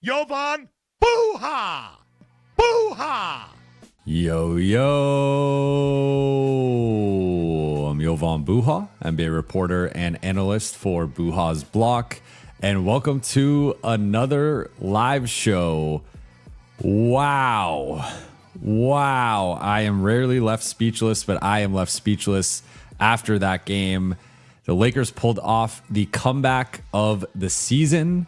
Jovan Buha! Buha! Yo, yo. I'm Jovan Buha, NBA reporter and analyst for Buha's Block, and welcome to another live show. Wow. I am rarely left speechless, but I am left speechless after that game. The Lakers pulled off the comeback of the season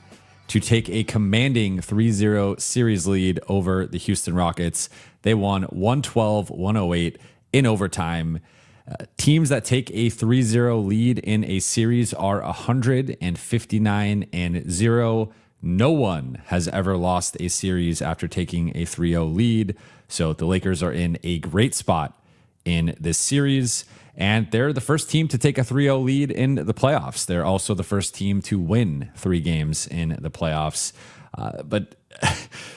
to take a commanding 3-0 series lead over the Houston Rockets. They won 112-108 in overtime. Teams that take a 3-0 lead in a series are 159-0. No one has ever lost a series after taking a 3-0 lead. So the Lakers are in a great spot in this series. And they're the first team to take a 3-0 lead in the playoffs. They're also the first team to win 3 games in the playoffs. But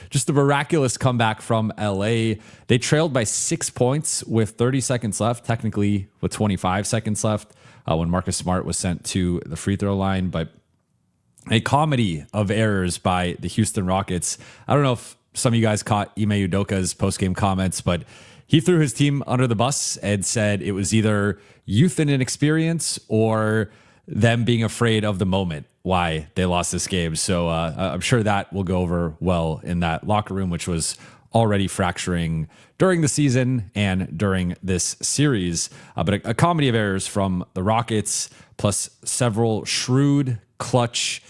just a miraculous comeback from LA. They trailed by 6 points with 30 seconds left, technically with 25 seconds left when Marcus Smart was sent to the free throw line. But a comedy of errors by the Houston Rockets. I don't know if some of you guys caught Ime Udoka's postgame comments, but he threw his team under the bus and said it was either youth and inexperience or them being afraid of the moment why they lost this game. So I'm sure that will go over well in that locker room, which was already fracturing during the season and during this series. But a comedy of errors from the Rockets, plus several shrewd, clutch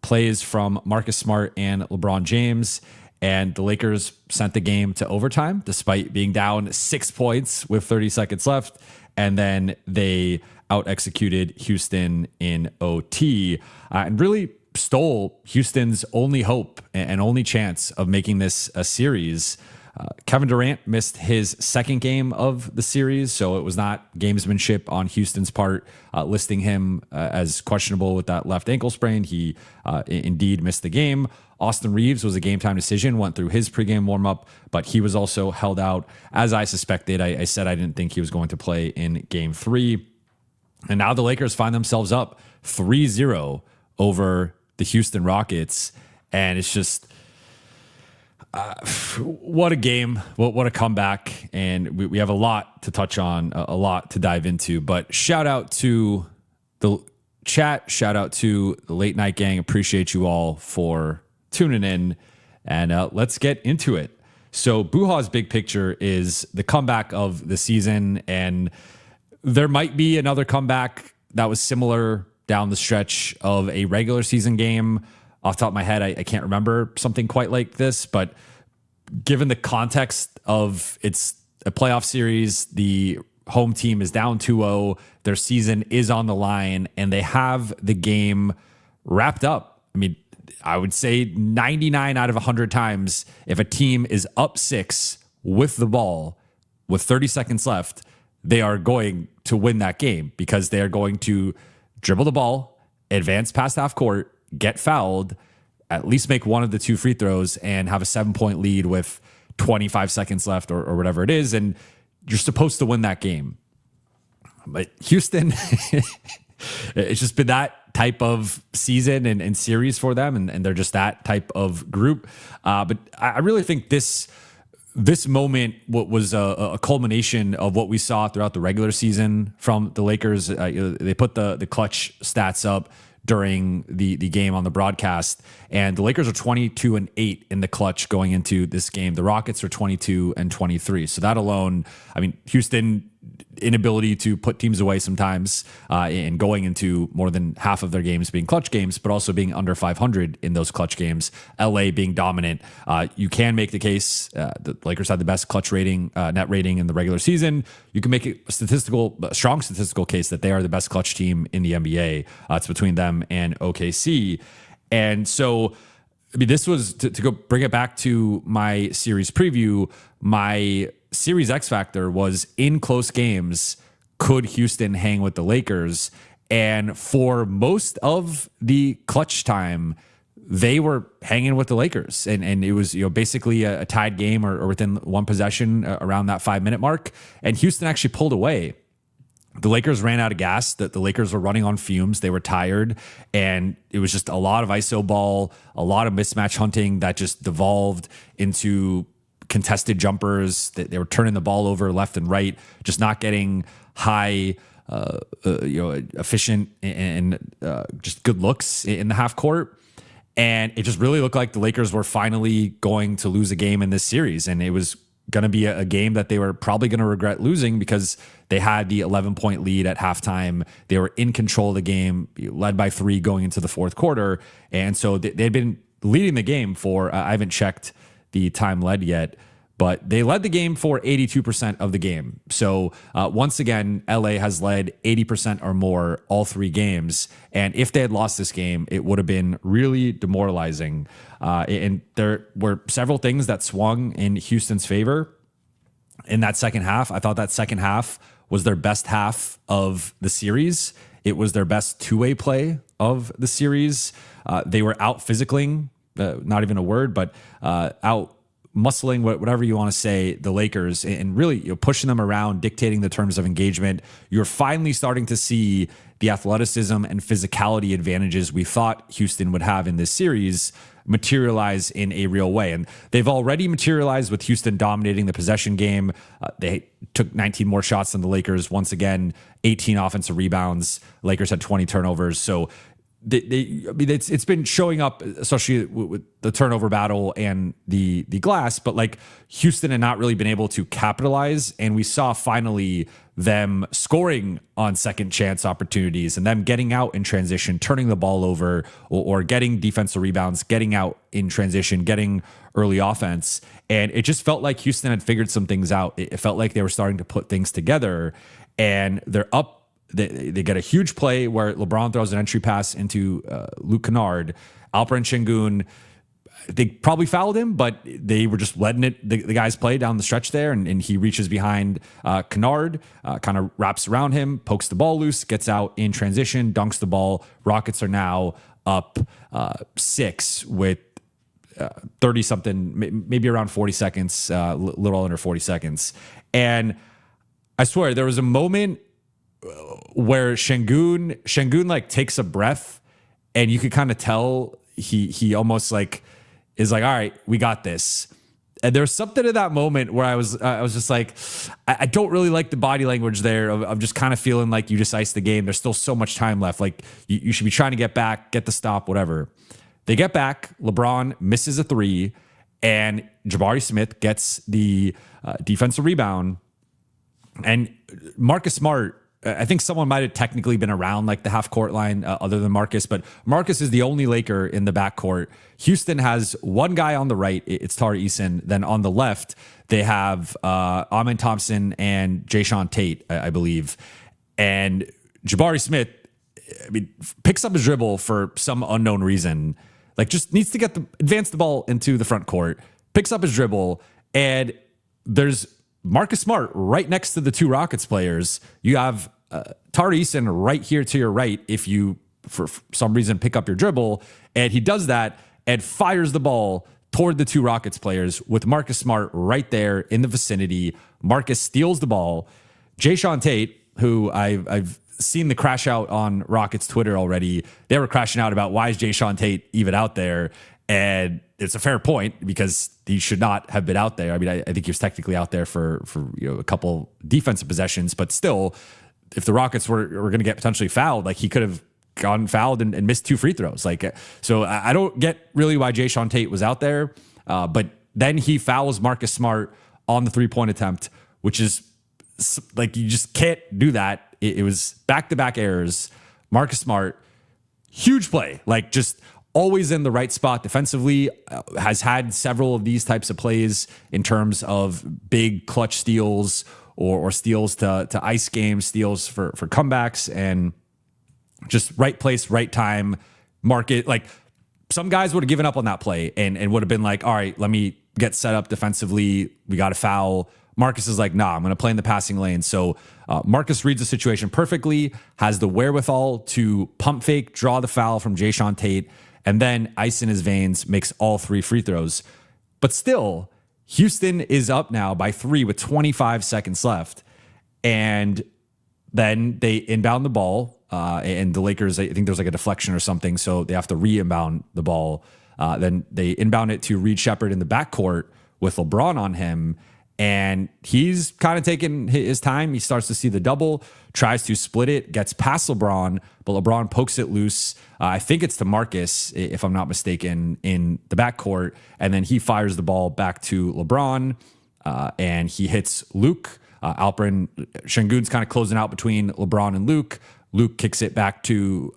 plays from Marcus Smart and LeBron James. And the Lakers sent the game to overtime despite being down 6 points with 30 seconds left. And then they out-executed Houston in OT and really stole Houston's only hope and only chance of making this a series. Kevin Durant missed his second game of the series, so it was not gamesmanship on Houston's part, listing him as questionable with that left ankle sprain. He indeed missed the game. Austin Reeves was a game-time decision, went through his pregame warm-up, but he was also held out. As I suspected, I said I didn't think he was going to play in Game 3. And now the Lakers find themselves up 3-0 over the Houston Rockets. And it's just, what a game, what a comeback. And we have a lot to touch on, a lot to dive into. But shout out to the chat, shout out to the late night gang. Appreciate you all for tuning in, and let's get into it. So Buha's big picture is the comeback of the season, and there might be another comeback that was similar down the stretch of a regular season game. Off the top of my head, I can't remember something quite like this, but given the context of it's a playoff series, the home team is down 2-0, their season is on the line, and they have the game wrapped up. I mean, I would say 99 out of 100 times, if a team is up 6 with the ball with 30 seconds left, they are going to win that game because they are going to dribble the ball, advance past half court, get fouled, at least make one of the 2 free throws, and have a 7-point lead with 25 seconds left or whatever it is. And you're supposed to win that game. But Houston, it's just been that type of season and series for them, and they're just that type of group. But I really think this moment was a culmination of what we saw throughout the regular season from the Lakers. They put the clutch stats up during the game on the broadcast, and the Lakers are 22-8 in the clutch going into this game. The Rockets are 22-23. So that alone, I mean, Houston inability to put teams away sometimes and going into more than half of their games being clutch games, but also being under 500 in those clutch games. LA being dominant. You can make the case the Lakers had the best clutch rating, net rating in the regular season. You can make a strong statistical case that they are the best clutch team in the NBA. It's between them and OKC. And so, I mean, this was to go bring it back to my series preview. My series X factor was in close games. Could Houston hang with the Lakers? And for most of the clutch time, they were hanging with the Lakers, and it was basically a tied game or within one possession around that 5-minute mark. And Houston actually pulled away. the Lakers ran out of gas, that the Lakers were running on fumes. They were tired, and it was just a lot of ISO ball, a lot of mismatch hunting that just devolved into contested jumpers. They were turning the ball over left and right, just not getting high, efficient and just good looks in the half court. And it just really looked like the Lakers were finally going to lose a game in this series. And it was going to be a game that they were probably going to regret losing because they had the 11-point lead at halftime. They were in control of the game, led by 3 going into the fourth quarter. And so they'd been leading the game for, I haven't checked the time led yet, but they led the game for 82% of the game. So once again, LA has led 80% or more all 3 games. And if they had lost this game, it would have been really demoralizing. And there were several things that swung in Houston's favor in that second half. I thought that second half was their best half of the series. It was their best two-way play of the series. They were out physicaling, not even a word, but out muscling, whatever you want to say, the Lakers, and really pushing them around, dictating the terms of engagement. You're finally starting to see the athleticism and physicality advantages we thought Houston would have in this series materialize in a real way. And they've already materialized with Houston dominating the possession game. They took 19 more shots than the Lakers. Once again, 18 offensive rebounds. Lakers had 20 turnovers. So it's been showing up, especially with the turnover battle and the glass, but like Houston had not really been able to capitalize. And we saw finally them scoring on second chance opportunities and them getting out in transition, turning the ball over or getting defensive rebounds, getting out in transition, getting early offense. And it just felt like Houston had figured some things out. It felt like they were starting to put things together, and they're up. They get a huge play where LeBron throws an entry pass into Luke Kennard. Alperen Şengün, they probably fouled him, but they were just letting the guys play down the stretch there. And he reaches behind Kennard, kind of wraps around him, pokes the ball loose, gets out in transition, dunks the ball. Rockets are now up 6 with 30 something, maybe around 40 seconds, a little under 40 seconds. And I swear there was a moment where Şengün like takes a breath, and you could kind of tell he almost like is like, all right, we got this. And there's something in that moment where I was just like, I don't really like the body language there of just kind of feeling like you just iced the game. There's still so much time left. Like you should be trying to get back, get the stop, whatever. They get back. LeBron misses a 3, and Jabari Smith gets the defensive rebound. And Marcus Smart, I think someone might have technically been around like the half court line other than Marcus, but Marcus is the only Laker in the backcourt. Houston has one guy on the right. It's Tari Eason. Then on the left, they have Amen Thompson and Jayshawn Tate, I believe. And Jabari Smith, picks up his dribble for some unknown reason. Like just needs to advance the ball into the front court, picks up his dribble, and there's Marcus Smart right next to the 2 Rockets players. You have Tari Eason right here to your right if you, for some reason, pick up your dribble. And he does that and fires the ball toward the 2 Rockets players with Marcus Smart right there in the vicinity. Marcus steals the ball. Jayshawn Tate, who I've seen the crash out on Rockets Twitter already. They were crashing out about why is Jayshawn Tate even out there? And it's a fair point because he should not have been out there. I mean, I think he was technically out there for a couple defensive possessions, but still, if the Rockets were going to get potentially fouled, like he could have gotten fouled and missed 2 free throws. Like, so I don't get really why Jayshawn Tate was out there. But then he fouls Marcus Smart on the 3-point attempt, which is like, you just can't do that. It was back-to-back errors. Marcus Smart, huge play, like just always in the right spot defensively, has had several of these types of plays in terms of big clutch steals or steals to ice games, steals for comebacks, and just right place, right time, market. Like some guys would have given up on that play and would have been like, all right, let me get set up defensively. We got a foul. Marcus is like, nah, I'm going to play in the passing lane. So Marcus reads the situation perfectly, has the wherewithal to pump fake, draw the foul from Jayshawn Tate, and then ice in his veins, makes all 3 free throws. But still, Houston is up now by 3 with 25 seconds left. And Then they inbound the ball, and the Lakers, I think there's like a deflection or something, so they have to re-inbound the ball. Then they inbound it to Reed Sheppard in the backcourt with LeBron on him, and he's kind of taking his time. He starts to see the double, tries to split it, gets past LeBron, but LeBron pokes it loose. I think it's to Marcus, if I'm not mistaken, in the backcourt, and then he fires the ball back to LeBron, and he hits Luke. Alperen Şengün's kind of closing out between LeBron and Luke. Luke kicks it back to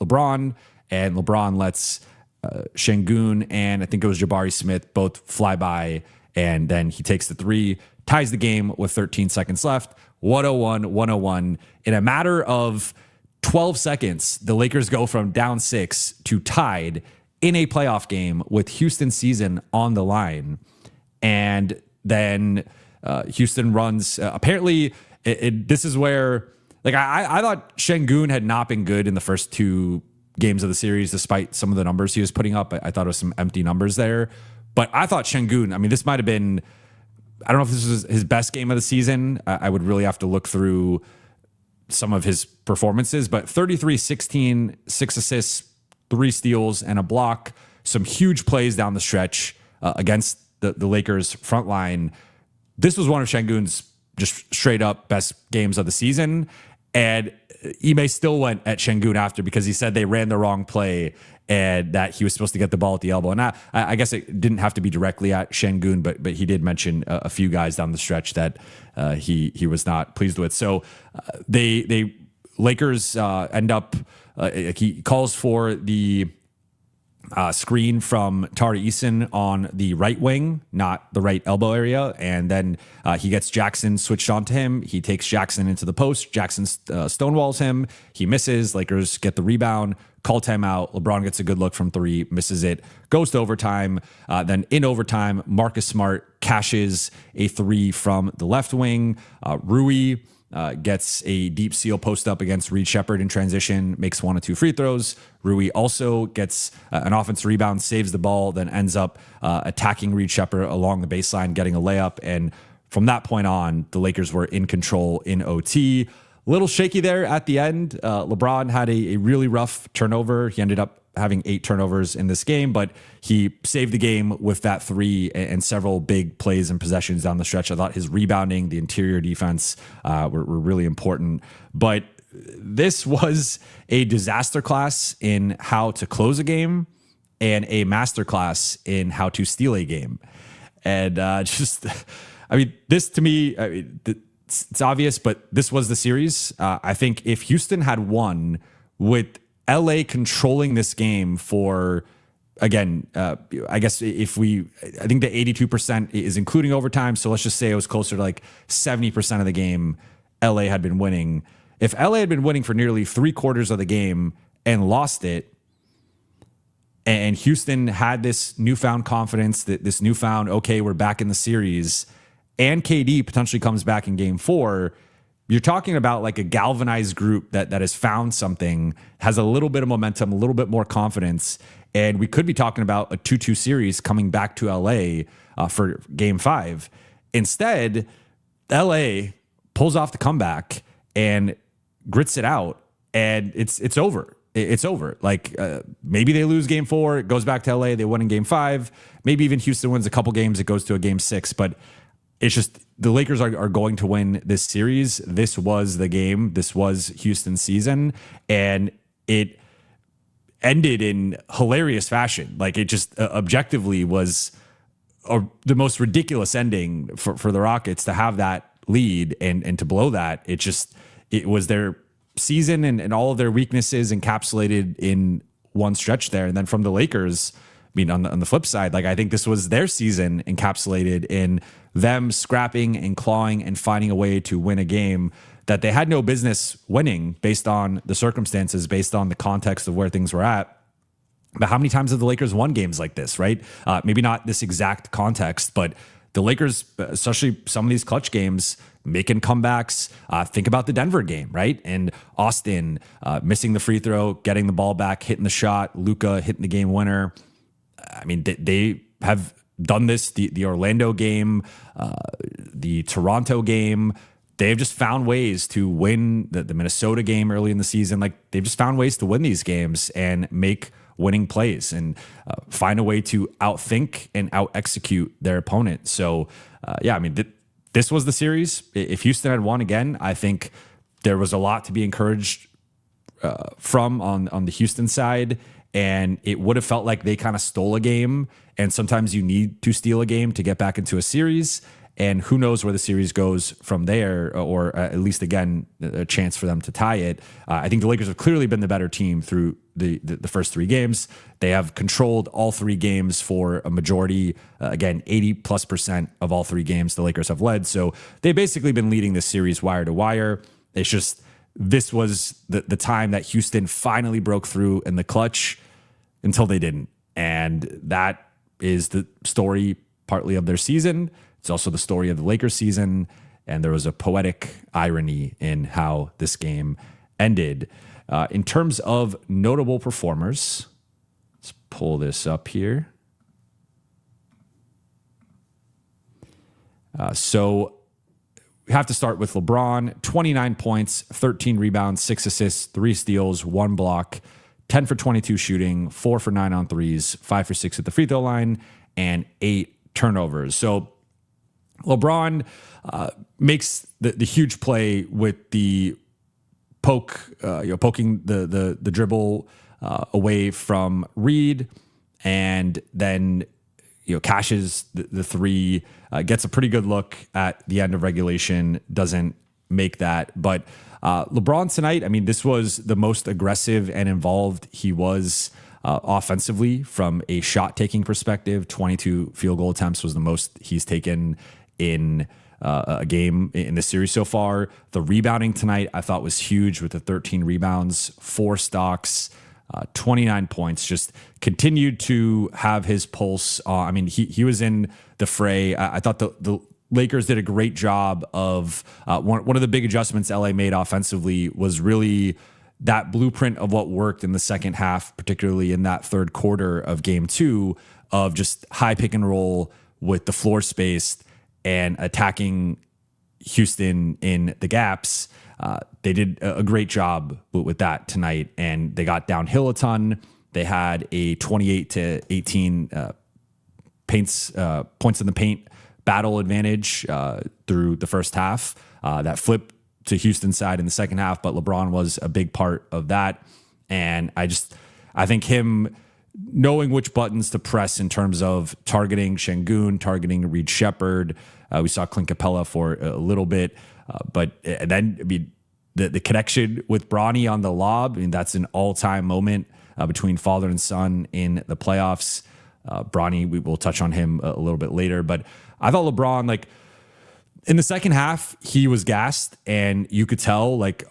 LeBron, and LeBron lets Şengün and I think it was Jabari Smith both fly by, and then he takes the three, ties the game with 13 seconds left. 101. In a matter of 12 seconds, the Lakers go from down 6 to tied in a playoff game with Houston's season on the line. And then Houston runs. Apparently, this is where, like, I thought Şengün had not been good in the first 2 games of the series, despite some of the numbers he was putting up. I thought it was some empty numbers there. But I thought Şengün, I mean, this might have been, I don't know if this was his best game of the season. I would really have to look through some of his performances, but 33-16, 6 assists, 3 steals, and a block. Some huge plays down the stretch against the Lakers front line. This was one of Şengün's just straight up best games of the season. And Ime still went at Şengün after because he said they ran the wrong play and that he was supposed to get the ball at the elbow. And I guess it didn't have to be directly at Şengün, but he did mention a few guys down the stretch that he was not pleased with. So they Lakers end up, he calls for the screen from Tari Eason on the right wing, not the right elbow area. And then he gets Jackson switched on to him. He takes Jackson into the post. Jackson stonewalls him. He misses. Lakers get the rebound, call timeout. LeBron gets a good look from 3, misses it, goes to overtime. Then in overtime, Marcus Smart cashes a 3 from the left wing. Rui gets a deep seal post up against Reed Sheppard in transition, makes 1 of 2 free throws. Rui also gets an offensive rebound, saves the ball, then ends up attacking Reed Sheppard along the baseline, getting a layup. And from that point on, the Lakers were in control in OT. A little shaky there at the end. LeBron had a really rough turnover. He ended up having 8 turnovers in this game, but he saved the game with that 3 and several big plays and possessions down the stretch. I thought his rebounding, the interior defense were really important. But this was a disaster class in how to close a game and a masterclass in how to steal a game. And this to me, it's obvious, but this was the series. I think if Houston had won with LA controlling this game for, again, I guess I think the 82% is including overtime. So let's just say it was closer to like 70% of the game LA had been winning. If LA had been winning for nearly 3/4 of the game and lost it, and Houston had this newfound confidence, that this newfound, okay, we're back in the series, and KD potentially comes back in game 4, you're talking about like a galvanized group that has found something, has a little bit of momentum, a little bit more confidence, and we could be talking about a 2-2 series coming back to LA for game 5. Instead, LA pulls off the comeback and grits it out, and it's over. It's over. Like maybe they lose game 4, it goes back to LA, they win in game 5. Maybe even Houston wins a couple games, it goes to a game 6, but it's just the Lakers are going to win this series. This was the game. This was Houston's season. And it ended in hilarious fashion. Like it just objectively was the most ridiculous ending for the Rockets to have that lead and to blow that. It was their season and all of their weaknesses encapsulated in one stretch there. And then from the Lakers, I mean, on the flip side, like I think this was their season encapsulated in them scrapping and clawing and finding a way to win a game that they had no business winning based on the circumstances, based on the context of where things were at. But how many times have the Lakers won games like this, right? Maybe not this exact context, but the Lakers, especially some of these clutch games, making comebacks. Think about the Denver game, right? And Austin missing the free throw, getting the ball back, hitting the shot, Luka hitting the game winner. I mean, they have done this, the Orlando game, the Toronto game. they've just found ways to win the Minnesota game early in the season. Like, they've just found ways to win these games and make winning plays and find a way to outthink and out execute their opponent. So, yeah, I mean, this was the series. If Houston had won again, I think there was a lot to be encouraged from on the Houston side, and it would have felt like they kind of stole a game. And sometimes you need to steal a game to get back into a series. And who knows where the series goes from there, or at least, again, a chance for them to tie it. I think the Lakers have clearly been the better team through the first 3 games. They have controlled all 3 games for a majority. Again, 80+% of all 3 games the Lakers have led. So they've basically been leading this series wire to wire. It's just, this was the time that Houston finally broke through in the clutch until they didn't. And that is the story partly of their season. It's also the story of the Lakers season. And there was a poetic irony in how this game ended. In terms of notable performers, let's pull this up here. So we have to start with LeBron. 29 points, 13 rebounds, 6 assists, 3 steals, 1 block, 10 for 22 shooting, 4 for 9 on threes, 5 for 6 at the free throw line, and 8 turnovers. So LeBron makes the huge play with the poking the dribble away from Reed, and then cashes the 3, gets a pretty good look at the end of regulation, doesn't make that. But LeBron tonight, I mean, this was the most aggressive and involved he was offensively from a shot taking perspective. 22 field goal attempts was the most he's taken in a game in the series so far. The rebounding tonight I thought was huge with the 13 rebounds, 4 stocks, 29 points, just continued to have his pulse. I mean, he was in the fray. I thought the Lakers did a great job of one of the big adjustments LA made offensively was really that blueprint of what worked in the second half, particularly in that third quarter of game 2, of just high pick and roll with the floor space and attacking Houston in the gaps. They did a great job with that tonight, and they got downhill a ton. They had a 28-18 points in the paint battle advantage through the first half. That flipped to Houston's side in the second half, but LeBron was a big part of that. And I think him knowing which buttons to press in terms of targeting Şengün, targeting Reed Shepherd. We saw Clint Capella for a little bit, but then the connection with Bronny on the lob, I mean, that's an all-time moment between father and son in the playoffs. Bronny, we will touch on him a little bit later, but I thought LeBron, like, in the second half, he was gassed, and you could tell, like,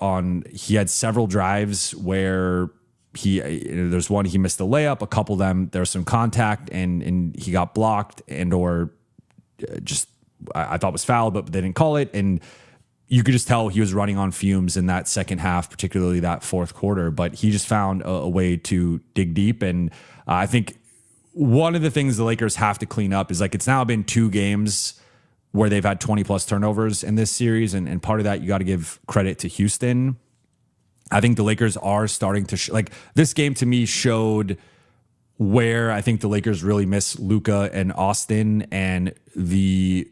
he had several drives where there's one he missed a layup, a couple of them there was some contact and he got blocked or just I thought was fouled, but they didn't call it, and you could just tell he was running on fumes in that second half, particularly that fourth quarter. But he just found a way to dig deep, and I think one of the things the Lakers have to clean up is, like, it's now been 2 games where they've had 20 plus turnovers in this series, and part of that you got to give credit to Houston. I think the Lakers are starting to like this game to me showed where I think the Lakers really miss Luka and Austin and the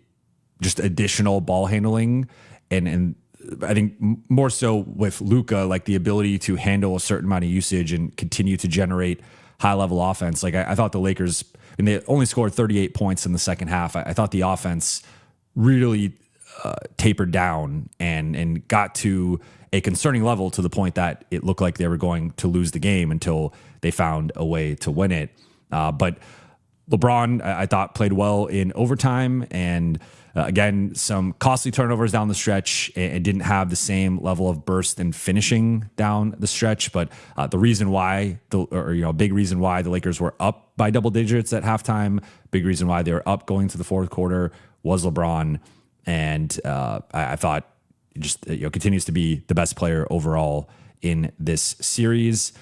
just additional ball handling. And I think more so with Luka, like the ability to handle a certain amount of usage and continue to generate high level offense. Like I thought the Lakers, and they only scored 38 points in the second half. I thought the offense really tapered down and got to a concerning level to the point that it looked like they were going to lose the game until they found a way to win it. But LeBron, I thought, played well in overtime, and again, some costly turnovers down the stretch and didn't have the same level of burst and finishing down the stretch. But the reason why, big reason why the Lakers were up by double digits at halftime, big reason why they were up going to the fourth quarter was LeBron. And I thought just continues to be the best player overall in this series.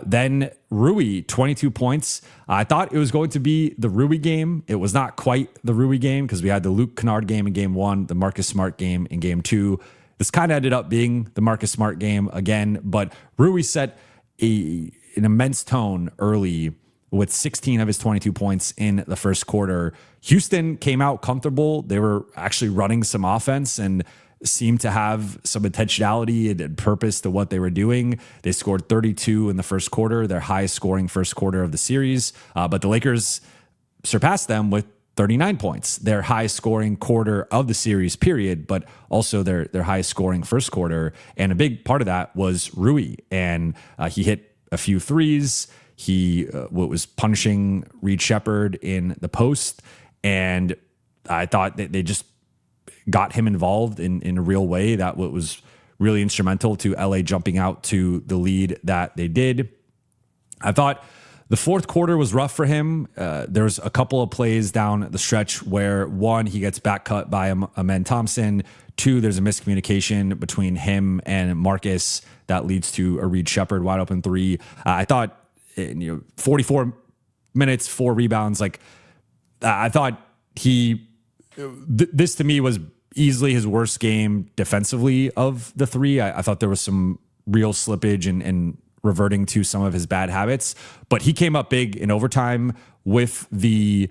Then Rui, 22 points. I thought it was going to be the Rui game. It was not quite the Rui game because we had the Luke Kennard game in game 1, the Marcus Smart game in game 2. This kind of ended up being the Marcus Smart game again, but Rui set an immense tone early with 16 of his 22 points in the first quarter. Houston came out comfortable. They were actually running some offense and seemed to have some intentionality and purpose to what they were doing. They scored 32 in the first quarter, their highest scoring first quarter of the series. But the Lakers surpassed them with 39 points, their highest scoring quarter of the series, period, but also their highest scoring first quarter. And a big part of that was Rui. And he hit a few threes. He was punishing Reed Shepherd in the post. And I thought that they just got him involved in a real way that was really instrumental to LA jumping out to the lead that they did. I thought the fourth quarter was rough for him. There was a couple of plays down the stretch where, one, he gets back cut by Amen Thompson. Two, there's a miscommunication between him and Marcus that leads to a Reed Shepherd wide open three. I thought, 44 minutes, 4 rebounds. I thought this to me was easily his worst game defensively of the three. I thought there was some real slippage and reverting to some of his bad habits, but he came up big in overtime with the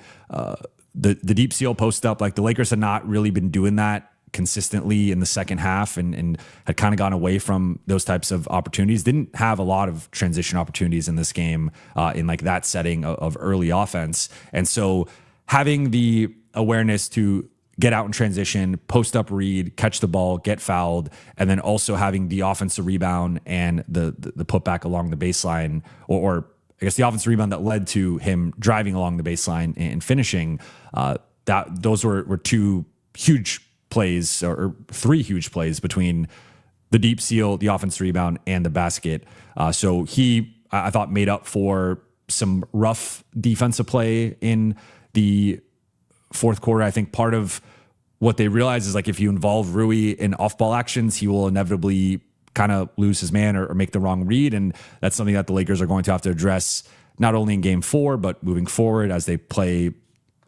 deep seal post up. Like, the Lakers had not really been doing that consistently in the second half and had kind of gone away from those types of opportunities. Didn't have a lot of transition opportunities in this game in like that setting of early offense. And so having the awareness to get out in transition, post up Reed, catch the ball, get fouled, and then also having the offensive rebound and the putback along the baseline, or I guess the offensive rebound that led to him driving along the baseline and finishing, those were two huge plays, or 3 huge plays between the deep seal, the offensive rebound, and the basket. So I thought, made up for some rough defensive play in the fourth quarter. I think part of what they realize is, like, if you involve Rui in off-ball actions, he will inevitably kind of lose his man or make the wrong read. And that's something that the Lakers are going to have to address not only in game 4, but moving forward as they play.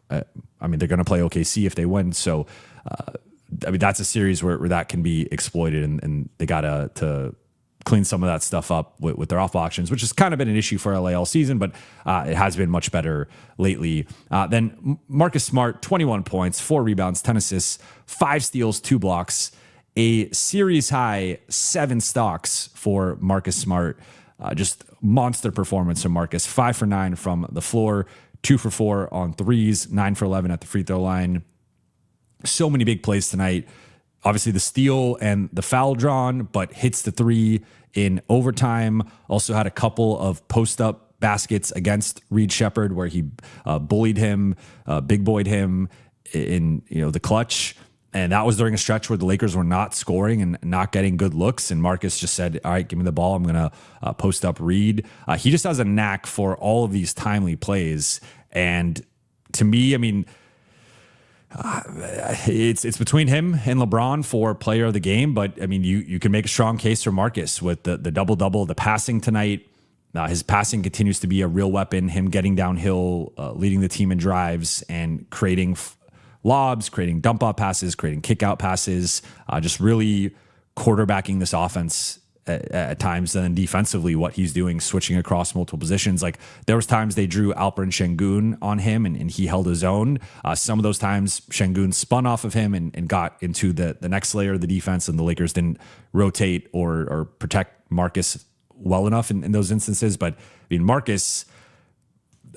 They're going to play OKC if they win. So, that's a series where that can be exploited, and they got to clean some of that stuff up with their off-ball actions, which has kind of been an issue for LA all season, but it has been much better lately. Then Marcus Smart, 21 points, 4 rebounds, 10 assists, 5 steals, 2 blocks, a series high 7 stocks for Marcus Smart. Just monster performance from Marcus. 5 for 9 from the floor, 2 for 4 on threes, 9 for 11 at the free throw line. So many big plays tonight. Obviously the steal and the foul drawn, but hits the 3 in overtime. Also had a couple of post-up baskets against Reed Shepherd where he bullied him, big boyed him in the clutch. And that was during a stretch where the Lakers were not scoring and not getting good looks. And Marcus just said, all right, give me the ball. I'm going to post up Reed. He just has a knack for all of these timely plays. And to me, it's between him and LeBron for player of the game, but you can make a strong case for Marcus with the double-double, the passing tonight. His passing continues to be a real weapon, him getting downhill, leading the team in drives and creating lobs, creating dump-off passes, creating kick-out passes, just really quarterbacking this offense at times. And then defensively, what he's doing, switching across multiple positions. Like, there was times they drew Alperen Şengün on him and he held his own. Some of those times Şengün spun off of him and got into the next layer of the defense, and the Lakers didn't rotate or protect Marcus well enough in those instances. But Marcus,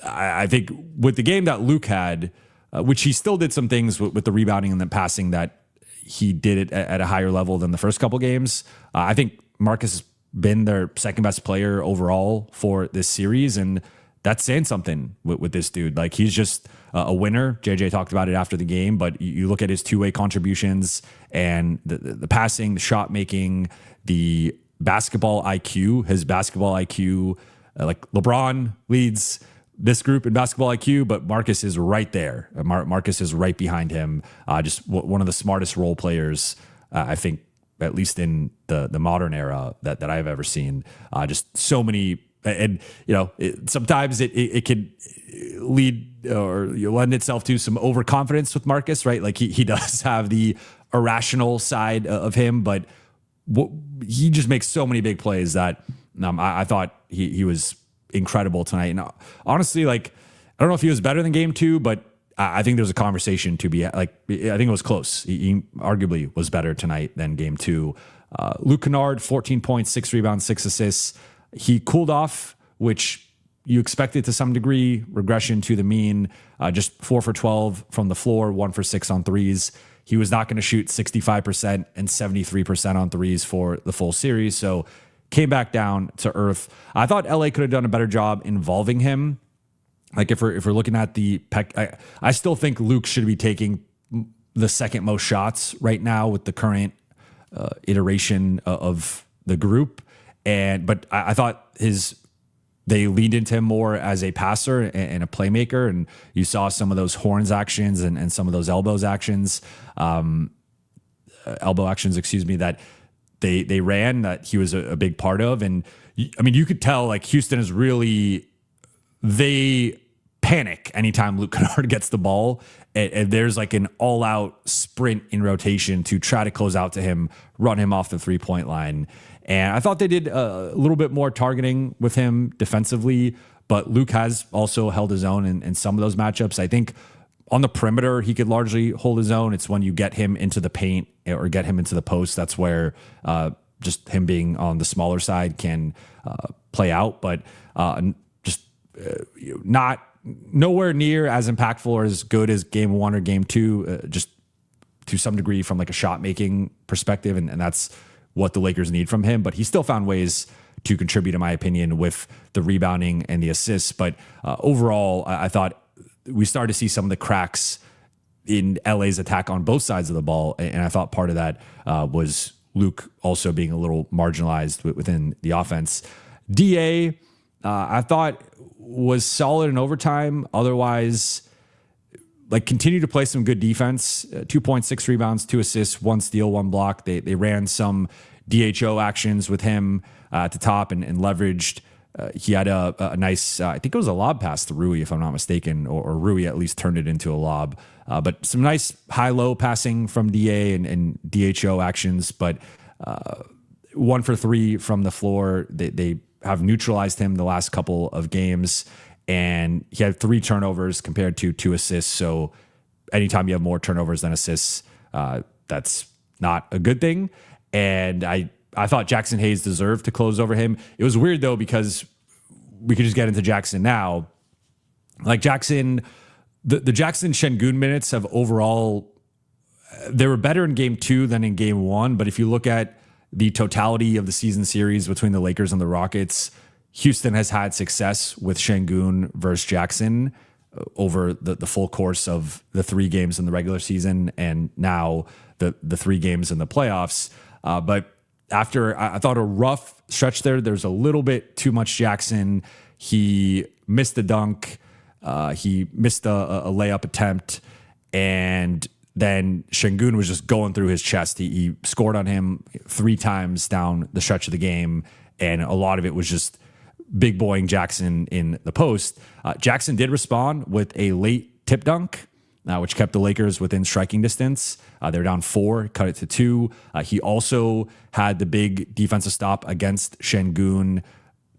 I think with the game that Luke had, which he still did some things with the rebounding and the passing that he did it at a higher level than the first couple games. I think Marcus has been their second best player overall for this series, and that's saying something with this dude. Like, he's just a winner. JJ talked about it after the game, but you look at his two-way contributions and the passing, the shot making, the basketball IQ, his basketball IQ. Like, LeBron leads this group in basketball IQ, but Marcus is right there. Marcus is right behind him. Just one of the smartest role players, I think, at least in the modern era that I've ever seen. Just so many And, sometimes it could lead or lend itself to some overconfidence with Marcus, right? Like he does have the irrational side of him, but he just makes so many big plays that I thought he was incredible tonight. And honestly, like, I don't know if he was better than game 2, but I think there's a conversation to be like, I think it was close. He arguably was better tonight than game 2. Luke Kennard, 14 points, 6 rebounds, 6 assists. He cooled off, which you expected to some degree, regression to the mean, just 4 for 12 from the floor, 1 for 6 on threes. He was not going to shoot 65% and 73% on threes for the full series. So came back down to earth. I thought LA could have done a better job involving him. Like if we're looking at the I still think Luke should be taking the second most shots right now with the current iteration of the group. But I thought they leaned into him more as a passer and a playmaker. And you saw some of those horns actions and some of those elbow actions, that they ran, that he was a big part of. And I mean, you could tell like Houston is really, they panic anytime Luke Kennard gets the ball. And there's like an all out sprint in rotation to try to close out to him, run him off the 3-point line. And I thought they did a little bit more targeting with him defensively, but Luke has also held his own in some of those matchups. I think on the perimeter, he could largely hold his own. It's when you get him into the paint or get him into the post, that's where just him being on the smaller side can play out. But not nowhere near as impactful or as good as game 1 or game 2, just to some degree from like a shot making perspective. And that's what the Lakers need from him, but he still found ways to contribute, in my opinion, with the rebounding and the assists. But overall, I thought we started to see some of the cracks in LA's attack on both sides of the ball. And I thought part of that was Luke also being a little marginalized within the offense. DA, I thought was solid in overtime. Otherwise, like, continue to play some good defense. 2.6 rebounds, 2 assists, 1 steal, 1 block. They ran some DHO actions with him at the top and leveraged. He had a nice, I think it was a lob pass to Rui, if I'm not mistaken, or Rui at least turned it into a lob. But some nice high-low passing from DA and DHO actions. But 1 for 3 from the floor. They have neutralized him the last couple of games. And he had 3 turnovers compared to 2 assists. So anytime you have more turnovers than assists, that's not a good thing. And I thought Jackson Hayes deserved to close over him. It was weird, though, because we could just get into Jackson now. Like Jackson, the Jackson Şengün minutes have overall, they were better in game 2 than in game 1. But if you look at the totality of the season series between the Lakers and the Rockets, Houston has had success with Şengün versus Jackson over the full course of the 3 games in the regular season and now the 3 games in the playoffs. But after I thought a rough stretch there's a little bit too much Jackson. He missed a dunk. He missed a layup attempt. And then Şengün was just going through his chest. He scored on him 3 times down the stretch of the game. And a lot of it was just big boying Jackson in the post. Jackson did respond with a late tip dunk, which kept the Lakers within striking distance. They're down 4, cut it to 2. He also had the big defensive stop against Şengün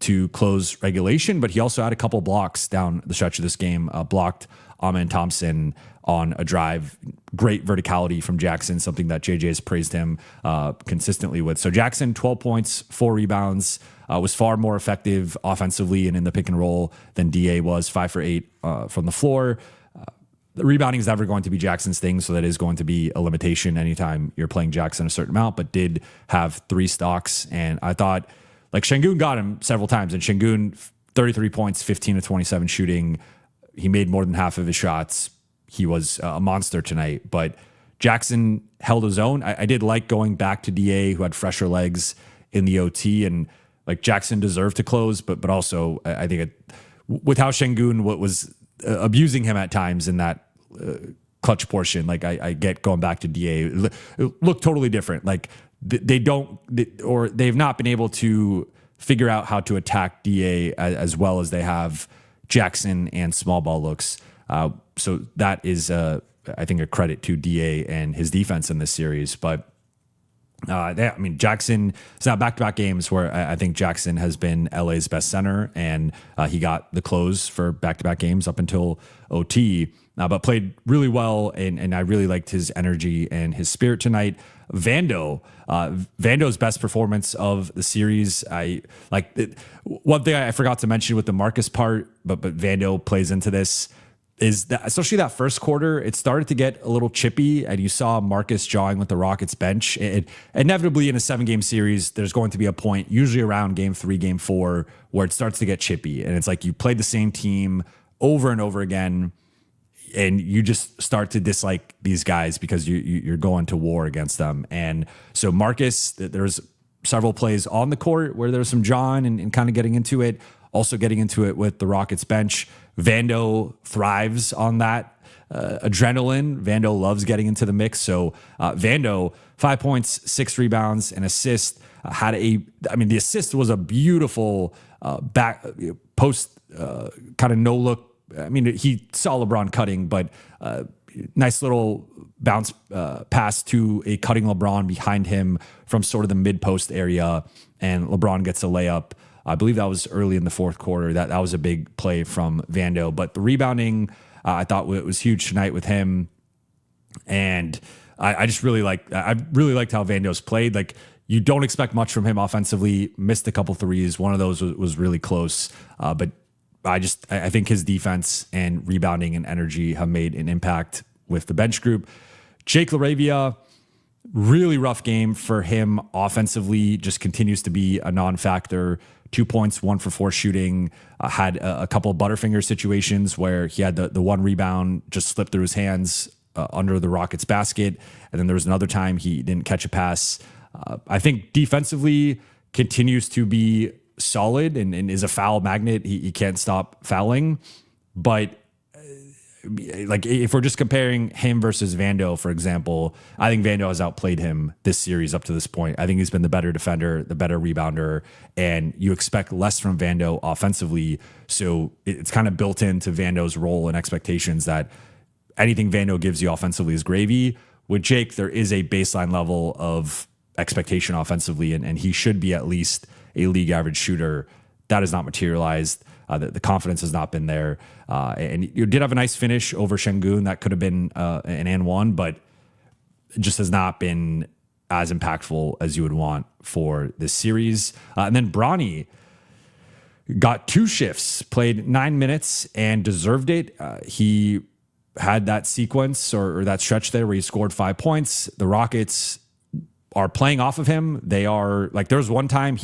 to close regulation, but he also had a couple blocks down the stretch of this game, blocked Amen Thompson on a drive. Great verticality from Jackson, something that JJ has praised him consistently with. So Jackson, 12 points, 4 rebounds, was far more effective offensively and in the pick and roll than DA was, 5 for 8 from the floor. The rebounding is never going to be Jackson's thing, so that is going to be a limitation anytime you're playing Jackson a certain amount, but did have 3 stocks. And I thought, like, Şengün got him several times, and Şengün, 33 points, 15 to 27 shooting. He made more than half of his shots. He was a monster tonight, but Jackson held his own. I did like going back to DA, who had fresher legs in the OT, and like Jackson deserved to close, but also I think with how Şengün was abusing him at times in that clutch portion, like I get going back to DA, it looked totally different. Like they've not been able to figure out how to attack DA as well as they have Jackson and small ball looks. So that is, I think, a credit to DA and his defense in this series. But Jackson, it's not back-to-back games where I think Jackson has been LA's best center, and he got the close for back-to-back games up until OT, but played really well, and I really liked his energy and his spirit tonight. Vando's best performance of the series. One thing I forgot to mention with the Marcus part, but Vando plays into this, is that especially that first quarter, it started to get a little chippy, and you saw Marcus jawing with the Rockets bench. Inevitably in a 7-game series, there's going to be a point, usually around game 3, game 4, where it starts to get chippy. And it's like you played the same team over and over again, and you just start to dislike these guys because you're going to war against them. And so Marcus, there's several plays on the court where there's some John and kind of getting into it, also getting into it with the Rockets bench. Vando thrives on that adrenaline. Vando loves getting into the mix. So Vando, 5 points, 6 rebounds, and assist. The assist was a beautiful back post kind of no look. I mean, he saw LeBron cutting, but nice little bounce pass to a cutting LeBron behind him from sort of the mid post area, and LeBron gets a layup. I believe that was early in the fourth quarter. That was a big play from Vando. But the rebounding, I thought it was huge tonight with him. And I really liked how Vando's played. Like, you don't expect much from him offensively. Missed a couple threes. One of those was really close. But I think his defense and rebounding and energy have made an impact with the bench group. Jake LaRavia, really rough game for him offensively, just continues to be a non-factor. 2 points, 1 for 4 shooting, had a couple of Butterfinger situations where he had the one rebound just slipped through his hands under the Rockets basket. And then there was another time he didn't catch a pass. I think defensively continues to be solid and is a foul magnet. He can't stop fouling. But like, if we're just comparing him versus Vando, for example, I think Vando has outplayed him this series up to this point. I think he's been the better defender, the better rebounder, and you expect less from Vando offensively. So it's kind of built into Vando's role and expectations that anything Vando gives you offensively is gravy. With Jake, there is a baseline level of expectation offensively, and he should be at least a league average shooter. That has not materialized. The confidence has not been there. And you did have a nice finish over Şengün. That could have been an and one, but it just has not been as impactful as you would want for this series. And then Bronny got 2 shifts, played 9 minutes, and deserved it. He had that sequence or that stretch there where he scored 5 points. The Rockets are playing off of him. They are like, there was one time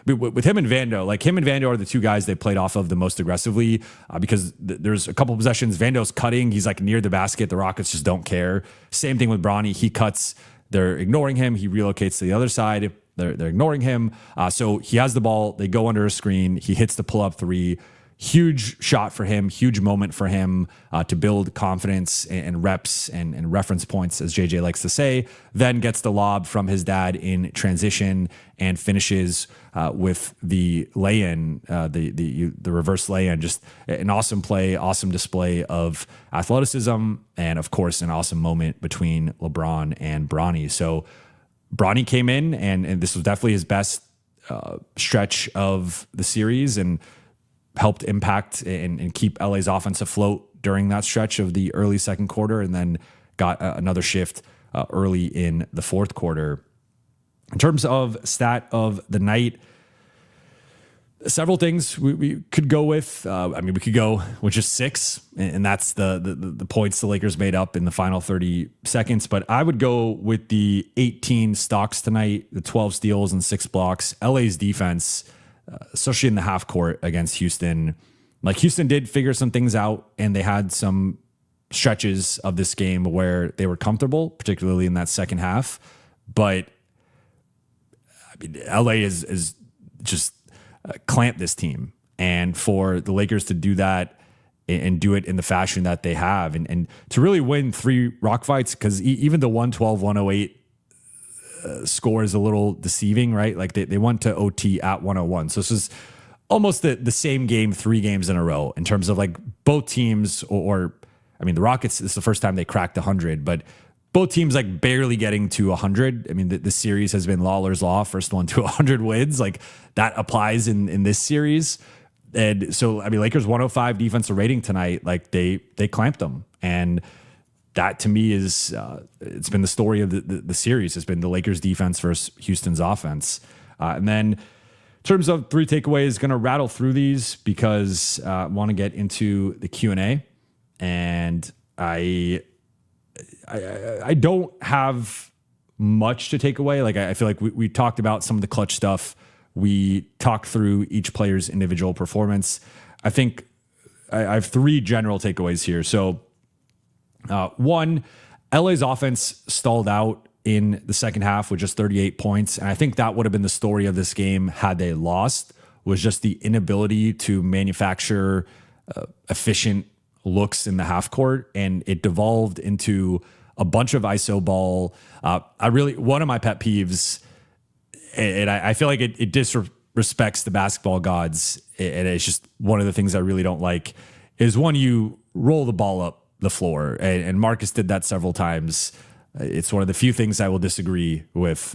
with him and Vando, like him and Vando are the 2 guys they played off of the most aggressively because there's a couple possessions. Vando's cutting. He's like near the basket. The Rockets just don't care. Same thing with Bronny. He cuts. They're ignoring him. He relocates to the other side. They're ignoring him. So he has the ball. They go under a screen. He hits the pull-up 3. Huge shot for him, huge moment for him to build confidence and reps and reference points, as JJ likes to say. Then gets the lob from his dad in transition and finishes with the lay-in, the reverse lay-in. Just an awesome play, awesome display of athleticism, and of course, an awesome moment between LeBron and Bronny. So Bronny came in, and this was definitely his best stretch of the series, and helped impact and keep LA's offense afloat during that stretch of the early second quarter, and then got another shift early in the fourth quarter. In terms of stat of the night, several things we could go with. We could go with just 6, and that's the points the Lakers made up in the final 30 seconds. But I would go with the 18 stocks tonight, the 12 steals and 6 blocks. LA's defense, especially in the half court against Houston. Like, Houston did figure some things out, and they had some stretches of this game where they were comfortable, particularly in that second half. But LA is just clamped this team, and for the Lakers to do that and do it in the fashion that they have, and to really win 3 rock fights, because even the 112-108 score is a little deceiving, right? Like they went to OT at 101. So this is almost the same game 3 games in a row in terms of like both teams or I mean, the Rockets, this is the first time they cracked 100, but both teams like barely getting to 100. I mean, the series has been Lawler's Law, first one to 100 wins. Like that applies in this series. And so, I mean, Lakers 105 defensive rating tonight, like they clamped them. And that to me is, it's been the story of the series. It's been the Lakers defense versus Houston's offense. And then in terms of 3 takeaways, going to rattle through these because I want to get into the Q&A. And I don't have much to take away. Like I feel like we talked about some of the clutch stuff. We talked through each player's individual performance. I think I have 3 general takeaways here. So one, LA's offense stalled out in the second half with just 38 points. And I think that would have been the story of this game had they lost, was just the inability to manufacture efficient looks in the half court, and it devolved into a bunch of ISO ball. One of my pet peeves, and I feel like it disrespects the basketball gods, and it's just one of the things I really don't like, is when you roll the ball up the floor, and Marcus did that several times. It's one of the few things I will disagree with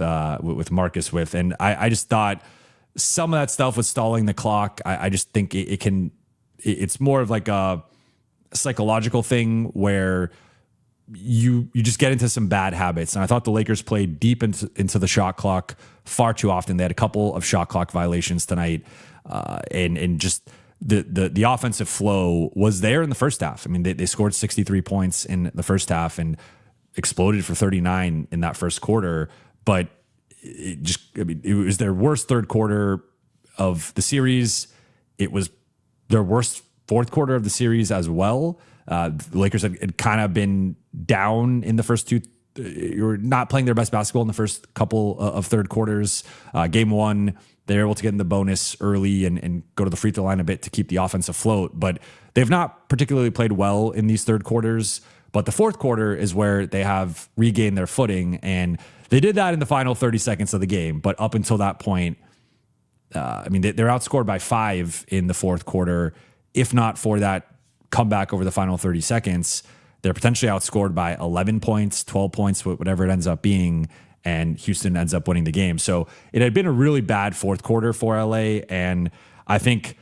Marcus with, and I just thought some of that stuff was stalling the clock. I just think it's more of like a psychological thing where you just get into some bad habits. And I thought the Lakers played deep into the shot clock far too often. They had a couple of shot clock violations tonight. And just the offensive flow was there in the first half. I mean, they scored 63 points in the first half and exploded for 39 in that first quarter. But it was their worst third quarter of the series. It was their worst fourth quarter of the series as well. The Lakers had kind of been down in the first 2. You're not playing their best basketball in the first couple of third quarters. Game 1, they're able to get in the bonus early and go to the free throw line a bit to keep the offense afloat. But they've not particularly played well in these third quarters. But the fourth quarter is where they have regained their footing. And they did that in the final 30 seconds of the game. But up until that point, I mean, they're outscored by 5 in the fourth quarter. If not for that comeback over the final 30 seconds, they're potentially outscored by 11 points, 12 points, whatever it ends up being, and Houston ends up winning the game. So it had been a really bad fourth quarter for LA, and I think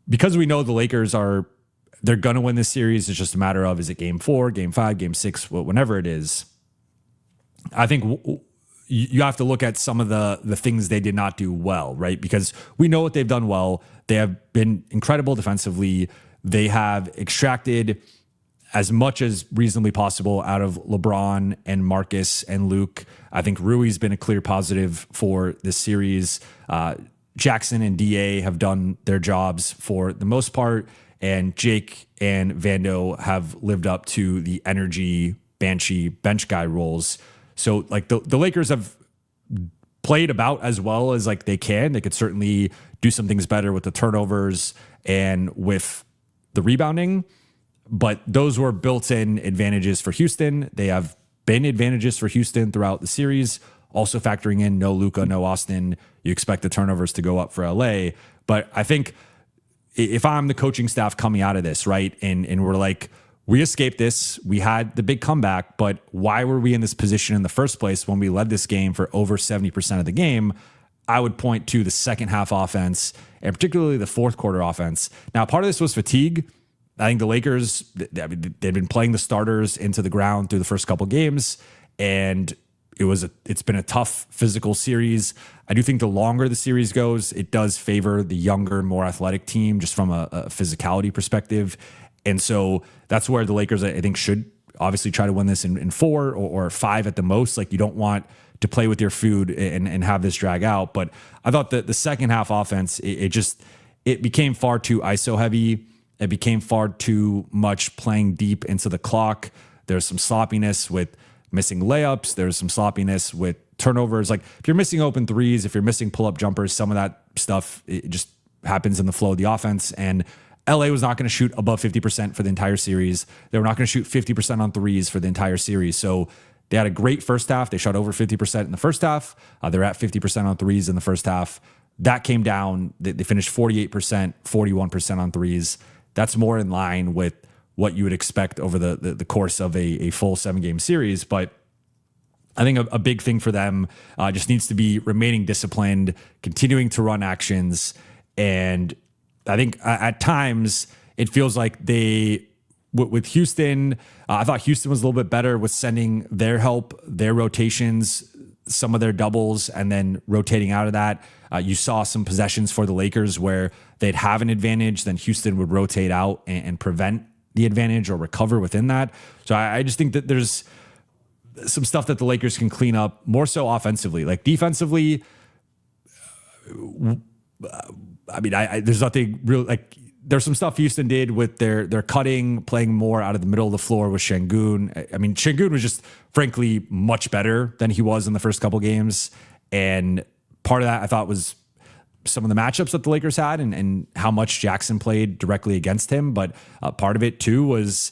because we know the Lakers they're going to win this series, it's just a matter of, is it game 4, game 5, game 6, whenever it is. I think you have to look at some of the things they did not do well, right? Because we know what they've done well. They have been incredible defensively. They have extracted as much as reasonably possible out of LeBron and Marcus and Luke. I think Rui's been a clear positive for this series. Jackson and DA have done their jobs for the most part, and Jake and Vando have lived up to the energy, Banshee, bench guy roles. So like the Lakers have played about as well as like they can. They could certainly do some things better with the turnovers and with the rebounding, but those were built-in advantages for Houston. They have been advantages for Houston throughout the series. Also factoring in no Luka, no Austin, you expect the turnovers to go up for LA. But I think if I'm the coaching staff coming out of this, right, and we're like, we escaped this, we had the big comeback, but why were we in this position in the first place when we led this game for over 70% of the game? I would point to the second half offense and particularly the fourth quarter offense. Now, part of this was fatigue. I think the Lakers, they've been playing the starters into the ground through the first couple games, and it's been a tough physical series. I do think the longer the series goes, it does favor the younger, more athletic team just from a physicality perspective. And so that's where the Lakers, I think, should obviously try to win this in 4 or 5 at the most. Like, you don't want to play with your food and have this drag out. But I thought that the second half offense, it became far too ISO heavy. It became far too much playing deep into the clock. There's some sloppiness with missing layups. There's some sloppiness with turnovers. Like, if you're missing open threes, if you're missing pull-up jumpers, some of that stuff, it just happens in the flow of the offense. And LA was not going to shoot above 50% for the entire series. They were not going to shoot 50% on threes for the entire series. So They had a great first half. They shot over 50% in the first half. They're at 50% on threes in the first half. That came down. They finished 48%, 41% on threes. That's more in line with what you would expect over the course of a full 7-game series. But I think a big thing for them just needs to be remaining disciplined, continuing to run actions. And I think at times it feels like with Houston, I thought Houston was a little bit better with sending their help, their rotations, some of their doubles, and then rotating out of that. You saw some possessions for the Lakers where they'd have an advantage, then Houston would rotate out and prevent the advantage or recover within that. So I just think that there's some stuff that the Lakers can clean up more so offensively. Like defensively, there's nothing real. Like there's some stuff Houston did with their cutting, playing more out of the middle of the floor with Şengün. I mean, Şengün was just frankly much better than he was in the first couple games. And part of that I thought was some of the matchups that the Lakers had and how much Jackson played directly against him. But part of it too was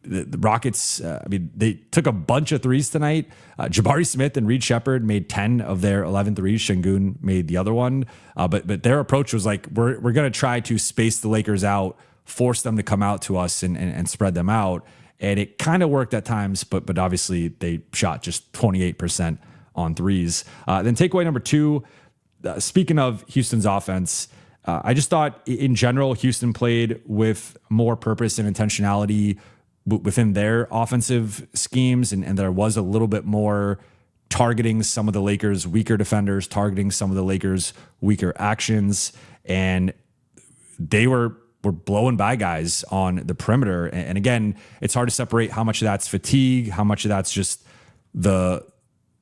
the Rockets. They took a bunch of threes tonight. Jabari Smith and Reed Shepherd made 10 of their 11 threes. Şengün made the other one. But their approach was like, we're going to try to space the Lakers out, force them to come out to us and spread them out. And it kind of worked at times, but obviously they shot just 28% on threes. Then takeaway number 2, speaking of Houston's offense, I just thought in general, Houston played with more purpose and intentionality within their offensive schemes. And there was a little bit more targeting some of the Lakers' weaker defenders, targeting some of the Lakers' weaker actions. And they were blowing by guys on the perimeter. And again, it's hard to separate how much of that's fatigue, how much of that's just the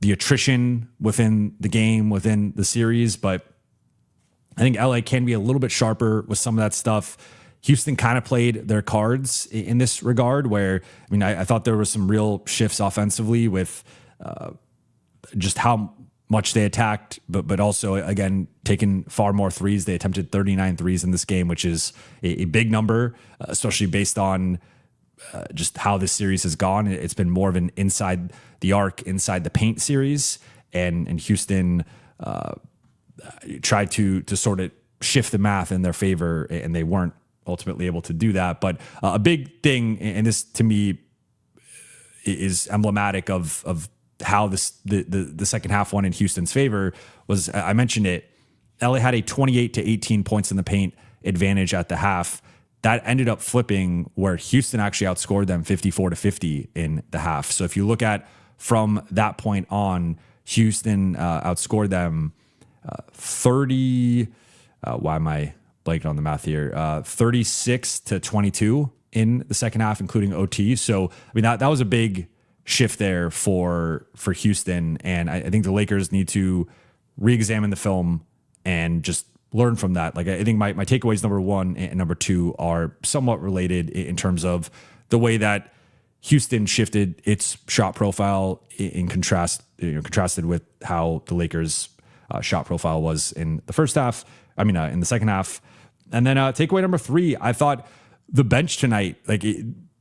attrition within the game, within the series. But I think LA can be a little bit sharper with some of that stuff. Houston kind of played their cards in this regard where, I thought there was some real shifts offensively with just how much they attacked, but also, again, taking far more threes. They attempted 39 threes in this game, which is a big number, especially based on just how this series has gone. It's been more of an inside the arc, inside the paint series, and Houston tried to sort of shift the math in their favor, and they weren't ultimately able to do that. But a big thing, and this to me is emblematic of how the second half won in Houston's favor, was, I mentioned it, LA had a 28 to 18 points in the paint advantage at the half. That ended up flipping where Houston actually outscored them 54 to 50 in the half. So if you look at from that point on, Houston outscored them 30. Why am I blanking on the math here? 36 to 22 in the second half, including OT. So that was a big shift there for Houston, and I think the Lakers need to re-examine the film and just learn from that. Like, I think my takeaways number 1 and number 2 are somewhat related in terms of the way that Houston shifted its shot profile in contrasted with how the Lakers shot profile was in the first half. In the second half. And then takeaway number 3, I thought the bench tonight,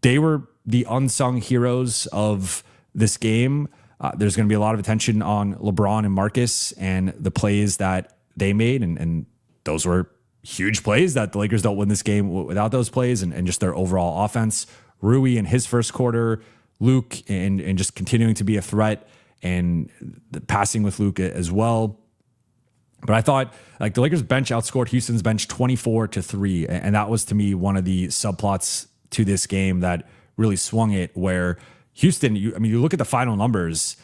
they were the unsung heroes of this game. There's going to be a lot of attention on LeBron and Marcus and the plays that they made. And those were huge plays that the Lakers don't win this game without those plays and just their overall offense. Rui in his first quarter, Luke and just continuing to be a threat, and the passing with Luke as well. But I thought the Lakers bench outscored Houston's bench 24 to 3. And that was, to me, one of the subplots to this game that really swung it, where Houston, you look at the final numbers.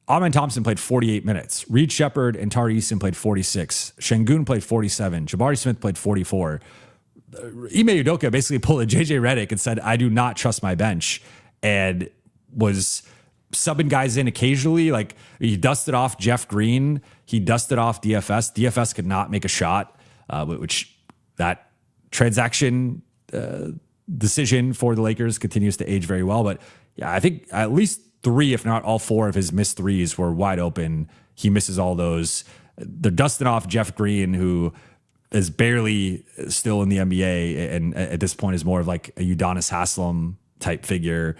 Amen Thompson played 48 minutes. Reed Shepherd and Tari Eason played 46. Şengün played 47. Jabari Smith played 44. Ime Udoka basically pulled a JJ Redick and said, I do not trust my bench, and was subbing guys in occasionally. He dusted off Jeff Green. He dusted off DFS. DFS could not make a shot, which that transaction decision for the Lakers continues to age very well. But yeah, I think at least 3, if not all 4 of his missed threes were wide open. He misses all those. They're dusting off Jeff Green, who is barely still in the NBA, and at this point is more of like a Udonis Haslem type figure.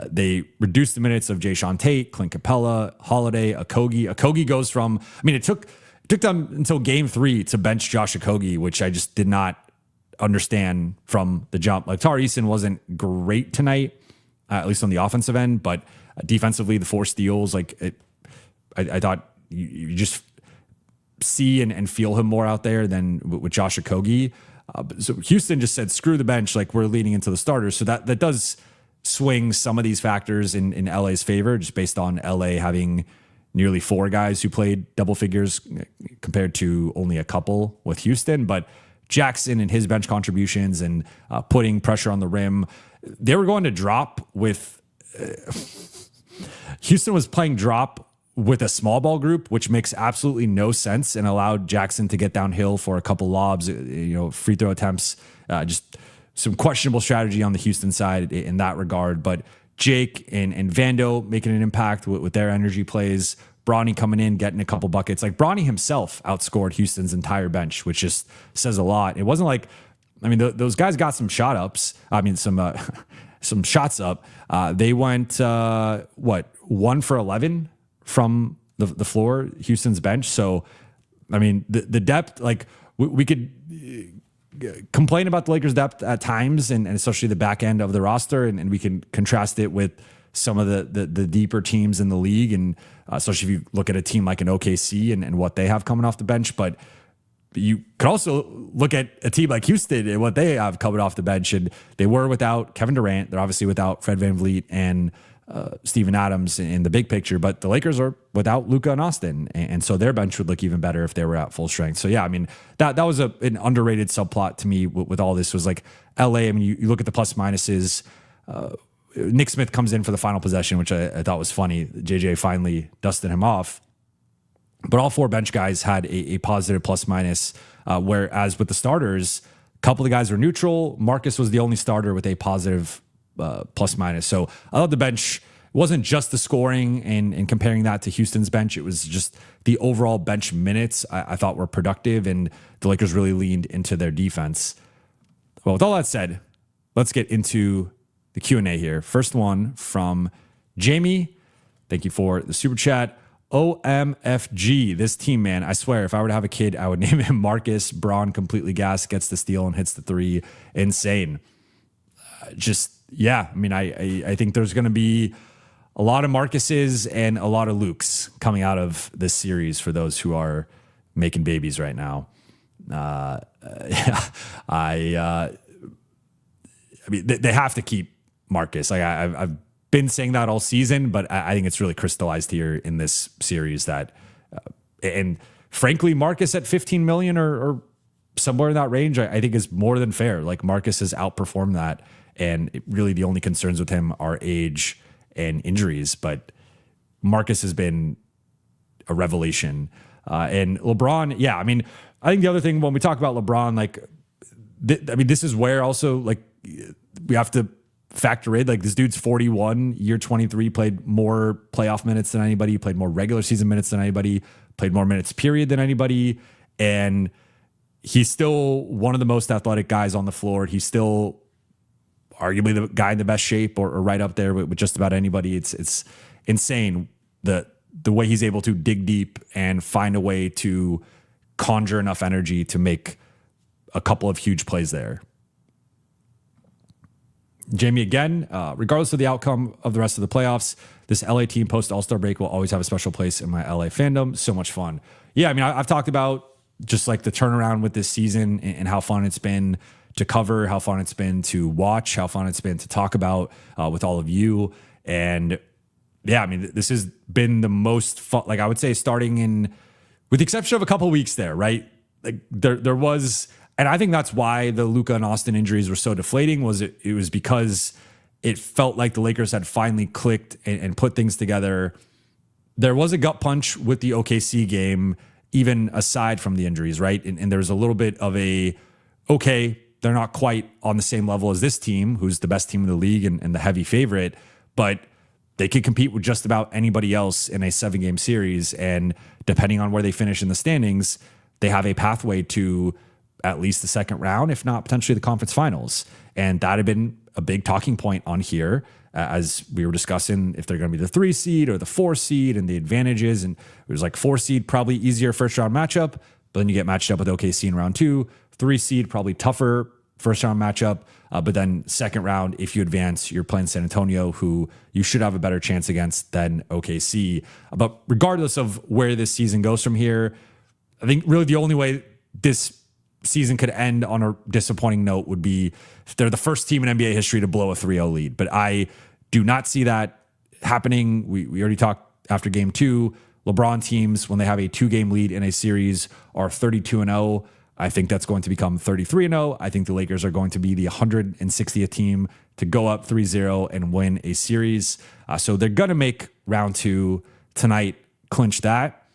They reduced the minutes of Jayshawn Tate, Clint Capella, Holiday, Okogie. Okogie goes from, I mean, it took them until game 3 to bench Josh Okogie, which I just did not understand from the jump. Like Tari Eason wasn't great tonight, at least on the offensive end, but defensively, the 4 steals, like I thought you just see and feel him more out there than with Josh Okogie. So Houston just said, screw the bench, like we're leaning into the starters. So that does swing some of these factors in LA's favor, just based on LA having nearly 4 guys who played double figures compared to only a couple with Houston. But Jackson and his bench contributions and putting pressure on the rim, they were going to drop with Houston was playing drop with a small ball group, which makes absolutely no sense, and allowed Jackson to get downhill for a couple lobs, free throw attempts, just some questionable strategy on the Houston side in that regard. But Jake and Vando making an impact with their energy plays. Bronny coming in, getting a couple buckets. Like Bronny himself outscored Houston's entire bench, which just says a lot. It wasn't like, I mean, those guys got some shot ups. I mean, some shots up. They went, 1 for 11 from the floor, Houston's bench. So, I mean, the depth, like we could complain about the Lakers' depth at times, and especially the back end of the roster, and we can contrast it with some of the deeper teams in the league, and especially if you look at a team like an OKC and what they have coming off the bench. But you could also look at a team like Houston and what they have coming off the bench, and they were without Kevin Durant. They're obviously without Fred VanVleet and Steven Adams in the big picture, but the Lakers are without Luka and Austin, and so their bench would look even better if they were at full strength. So yeah, I mean that was an underrated subplot to me with all this, was like LA. I mean, you look at the plus minuses. Nick Smith comes in for the final possession, which I thought was funny. JJ finally dusted him off, but all 4 bench guys had a positive plus minus, whereas with the starters, a couple of guys were neutral. Marcus was the only starter with a positive plus minus. So I thought the bench wasn't just the scoring and comparing that to Houston's bench. It was just the overall bench minutes I thought were productive, and the Lakers really leaned into their defense. Well, with all that said, let's get into the Q&A here. First one from Jamie. Thank you for the super chat. OMFG, this team, man, I swear, if I were to have a kid, I would name him Marcus. Braun completely gassed, gets the steal and hits the 3. Insane. Yeah, I mean, I think there's going to be a lot of Marcuses and a lot of Lukes coming out of this series for those who are making babies right now. I mean, they have to keep Marcus. Like I've been saying that all season, but I think it's really crystallized here in this series that, and frankly, Marcus at 15 million or somewhere in that range, I think is more than fair. Like Marcus has outperformed that. And really the only concerns with him are age and injuries. But Marcus has been a revelation. And LeBron, yeah, I mean, I think the other thing when we talk about LeBron, like, this is where also, like, we have to factor in, like, this dude's 41, year 23, played more playoff minutes than anybody, played more regular season minutes than anybody, played more minutes period than anybody. And he's still one of the most athletic guys on the floor. He's still arguably the guy in the best shape or right up there with just about anybody. It's insane the way he's able to dig deep and find a way to conjure enough energy to make a couple of huge plays there. Jamie again, regardless of the outcome of the rest of the playoffs, this LA team post All-Star break will always have a special place in my LA fandom. So much fun. Yeah, I mean, I've talked about just like the turnaround with this season and how fun it's been to cover, how fun it's been to watch, how fun it's been to talk about with all of you. And yeah, I mean, this has been the most fun, like I would say starting in, with the exception of a couple of weeks there, right? Like there was, and I think that's why the Luka and Austin injuries were so deflating, was it was because it felt like the Lakers had finally clicked and put things together. There was a gut punch with the OKC game, even aside from the injuries, right? And there was a little bit of a, okay, they're not quite on the same level as this team, who's the best team in the league and the heavy favorite, but they could compete with just about anybody else in a 7-game series. And depending on where they finish in the standings, they have a pathway to at least the second round, if not potentially the conference finals. And that had been a big talking point on here. as we were discussing, if they're going to be the 3 seed or the 4 seed and the advantages. And it was like 4 seed, probably easier first round matchup, but then you get matched up with OKC in round 2. 3 seed, probably tougher first round matchup. But then second round, if you advance, you're playing San Antonio, who you should have a better chance against than OKC. But regardless of where this season goes from here, I think really the only way this season could end on a disappointing note would be if they're the first team in NBA history to blow a 3-0 lead. But I do not see that happening. We already talked after game 2. LeBron teams, when they have a 2-game lead in a series, are 32-0. I think that's going to become 33-0. I think the Lakers are going to be the 160th team to go up 3-0 and win a series. So they're going to make round 2 tonight, clinch that.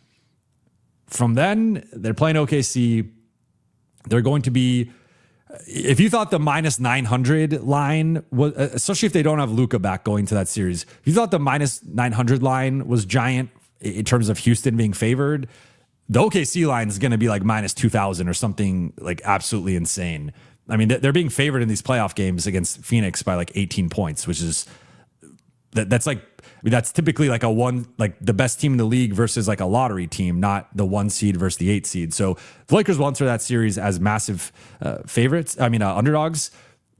From then, they're playing OKC. They're going to be, if you thought the minus 900 line was, especially if they don't have Luka back going to that series, if you thought the minus 900 line was giant in terms of Houston being favored, the OKC line is going to be like minus 2,000 or something like absolutely insane. I mean, they're being favored in these playoff games against Phoenix by like 18 points, which is that's like, I mean, that's typically like like the best team in the league versus like a lottery team, not the 1 seed versus the 8 seed. So the Lakers will enter that series as massive underdogs.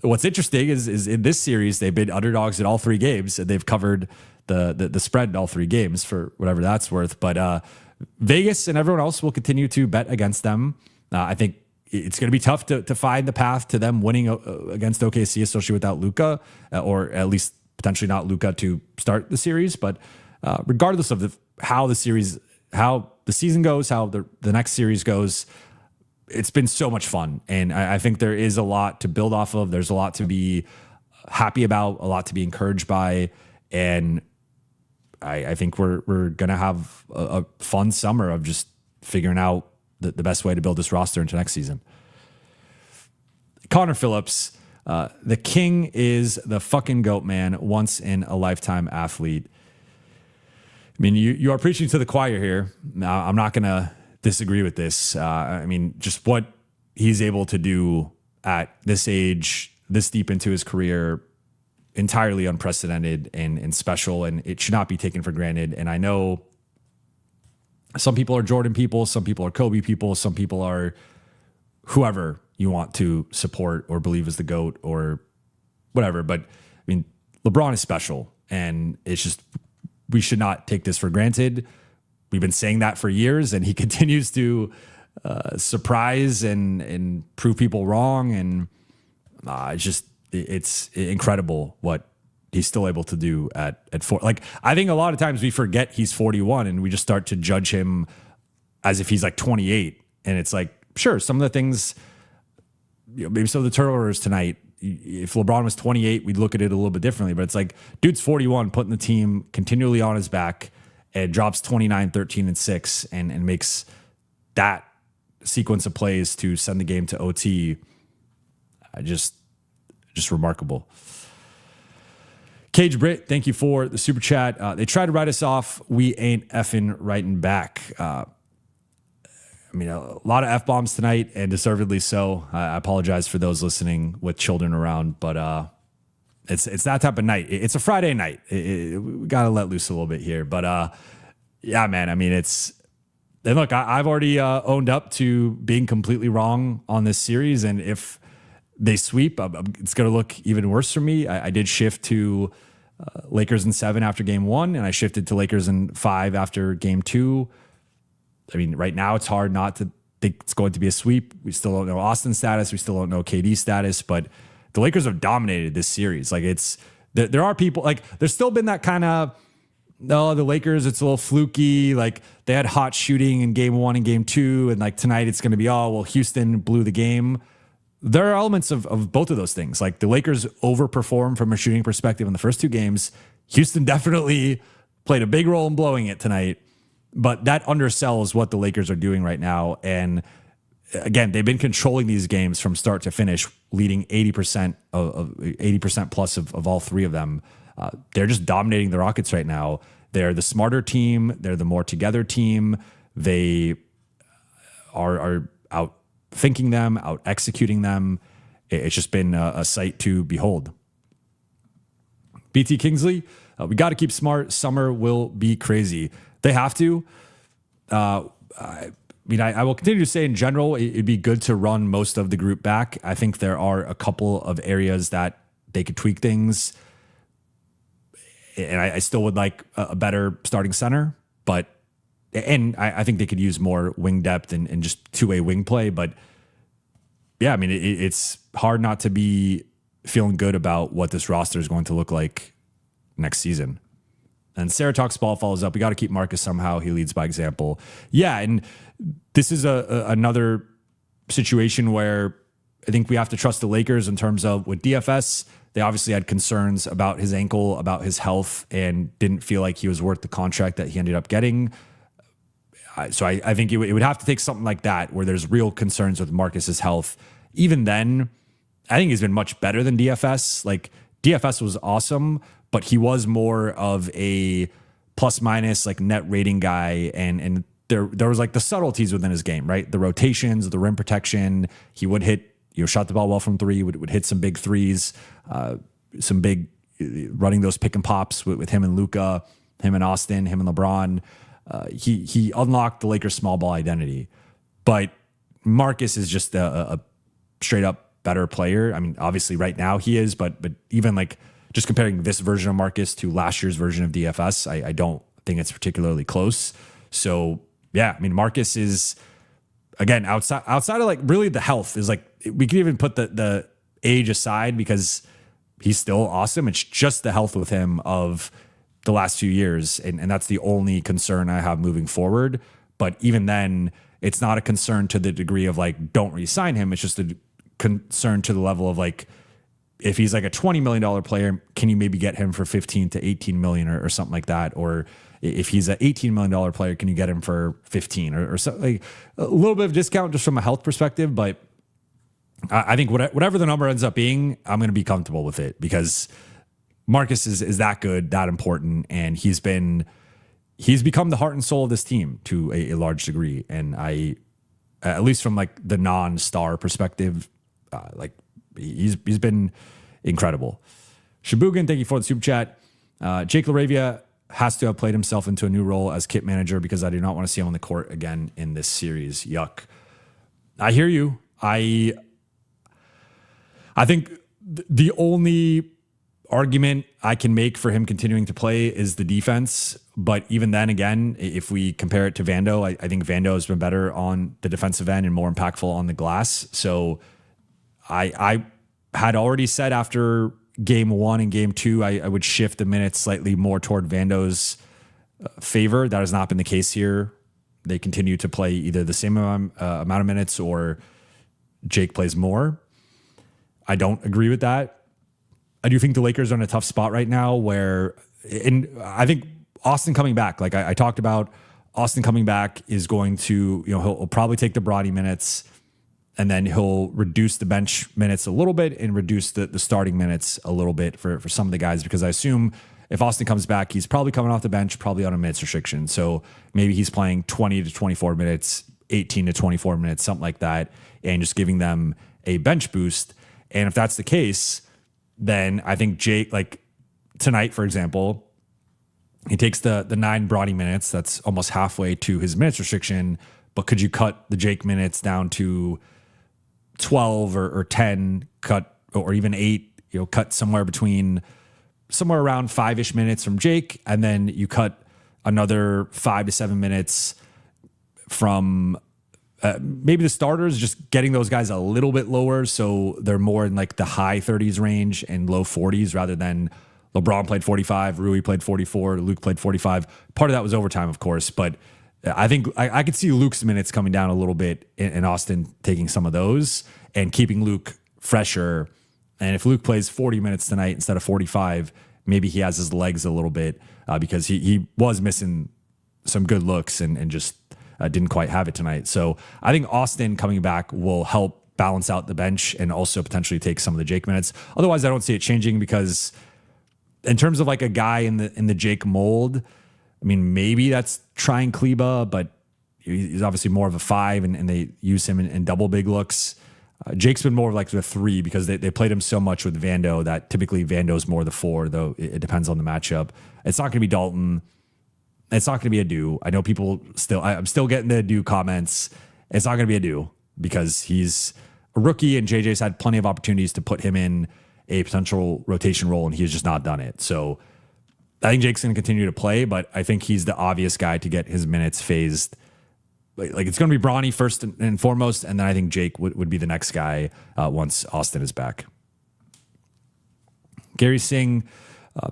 What's interesting is in this series, they've been underdogs in all 3 games, and they've covered the spread in all 3 games for whatever that's worth. But Vegas and everyone else will continue to bet against them. I think it's going to be tough to find the path to them winning against OKC, especially without Luka, or at least potentially not Luka to start the series. But regardless of how the season goes, how the next series goes, it's been so much fun. And I think there is a lot to build off of. There's a lot to be happy about, a lot to be encouraged by. And I think we're going to have a fun summer of just figuring out the best way to build this roster into next season. Connor Phillips, the king is the fucking GOAT, man. Once in a lifetime athlete. I mean, you are preaching to the choir here. I'm not going to disagree with this. I mean, just what he's able to do at this age, this deep into his career, entirely unprecedented and special, and it should not be taken for granted. And I know some people are Jordan people, some people are Kobe people, some people are whoever you want to support or believe is the GOAT or whatever. But I mean, LeBron is special, and it's just, we should not take this for granted. We've been saying that for years, and he continues to surprise and prove people wrong. And it's incredible what he's still able to do at 4. Like, I think a lot of times we forget he's 41 and we just start to judge him as if he's like 28. And it's like, sure, some of the things, maybe some of the turnovers tonight, if LeBron was 28, we'd look at it a little bit differently. But it's like, dude's 41, putting the team continually on his back, and drops 29, 13, and 6, and makes that sequence of plays to send the game to OT. Just remarkable. Cage Britt, thank you for the super chat. They tried to write us off. We ain't effing writing back. I mean, a lot of F-bombs tonight, and deservedly so. I apologize for those listening with children around, but it's that type of night. It's a Friday night. We got to let loose a little bit here. But yeah, man, I mean, and look, I've already owned up to being completely wrong on this series, and if they sweep, it's going to look even worse for me. I did shift to Lakers in 7 after game 1, and I shifted to Lakers in 5 after game 2. I mean, right now it's hard not to think it's going to be a sweep. We still don't know Austin's status. We still don't know KD's status, but the Lakers have dominated this series. Like, there are people, like, there's still been that kind of, no, the Lakers, it's a little fluky. Like, they had hot shooting in game 1 and game 2, and like tonight it's going to be, oh, well, Houston blew the game. There are elements of both of those things. Like, the Lakers overperformed from a shooting perspective in the first 2 games. Houston definitely played a big role in blowing it tonight, but that undersells what the Lakers are doing right now. And again, they've been controlling these games from start to finish, leading 80% plus of all 3 of them. They're just dominating the Rockets right now. They're the smarter team. They're the more together team. They are out thinking them, out executing them. It's just been a sight to behold. BT Kingsley, we got to keep smart. Summer will be crazy. They have to. I will continue to say in general, it'd be good to run most of the group back. I think there are a couple of areas that they could tweak things. And I still would like a better starting center, but I think they could use more wing depth and just two-way wing play. But yeah, I mean, it's hard not to be feeling good about what this roster is going to look like next season. And Sarah Talks Ball follows up. We got to keep Marcus somehow. He leads by example. Yeah, and this is another situation where I think we have to trust the Lakers in terms of with DFS. They obviously had concerns about his ankle, about his health, and didn't feel like he was worth the contract that he ended up getting. So I think it would have to take something like that where there's real concerns with Marcus's health. Even then, I think he's been much better than DFS. Like DFS was awesome, but he was more of a plus minus like net rating guy. And there was like the subtleties within his game, right? The rotations, the rim protection. He would hit, shot the ball well from three, would hit some big threes, some big running those pick and pops with him and Luka, him and Austin, him and LeBron. He unlocked the Lakers small ball identity, but Marcus is just a straight up better player. I mean, obviously right now he is, but even like just comparing this version of Marcus to last year's version of DFS, I don't think it's particularly close. So yeah, I mean, Marcus is again, outside of like really the health is like, we can even put the age aside because he's still awesome. It's just the health with him of the last few years. And that's the only concern I have moving forward. But even then, it's not a concern to the degree of like, don't re-sign him. It's just a concern to the level of like, if he's like a $20 million player, can you maybe get him for 15 to 18 million or something like that? Or if he's an $18 million player, can you get him for 15 or something like a little bit of discount just from a health perspective? But I think whatever the number ends up being, I'm going to be comfortable with it because Marcus is that good, that important. And he's become the heart and soul of this team to a large degree. And at least from like the non-star perspective, like he's been incredible. Shabugan, thank you for the super chat. Jake LaRavia has to have played himself into a new role as kit manager because I do not want to see him on the court again in this series. Yuck. I hear you. I think the only argument I can make for him continuing to play is the defense. But even then, again, if we compare it to Vando, I think Vando has been better on the defensive end and more impactful on the glass. So I had already said after game one and game two, I would shift the minutes slightly more toward Vando's favor. That has not been the case here. They continue to play either the same amount of minutes or Jake plays more. I don't agree with that. I do think the Lakers are in a tough spot right now I think Austin coming back, like I talked about, Austin coming back is going to, he'll probably take the Bronny minutes and then he'll reduce the bench minutes a little bit and reduce the starting minutes a little bit for some of the guys, because I assume if Austin comes back, he's probably coming off the bench, probably on a minutes restriction. So maybe he's playing 20 to 24 minutes, 18 to 24 minutes, something like that, and just giving them a bench boost. And if that's the case, then I think Jake, like tonight, for example, he takes the 9 Bronny minutes. That's almost halfway to his minutes restriction. But could you cut the Jake minutes down to 12 or 10, cut or even 8, cut somewhere around 5-ish minutes from Jake. And then you cut another 5 to 7 minutes from maybe the starters, just getting those guys a little bit lower. So they're more in like the high 30s range and low 40s rather than LeBron played 45, Rui played 44, Luke played 45. Part of that was overtime, of course, but I think I could see Luke's minutes coming down a little bit and Austin taking some of those and keeping Luke fresher. And if Luke plays 40 minutes tonight instead of 45, maybe he has his legs a little bit because he was missing some good looks and just didn't quite have it tonight. So I think Austin coming back will help balance out the bench and also potentially take some of the Jake minutes. Otherwise, I don't see it changing because in terms of like a guy in the Jake mold, I mean, maybe that's trying Kleba, but he's obviously more of a 5 and they use him in double big looks. Jake's been more like the 3 because they played him so much with Vando that typically Vando's more the 4, though it depends on the matchup. It's not going to be Dalton. It's not going to be Adu. I know people I'm still getting the Adu comments. It's not going to be Adu because he's a rookie and JJ's had plenty of opportunities to put him in a potential rotation role and he's just not done it. So I think Jake's going to continue to play, but I think he's the obvious guy to get his minutes phased. Like it's going to be Bronny first and foremost, and then I think Jake would be the next guy once Austin is back. Gary Singh,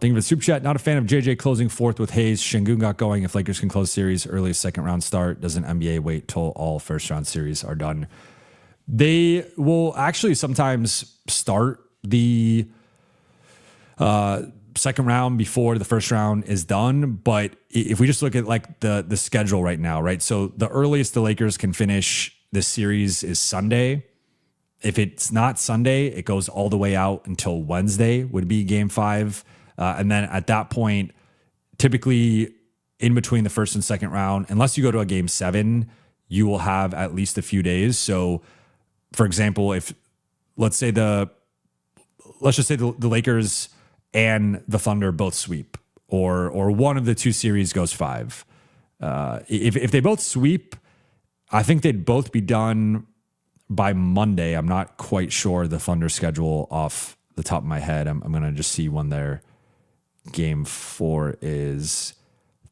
thank you for the super chat. Not a fan of JJ closing 4th with Hayes. Şengün got going. If Lakers can close series early second round start, doesn't NBA wait till all first round series are done? They will actually sometimes start the second round before the first round is done. But if we just look at like the schedule right now, right? So the earliest the Lakers can finish this series is Sunday. If it's not Sunday, it goes all the way out until Wednesday would be game 5. And then at that point, typically in between the first and second round, unless you go to a game 7, you will have at least a few days. So for example, let's just say the Lakers and the Thunder both sweep, or one of the 2 series goes 5. If they both sweep, I think they'd both be done by Monday. I'm not quite sure the Thunder schedule off the top of my head. I'm going to just see when their game 4 is.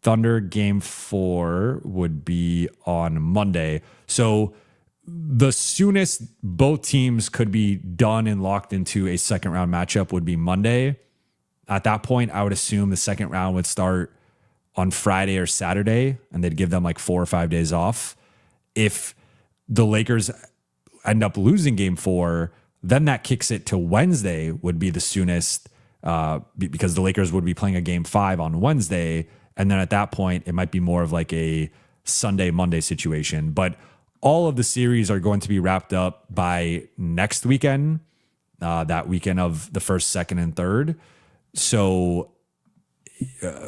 Thunder game 4 would be on Monday. So the soonest both teams could be done and locked into a second round matchup would be Monday. At that point, I would assume the second round would start on Friday or Saturday, and they'd give them like 4 or 5 days off. If the Lakers end up losing game 4, then that kicks it to Wednesday would be the soonest because the Lakers would be playing a game 5 on Wednesday. And then at that point, it might be more of like a Sunday, Monday situation. But all of the series are going to be wrapped up by next weekend, that weekend of the 1st, 2nd, and 3rd. So,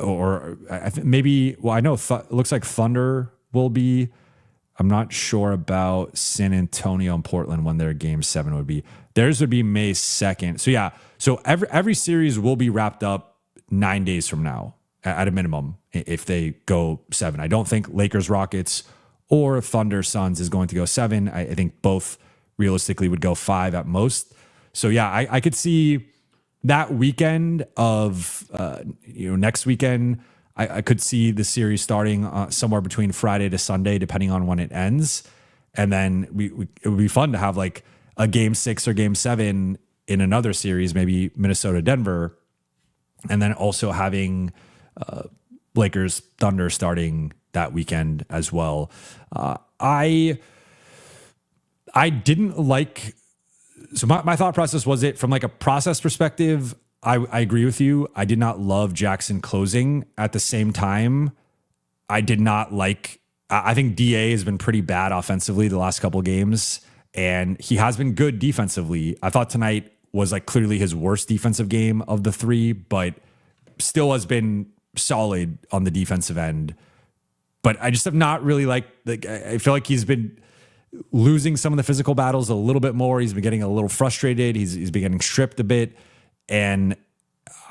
or I think maybe, well, I know it looks like Thunder will be. I'm not sure about San Antonio and Portland when their game 7 would be. Theirs would be May 2nd. So yeah, so every series will be wrapped up 9 days from now at a minimum if they go 7. I don't think Lakers Rockets or Thunder Suns is going to go 7. I think both realistically would go 5 at most. So yeah, I could see that weekend of next weekend. I could see the series starting somewhere between Friday to Sunday, depending on when it ends. And then it would be fun to have like a game 6 or game 7 in another series, maybe Minnesota, Denver. And then also having Lakers Thunder starting that weekend as well. I didn't like, so my thought process was it from like a process perspective. I agree with you. I did not love Jackson closing. At the same time, I did not like, I think DA has been pretty bad offensively the last couple of games, and he has been good defensively. I thought tonight was like clearly his worst defensive game of the 3, but still has been solid on the defensive end. But I just have not really like I feel like he's been losing some of the physical battles a little bit more. He's been getting a little frustrated. He's been getting stripped a bit. And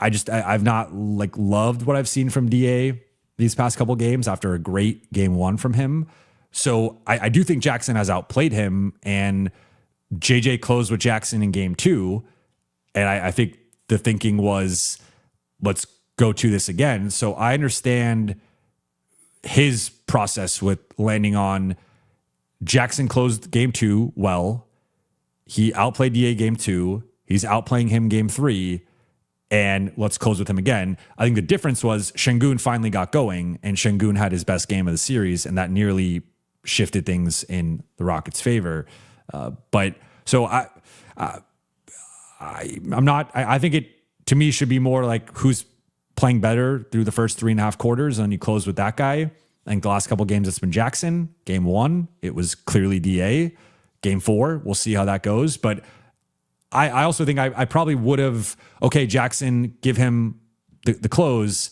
I've not like loved what I've seen from DA these past couple games after a great game 1 from him. So I do think Jackson has outplayed him, and JJ closed with Jackson in game 2. And I think the thinking was, let's go to this again. So I understand his process with landing on Jackson closed game 2 well. He outplayed DA game 2. He's outplaying him game 3, and let's close with him again. I think the difference was Şengün finally got going, and Şengün had his best game of the series, and that nearly shifted things in the Rockets' favor. But so I'm not. I think it to me should be more like who's playing better through the first 3.5 quarters, and you close with that guy. I think the last couple games it's been Jackson. Game 1, it was clearly DA. Game 4, we'll see how that goes, but. I also think I probably would have, Jackson, give him the close.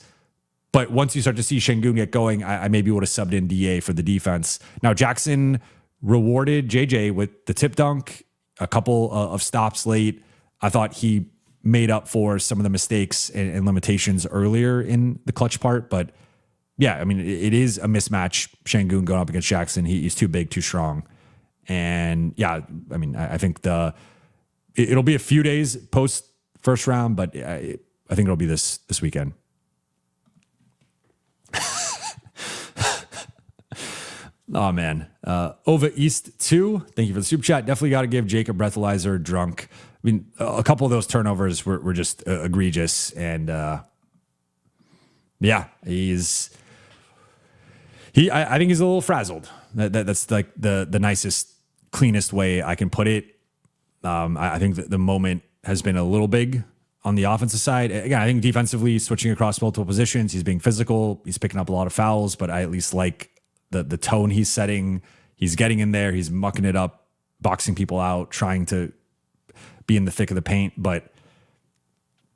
But once you start to see Şengün get going, I maybe would have subbed in DA for the defense. Now, Jackson rewarded JJ with the tip dunk a couple of stops late. I thought he made up for some of the mistakes and limitations earlier in the clutch part. But yeah, I mean, it is a mismatch. Şengün going up against Jackson. He's too big, too strong. And yeah, I mean, I think it'll be a few days post first round, but I think it'll be this weekend. Oh man. Ova East 2. Thank you for the super chat. Definitely got to give Jacob breathalyzer drunk. I mean, a couple of those turnovers were just egregious. And yeah, I think he's a little frazzled. That's like the nicest, cleanest way I can put it. I think that the moment has been a little big on the offensive side. Again, I think defensively, switching across multiple positions, he's being physical. He's picking up a lot of fouls, but I at least like the tone he's setting. He's getting in there. He's mucking it up, boxing people out, trying to be in the thick of the paint. But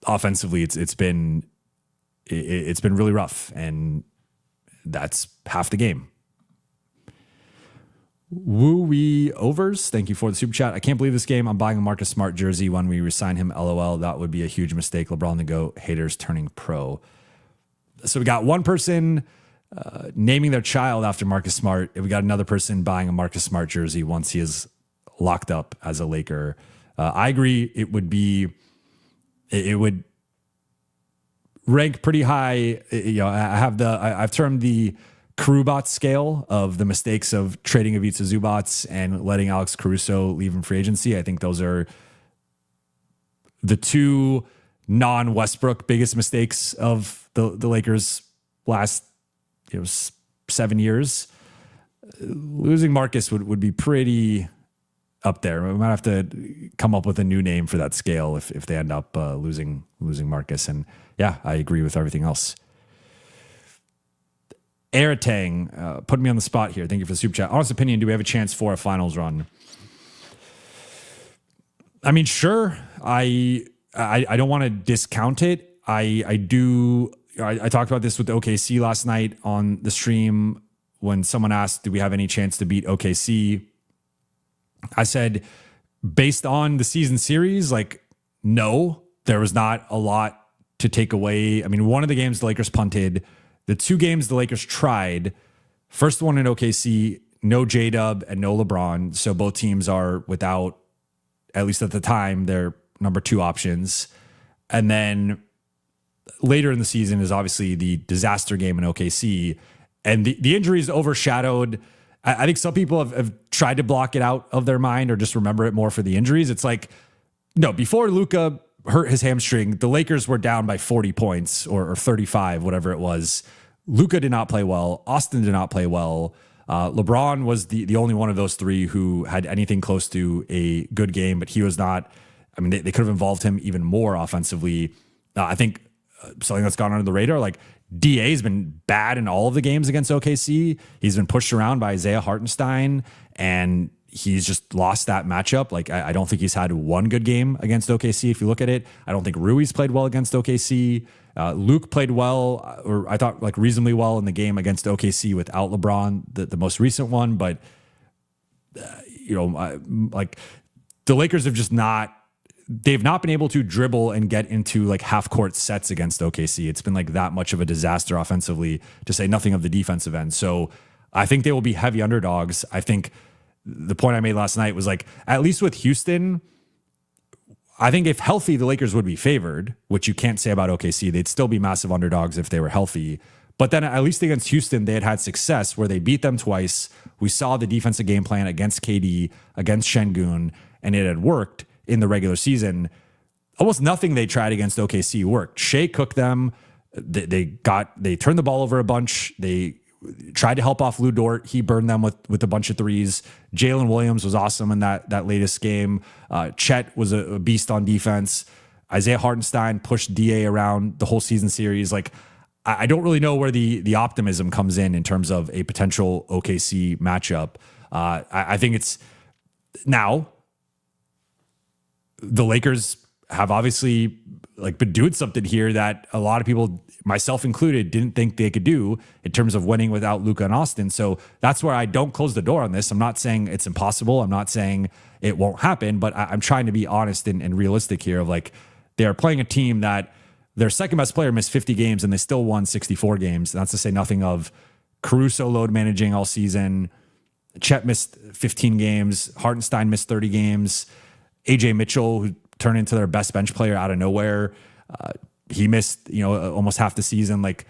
offensively, it's been really rough, and that's half the game. Woo-wee overs. Thank you for the super chat. I can't believe this game. I'm buying a Marcus Smart jersey when we resign him. LOL. That would be a huge mistake. LeBron the GOAT. Haters turning pro. So we got one person naming their child after Marcus Smart. And we got another person buying a Marcus Smart jersey once he is locked up as a Laker. I agree. It would rank pretty high. I've termed the Karubot scale of the mistakes of trading Ivica Zubac and letting Alex Caruso leave in free agency. I think those are the two non-Westbrook biggest mistakes of the Lakers last 7 years. Losing Marcus would be pretty up there. We might have to come up with a new name for that scale if they end up losing Marcus. And yeah, I agree with everything else. Aratang put me on the spot here. Thank you for the super chat. Honest opinion, do we have a chance for a finals run? I mean, sure. I don't want to discount it. I do. I talked about this with OKC last night on the stream when someone asked, do we have any chance to beat OKC? I said, based on the season series, like, no, there was not a lot to take away. I mean, one of the games the Lakers punted. The two games the Lakers tried, first one in OKC, no J-Dub and no LeBron. So both teams are without, at least at the time, their number two options. And then later in the season is obviously the disaster game in OKC. And the injuries overshadowed. I think some people have tried to block it out of their mind or just remember it more for the injuries. It's like, no, before Luka hurt his hamstring, the Lakers were down by 40 points or 35, whatever it was. Luka did not play well. Austin did not play well. LeBron was the only one of those three who had anything close to a good game, but he was not. I mean, they could have involved him even more offensively. I think something that's gone under the radar, like DA has been bad in all of the games against OKC. He's been pushed around by Isaiah Hartenstein, and he's just lost that matchup. Like, I don't think he's had one good game against OKC. If you look at it, I don't think Rui's played well against OKC. Luke played well, or I thought like reasonably well in the game against OKC without LeBron, the most recent one. But, like the Lakers have just they've not been able to dribble and get into like half court sets against OKC. It's been like that much of a disaster offensively, to say nothing of the defensive end. So I think they will be heavy underdogs. I think the point I made last night was like, at least with Houston, I think if healthy, the Lakers would be favored, which you can't say about OKC. They'd still be massive underdogs if they were healthy. But then at least against Houston, they had success where they beat them twice. We saw the defensive game plan against KD, against Şengün, and it had worked in the regular season. Almost nothing they tried against OKC worked. Shea cooked them. They turned the ball over a bunch. They tried to help off Lou Dort. He burned them with a bunch of threes. Jalen Williams was awesome in that latest game. Chet was a beast on defense. Isaiah Hartenstein pushed DA around the whole season series. Like, I don't really know where the optimism comes in terms of a potential OKC matchup. I think it's now the Lakers have obviously like been doing something here that a lot of people myself included, didn't think they could do in terms of winning without Luka and Austin. So that's where I don't close the door on this. I'm not saying it's impossible. I'm not saying it won't happen, but I'm trying to be honest and realistic here of like, they're playing a team that their second best player missed 50 games and they still won 64 games. And that's to say nothing of Caruso load managing all season. Chet missed 15 games. Hartenstein missed 30 games. AJ Mitchell, who turned into their best bench player out of nowhere, he missed, almost half the season. Like,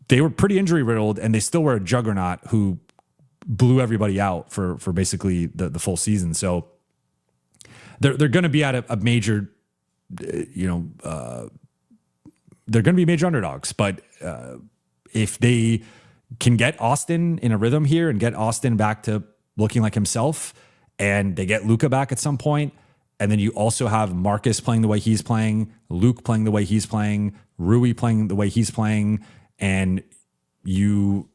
they were pretty injury riddled, and they still were a juggernaut who blew everybody out for basically the full season. So they're going to be at a major, they're going to be major underdogs. But if they can get Austin in a rhythm here and get Austin back to looking like himself, and they get Luka back at some point, and then you also have Marcus playing the way he's playing, Luke playing the way he's playing, Rui playing the way he's playing, and you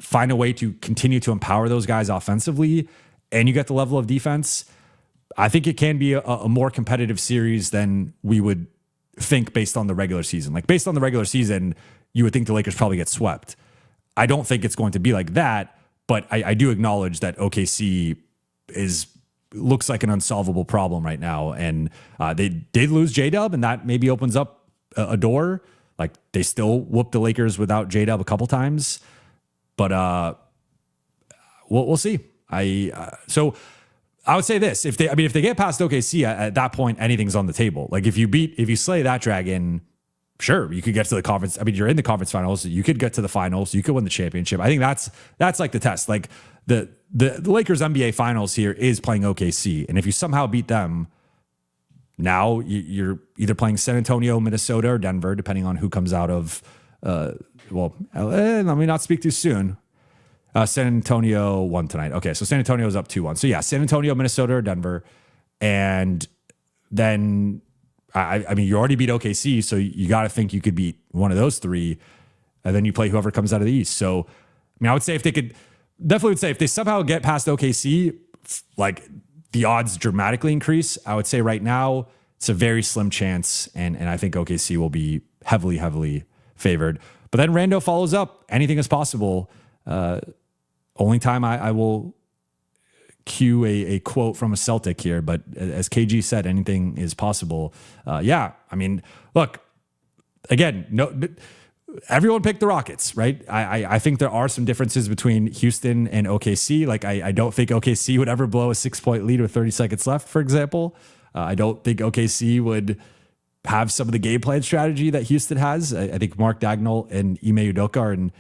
find a way to continue to empower those guys offensively, and you get the level of defense, I think it can be a more competitive series than we would think based on the regular season. Like, based on the regular season, you would think the Lakers probably get swept. I don't think it's going to be like that, but I do acknowledge that OKC looks like an unsolvable problem right now. And they did lose J-Dub, and that maybe opens up a door. Like, they still whooped the Lakers without J-Dub a couple times, but we'll see. So I would say this: if they get past OKC at that point, anything's on the table. Like, if you slay that dragon, sure, you could get to the conference. I mean, you're in the conference finals. You could get to the finals. You could win the championship. I think that's like the test. Like, the Lakers NBA finals here is playing OKC, and if you somehow beat them, now you're either playing San Antonio, Minnesota, or Denver, depending on who comes out of. Let me not speak too soon. San Antonio won tonight. Okay, so San Antonio's up 2-1. So yeah, San Antonio, Minnesota, or Denver, and then I mean, you already beat OKC, so you got to think you could beat one of those three, and then you play whoever comes out of the East. So, I mean, I would say if they somehow get past OKC, like, the odds dramatically increase. I would say right now it's a very slim chance, and I think OKC will be heavily, heavily favored. But then Rando follows up. Anything is possible. Only time I will cue a quote from a Celtic here, but as KG said, anything is possible. Yeah, I mean, look, again, everyone picked the Rockets, right? I think there are some differences between Houston and OKC. Like, I don't think OKC would ever blow a 6-point lead with 30 seconds left, for example. I don't think OKC would have some of the game plan strategy that Houston has. I think Mark Dagnall and Ime Udoka are in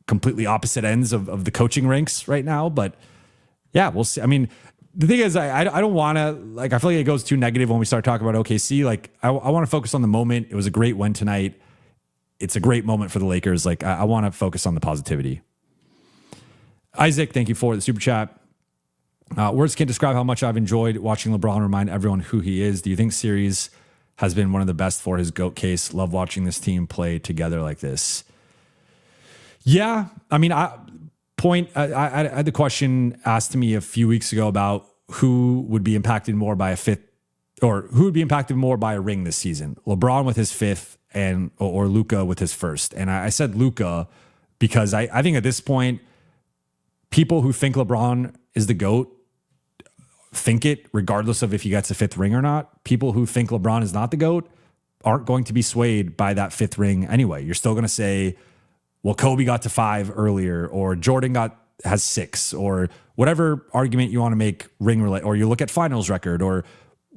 completely opposite ends of the coaching ranks right now, but yeah, we'll see. I mean, the thing is, I don't want to, like, I feel like it goes too negative when we start talking about OKC. Like, I want to focus on the moment. It was a great win tonight. It's a great moment for the Lakers. Like, I want to focus on the positivity. Isaac, thank you for the super chat. Words can't describe how much I've enjoyed watching LeBron remind everyone who he is. Do you think series has been one of the best for his GOAT case? Love watching this team play together like this. Yeah, I mean, I had the question asked to me a few weeks ago about who would be impacted more by a fifth, or who would be impacted more by a ring this season, LeBron with his fifth or Luka with his first. And I said Luka because I think at this point, people who think LeBron is the GOAT think it regardless of if he gets a fifth ring or not. People who think LeBron is not the GOAT aren't going to be swayed by that fifth ring anyway. You're still going to say, well, Kobe got to 5 earlier, or Jordan has 6, or whatever argument you want to make ring relate, or you look at finals record or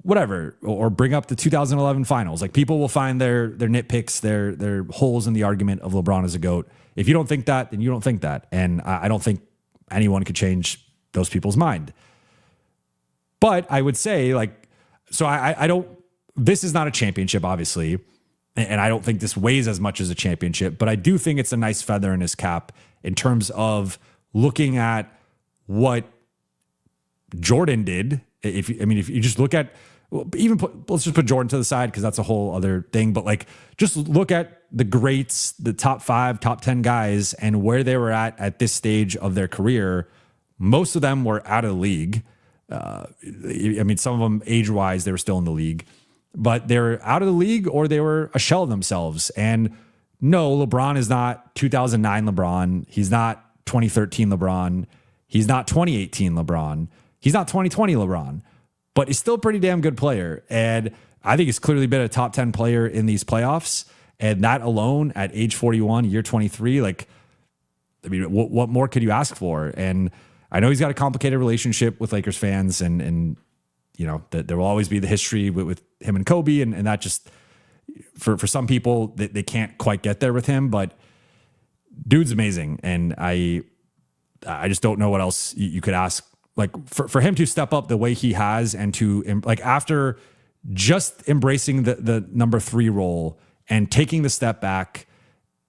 whatever, or bring up the 2011 finals. Like, people will find their nitpicks, their holes in the argument of LeBron as a GOAT. If you don't think that, then you don't think that. And I don't think anyone could change those people's mind. But I would say, like, so I don't, this is not a championship, obviously. And I don't think this weighs as much as a championship, but I do think it's a nice feather in his cap in terms of looking at what Jordan did. If you just look at, let's just put Jordan to the side because that's a whole other thing. But, like, just look at the greats, the top 5, top 10 guys, and where they were at this stage of their career. Most of them were out of the league. I mean, some of them age-wise, they were still in the league. But they were out of the league or they were a shell of themselves. And no, LeBron is not 2009 LeBron. He's not 2013 LeBron. He's not 2018 LeBron. He's not 2020 LeBron, but he's still a pretty damn good player. And I think he's clearly been a top 10 player in these playoffs. And that alone at age 41, year 23, like, I mean, what more could you ask for? And I know he's got a complicated relationship with Lakers fans, and you know, that there will always be the history with him and Kobe, and that just, for some people, they can't quite get there with him, but dude's amazing. And I just don't know what else you could ask. Like, for him to step up the way he has, and to, like, after just embracing the number 3 role and taking the step back,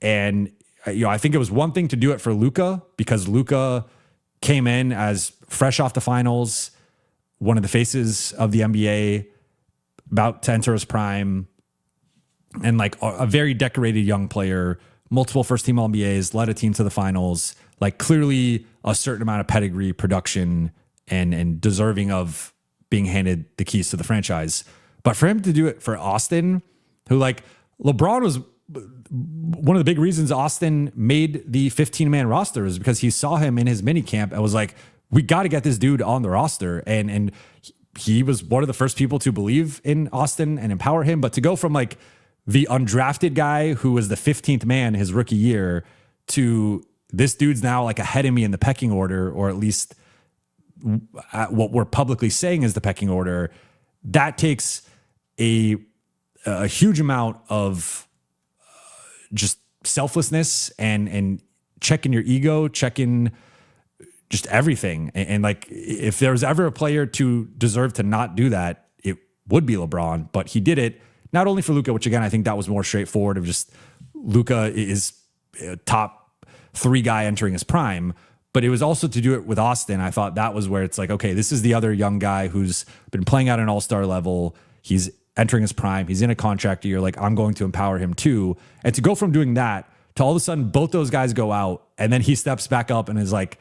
and you know, I think it was one thing to do it for Luka, because Luka came in as fresh off the finals, one of the faces of the NBA, about to enter his prime, and like a very decorated young player, multiple first team All-NBAs, led a team to the finals, like clearly a certain amount of pedigree, production, and deserving of being handed the keys to the franchise. But for him to do it for Austin, who, like, LeBron was one of the big reasons Austin made the 15-man roster, is because he saw him in his mini camp and was like, we got to get this dude on the roster. And he was one of the first people to believe in Austin and empower him. But to go from like the undrafted guy who was the 15th man his rookie year to this dude's now like ahead of me in the pecking order, or at least what we're publicly saying is the pecking order, that takes a huge amount of just selflessness and checking your ego, checking just everything. And like, if there was ever a player to deserve to not do that, it would be LeBron. But he did it not only for Luka, which again, I think that was more straightforward, of just Luka is a top 3 guy entering his prime, but it was also to do it with Austin. I thought that was where it's like, okay, this is the other young guy who's been playing at an all-star level. He's entering his prime. He's in a contract year. Like, I'm going to empower him too. And to go from doing that to all of a sudden both those guys go out, and then he steps back up and is like,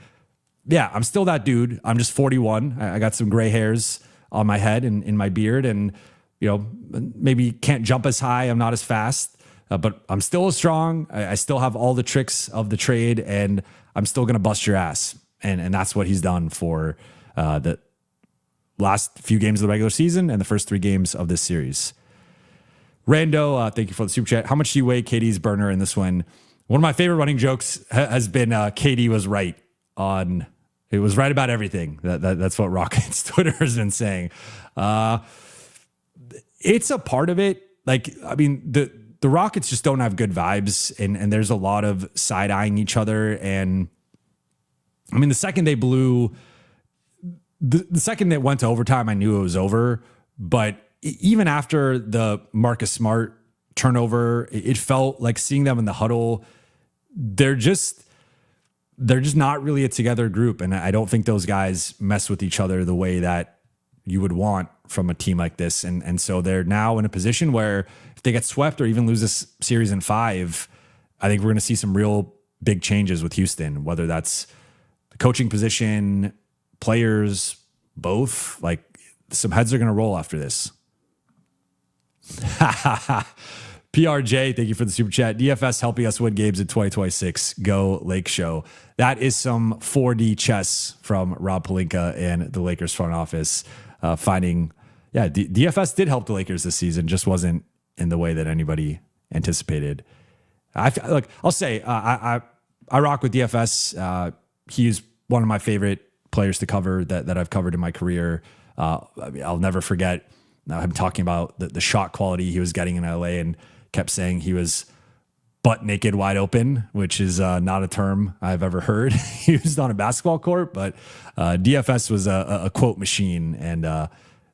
yeah, I'm still that dude. I'm just 41. I got some gray hairs on my head and in my beard, and, you know, maybe can't jump as high. I'm not as fast, but I'm still as strong. I still have all the tricks of the trade, and I'm still going to bust your ass. And that's what he's done for the last few games of the regular season and the first 3 games of this series. Rando, thank you for the super chat. How much do you weigh KD's burner in this one? One of my favorite running jokes has been KD was right on. It was right about everything. That's what Rockets Twitter has been saying. It's a part of it. Like, I mean, the Rockets just don't have good vibes, and there's a lot of side-eyeing each other. And I mean, the second they blew, the second that went to overtime, I knew it was over. But even after the Marcus Smart turnover, it felt like, seeing them in the huddle, they're just not really a together group. And I don't think those guys mess with each other the way that you would want from a team like this. And so they're now in a position where if they get swept or even lose this series in 5, I think we're going to see some real big changes with Houston, whether that's the coaching position, players, both. Like, some heads are going to roll after this. PRJ, thank you for the super chat. DFS helping us win games in 2026. Go Lake Show. That is some 4D chess from Rob Pelinka and the Lakers front office. DFS did help the Lakers this season, just wasn't in the way that anybody anticipated. I'll say I rock with DFS. He's one of my favorite players to cover that I've covered in my career. I'll never forget him talking about the shot quality he was getting in LA, and kept saying he was butt naked wide open, which is not a term I've ever heard used on a basketball court. But DFS was a quote machine, and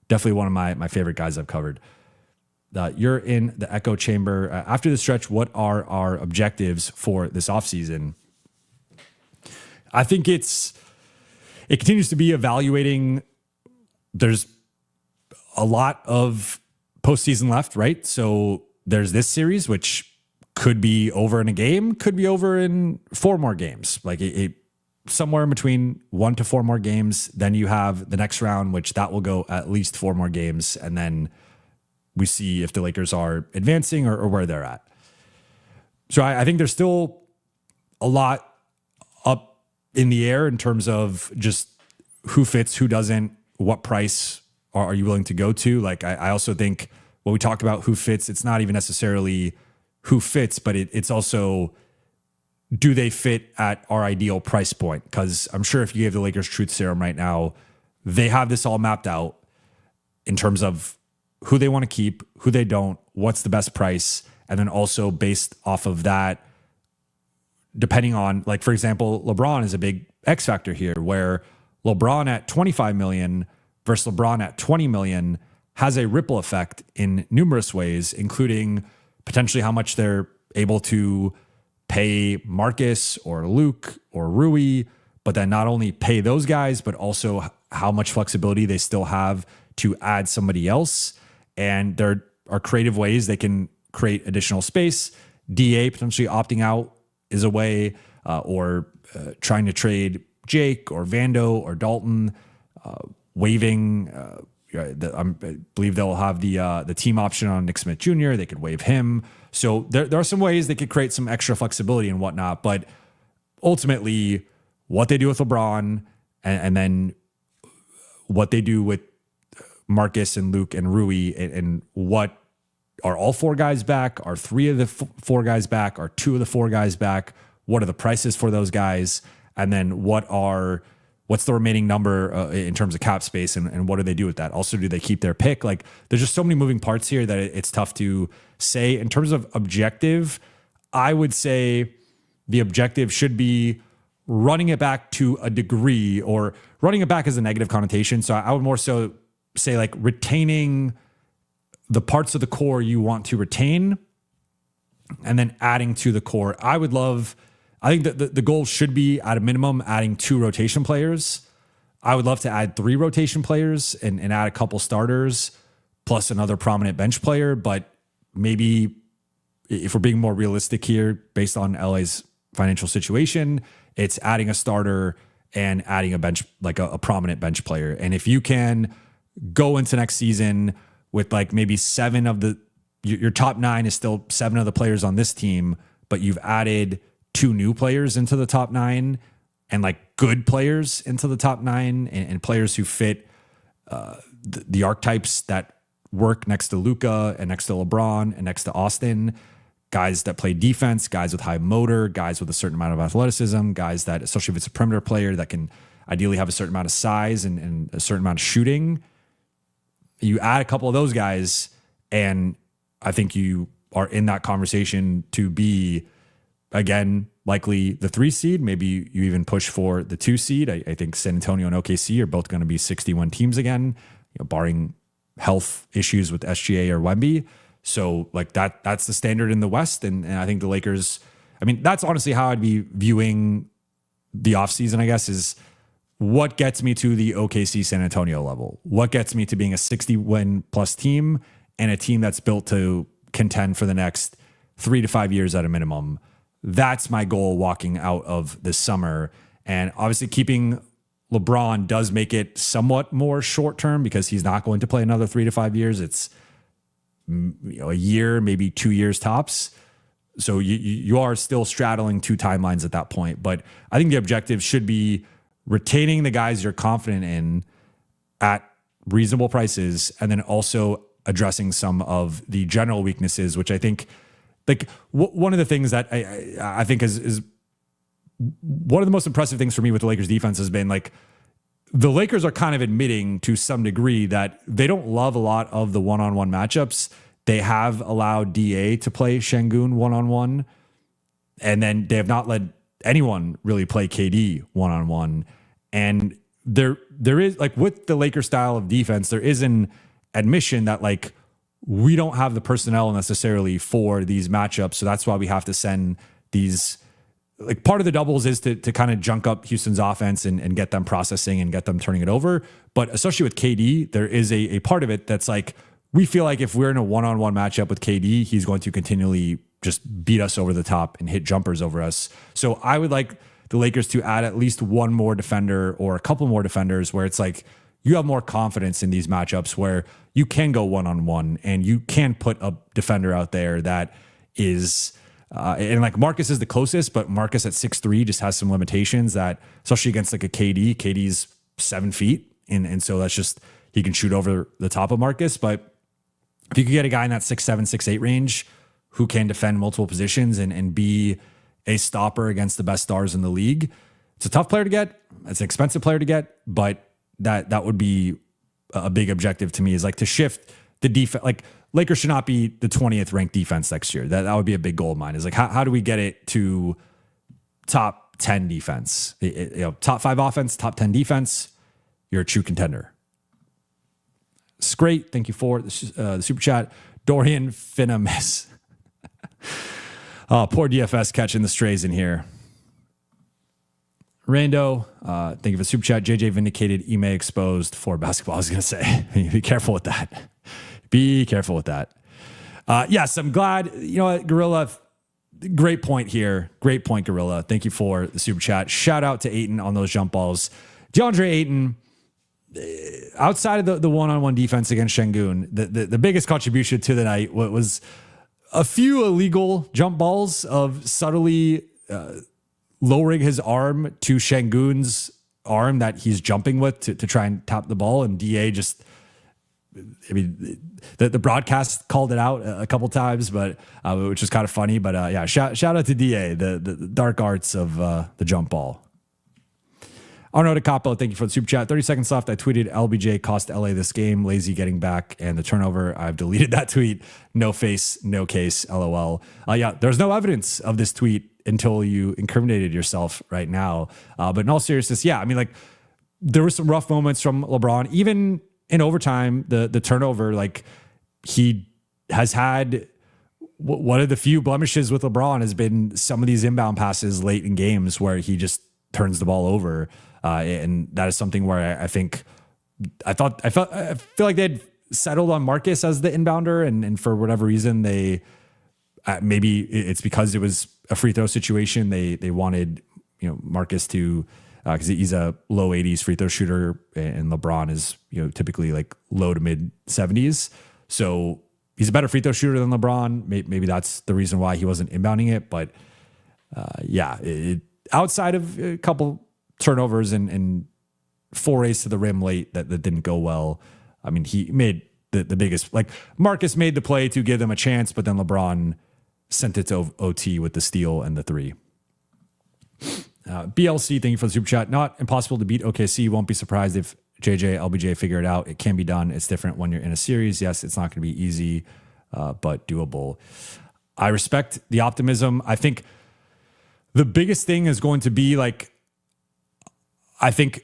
definitely one of my favorite guys I've covered. You're in the echo chamber. After the stretch, what are our objectives for this offseason? I think it continues to be evaluating. There's a lot of postseason left, right? So there's this series, which could be over in a game, could be over in 4 more games, like somewhere in between 1 to 4 more games. Then you have the next round, which that will go at least 4 more games. And then we see if the Lakers are advancing or where they're at. So I think there's still a lot up in the air in terms of just who fits, who doesn't, what price are you willing to go to. Like I also think when we talk about who fits, it's not even necessarily who fits, but it's also, do they fit at our ideal price point? Because I'm sure if you gave the Lakers truth serum right now, they have this all mapped out in terms of who they want to keep, who they don't, what's the best price. And then also based off of that, depending on, like, for example, LeBron is a big X factor here, where LeBron at 25 million versus LeBron at 20 million has a ripple effect in numerous ways, including potentially how much they're able to pay Marcus or Luke or Rui, but then not only pay those guys, but also how much flexibility they still have to add somebody else. And there are creative ways they can create additional space. DA potentially opting out is a way, or trying to trade Jake or Vando or Dalton, waiving. I believe they'll have the team option on Nick Smith Jr. They could waive him. So there are some ways they could create some extra flexibility and whatnot. But ultimately, what they do with LeBron and then what they do with Marcus and Luke and Rui, and what are all four guys back? Are three of the four guys back? Are two of the four guys back? What are the prices for those guys? And then what's the remaining number in terms of cap space, and what do they do with that? Also, do they keep their pick? Like, there's just so many moving parts here that it's tough to say. In terms of objective, I would say the objective should be running it back to a degree, or running it back as a negative connotation. So I would more so say, like, retaining the parts of the core you want to retain and then adding to the core. I think that the goal should be, at a minimum, adding 2 rotation players. I would love to add 3 rotation players and add a couple starters plus another prominent bench player. But maybe, if we're being more realistic here, based on LA's financial situation, it's adding a starter and adding a bench, like a prominent bench player. And if you can go into next season with like maybe 7 of your top 9 is still 7 of the players on this team, but you've added 2 new players into the top 9, and like good players into the top 9, and players who fit the archetypes that work next to Luka and next to LeBron and next to Austin. Guys that play defense, guys with high motor, guys with a certain amount of athleticism, guys that, especially if it's a perimeter player, that can ideally have a certain amount of size and a certain amount of shooting. You add a couple of those guys, and I think you are in that conversation to be, again, likely the 3 seed. Maybe you even push for the 2 seed. I think San Antonio and OKC are both going to be 61 teams again, barring health issues with SGA or Wemby. So like that's the standard in the West. And I think the Lakers, I mean, that's honestly how I'd be viewing the offseason, I guess, is what gets me to the OKC San Antonio level? What gets me to being a 60-win plus team and a team that's built to contend for the next 3 to 5 years at a minimum? That's my goal walking out of this summer. And obviously keeping LeBron does make it somewhat more short-term, because he's not going to play another 3 to 5 years. It's a year, maybe 2 years tops. So you are still straddling 2 timelines at that point. But I think the objective should be retaining the guys you're confident in at reasonable prices, and then also addressing some of the general weaknesses, which I think, like, one of the things that I think is one of the most impressive things for me with the Lakers defense has been, like, the Lakers are kind of admitting to some degree that they don't love a lot of the one-on-one matchups. They have allowed DA to play Şengün one-on-one, and then they have not let anyone really play KD one-on-one. And there is, like, with the Lakers style of defense, there is an admission that, like, we don't have the personnel necessarily for these matchups. So that's why we have to send these, like, part of the doubles is to kind of junk up Houston's offense and get them processing and get them turning it over. But especially with KD, there is a part of it that's like, we feel like if we're in a one-on-one matchup with KD, he's going to continually just beat us over the top and hit jumpers over us. So I would like the Lakers to add at least one more defender or a couple more defenders where it's like, you have more confidence in these matchups where you can go one-on-one and you can put a defender out there that is And like Marcus is the closest, but Marcus at 6'3" just has some limitations that, especially against like a KD's 7 feet. And so that's just, he can shoot over the top of Marcus. But if you could get a guy in that 6'7", 6'8" range who can defend multiple positions and be a stopper against the best stars in the league, it's a tough player to get. It's an expensive player to get, but that would be a big objective to me, is like to shift the defense. Like Lakers should not be the 20th ranked defense next year. That would be a big goal of mine, is like, how do we get it to top 10 defense? Top 5 offense, top 10 defense. You're a true contender. It's great. Thank you for the super chat. Dorian Finnamis. Oh, poor DFS catching the strays in here. Rando, thank you for the super chat. JJ vindicated, Ime exposed for basketball. I was going to say, be careful with that. Be careful with that. Yes, I'm glad. You know what, Gorilla, great point here. Great point, Gorilla. Thank you for the super chat. Shout out to Ayton on those jump balls. DeAndre Ayton, outside of the one-on-one defense against Şengün, the biggest contribution to the night was a few illegal jump balls of subtly lowering his arm to Şengün's arm that he's jumping with to try and tap the ball. And DA just, I mean, the broadcast called it out a couple times, but which is kind of funny. But yeah, shout out to DA, the dark arts of the jump ball. Arno DeCapo, thank you for the super chat. 30 seconds left. I tweeted LBJ cost LA this game. Lazy getting back and the turnover. I've deleted that tweet. No face, no case. LOL. Yeah, there's no evidence of this tweet until you incriminated yourself right now. But in all seriousness, yeah, I mean, like, there were some rough moments from LeBron. Even in overtime, the turnover, like, he has had one of the few blemishes with LeBron has been some of these inbound passes late in games where he just turns the ball over. And that is something where I feel like they'd settled on Marcus as the inbounder, and for whatever reason they maybe it's because it was a free throw situation. They wanted, you know, Marcus to, because he's a low 80s free throw shooter, and LeBron is, you know, typically like low to mid 70s. So he's a better free throw shooter than LeBron. Maybe that's the reason why he wasn't inbounding it. But yeah, outside of a couple turnovers and forays to the rim late that didn't go well, I mean, he made the biggest, like, Marcus made the play to give them a chance, but then LeBron sent it to OT with the steal and the three. BLC, thank you for the super chat. Not impossible to beat OKC. Won't be surprised if JJ, LBJ figure it out. It can be done. It's different when you're in a series. Yes, it's not going to be easy, but doable. I respect the optimism. I think the biggest thing is going to be, like, I think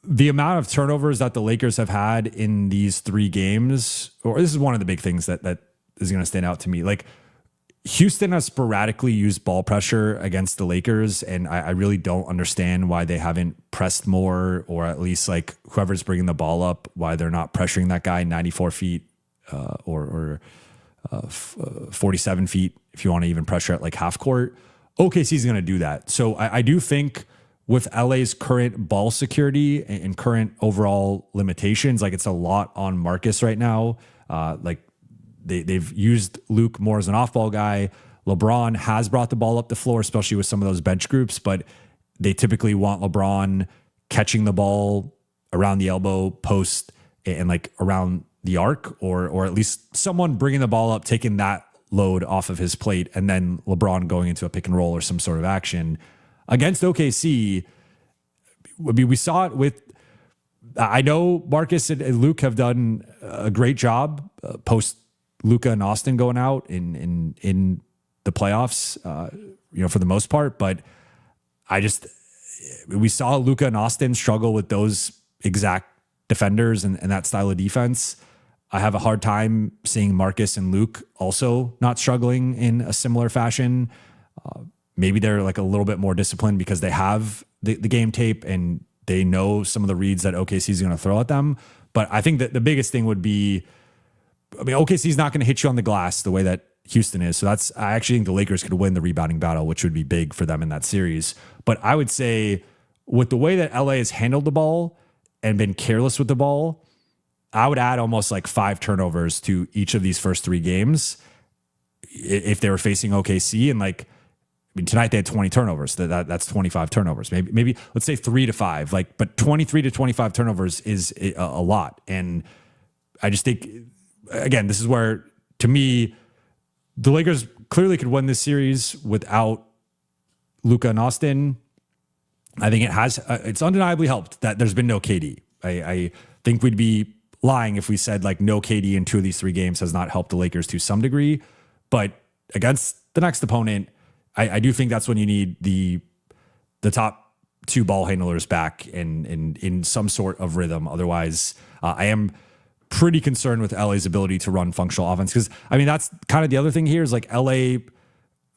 the amount of turnovers that the Lakers have had in these 3 games, or this is one of the big things that is going to stand out to me. Like, Houston has sporadically used ball pressure against the Lakers, and I really don't understand why they haven't pressed more, or at least, like, whoever's bringing the ball up, why they're not pressuring that guy 94 feet or 47 feet if you want to even pressure at like half court. OKC is going to do that. So I do think with LA's current ball security and current overall limitations, like, it's a lot on Marcus right now. Like, they've used Luke more as an off-ball guy. LeBron has brought the ball up the floor, especially with some of those bench groups, but they typically want LeBron catching the ball around the elbow post and like around the arc, or at least someone bringing the ball up, taking that load off of his plate, and then LeBron going into a pick and roll or some sort of action. Against OKC, I mean, we saw it with, I know Marcus and Luke have done a great job post Luka and Austin going out in the playoffs, you know, for the most part. But we saw Luka and Austin struggle with those exact defenders and that style of defense. I have a hard time seeing Marcus and Luke also not struggling in a similar fashion. Maybe they're like a little bit more disciplined because they have the game tape and they know some of the reads that OKC is going to throw at them. But I think that the biggest thing would be, I mean, OKC is not going to hit you on the glass the way that Houston is. So I actually think the Lakers could win the rebounding battle, which would be big for them in that series. But I would say with the way that LA has handled the ball and been careless with the ball, I would add almost like 5 turnovers to each of these first 3 games. if they were facing OKC and like, I mean, tonight they had 20 turnovers. That's 25 turnovers. Maybe let's say 3 to 5. Like, but 23 to 25 turnovers is a lot. And I just think, again, this is where, to me, the Lakers clearly could win this series without Luka and Austin. I think it's undeniably helped that there's been no KD. I think we'd be lying if we said like no KD in 2 of these 3 games has not helped the Lakers to some degree. But against the next opponent, I do think that's when you need the top 2 ball handlers back in some sort of rhythm. Otherwise, I am pretty concerned with LA's ability to run functional offense. Because, I mean, that's kind of the other thing here is like LA,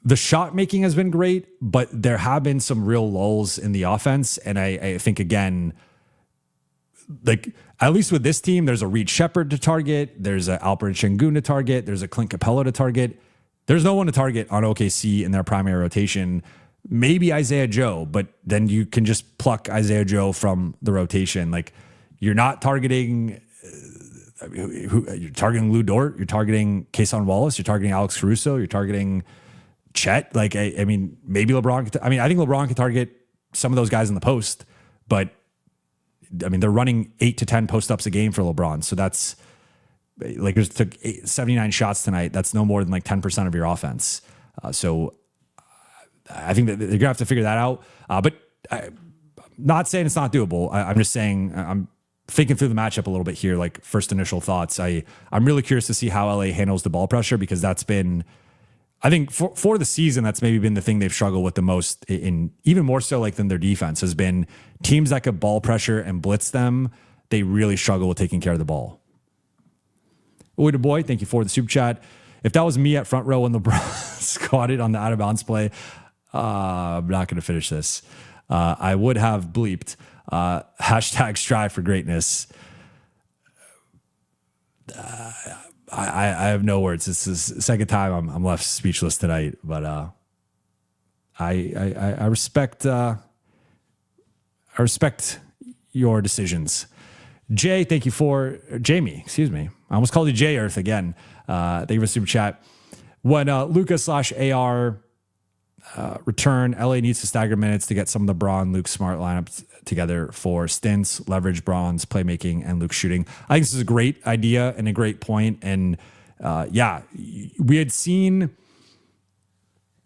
the shot making has been great, but there have been some real lulls in the offense. And I think, again, like at least with this team, there's a Reed Shepherd to target. There's a Alperen Şengün to target. There's a Clint Capella to target. There's no one to target on OKC in their primary rotation. Maybe Isaiah Joe, but then you can just pluck Isaiah Joe from the rotation. Like you're not targeting, you're targeting Lou Dort, you're targeting Kayson Wallace, you're targeting Alex Caruso, you're targeting Chet. Like, I mean, maybe LeBron. I think LeBron can target some of those guys in the post, but I mean, they're running 8 to 10 post ups a game for LeBron. So that's, Lakers took 79 shots tonight. That's no more than like 10% of your offense. So I think that they're gonna have to figure that out. But I'm not saying it's not doable. I'm just saying I'm thinking through the matchup a little bit here. Like first initial thoughts. I'm really curious to see how LA handles the ball pressure because that's been, I think for the season, that's maybe been the thing they've struggled with the most. In even more so like than their defense has been teams that could ball pressure and blitz them. They really struggle with taking care of the ball. Oida Boy, thank you for the super chat. If that was me at front row when LeBron squatted on the out of bounds play, I'm not going to finish this. I would have bleeped. Hashtag strive for greatness. I have no words. This is the second time I'm left speechless tonight, but I respect your decisions. Jay, thank you for Jamie. Excuse me, I almost called you Jay Earth again. Thank you for the super chat. When Luka/AR return, LA needs to stagger minutes to get some of the Braun, Luke Smart lineups together for stints, leverage Braun's playmaking and Luke shooting. I think this is a great idea and a great point. And we had seen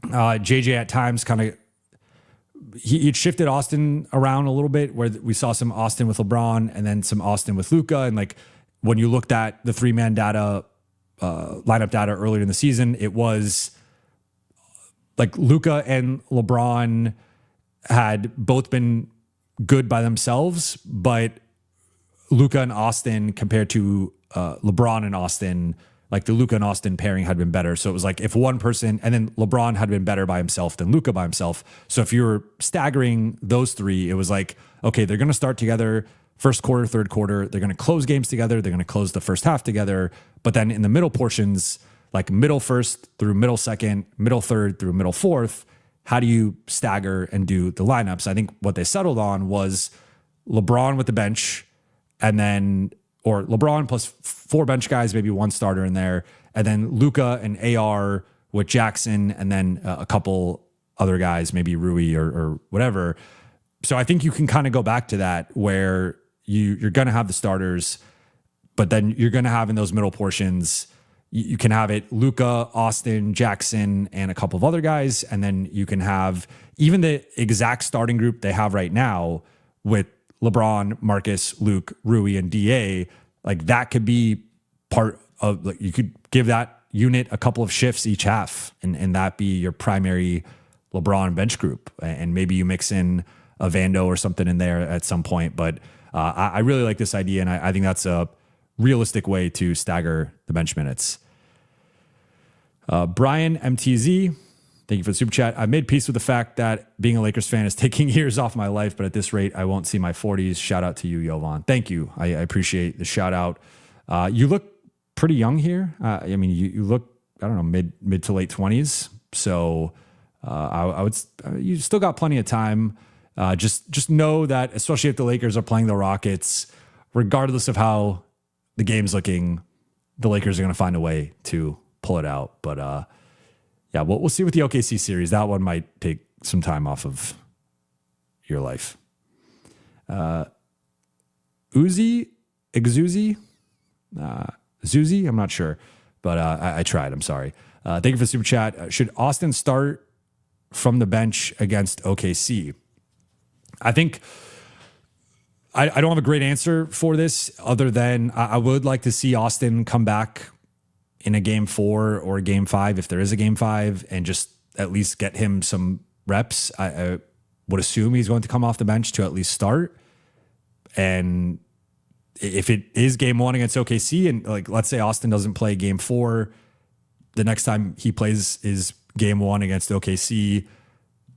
JJ at times kind of, he'd shifted Austin around a little bit where we saw some Austin with LeBron and then some Austin with Luka. And like when you looked at the 3-man data, lineup data earlier in the season, it was like Luka and LeBron had both been good by themselves, but Luka and Austin compared to LeBron and Austin, like the Luka and Austin pairing had been better. So it was like if one person, and then LeBron had been better by himself than Luka by himself. So if you're staggering those 3, it was like, okay, they're going to start together first quarter, third quarter. They're going to close games together. They're going to close the first half together. But then in the middle portions, like middle first through middle second, middle third through middle fourth, how do you stagger and do the lineups? I think what they settled on was LeBron with the bench and then, or LeBron plus 4 bench guys, maybe 1 starter in there. And then Luka and AR with Jackson and then a couple other guys, maybe Rui or whatever. So I think you can kind of go back to that where you're going to have the starters, but then you're going to have in those middle portions, you can have it Luka, Austin, Jackson, and a couple of other guys. And then you can have even the exact starting group they have right now with LeBron, Marcus, Luke, Rui, and DA. Like that could be part of, like you could give that unit a couple of shifts each half and that be your primary LeBron bench group. And maybe you mix in a Vando or something in there at some point. But I really like this idea. And I think that's a realistic way to stagger the bench minutes. Brian MTZ, thank you for the super chat. I've made peace with the fact that being a Lakers fan is taking years off my life, but at this rate, I won't see my 40s. Shout out to you, Jovan. Thank you. I appreciate the shout out. You look pretty young here. I mean, you look, I don't know, mid to late 20s. So I would, you still got plenty of time. Just know that, especially if the Lakers are playing the Rockets, regardless of how the game's looking, the Lakers are going to find a way to pull it out. But yeah, we'll see with the OKC series. That one might take some time off of your life. Zuzi, I'm not sure, but I tried. I'm sorry. Thank you for the super chat. Should Austin start from the bench against OKC? I think I don't have a great answer for this other than I would like to see Austin come back in a game 4 or a game 5, if there is a game 5, and just at least get him some reps. I would assume he's going to come off the bench to at least start. And if it is game 1 against OKC, and like, let's say Austin doesn't play game 4, the next time he plays is game 1 against OKC,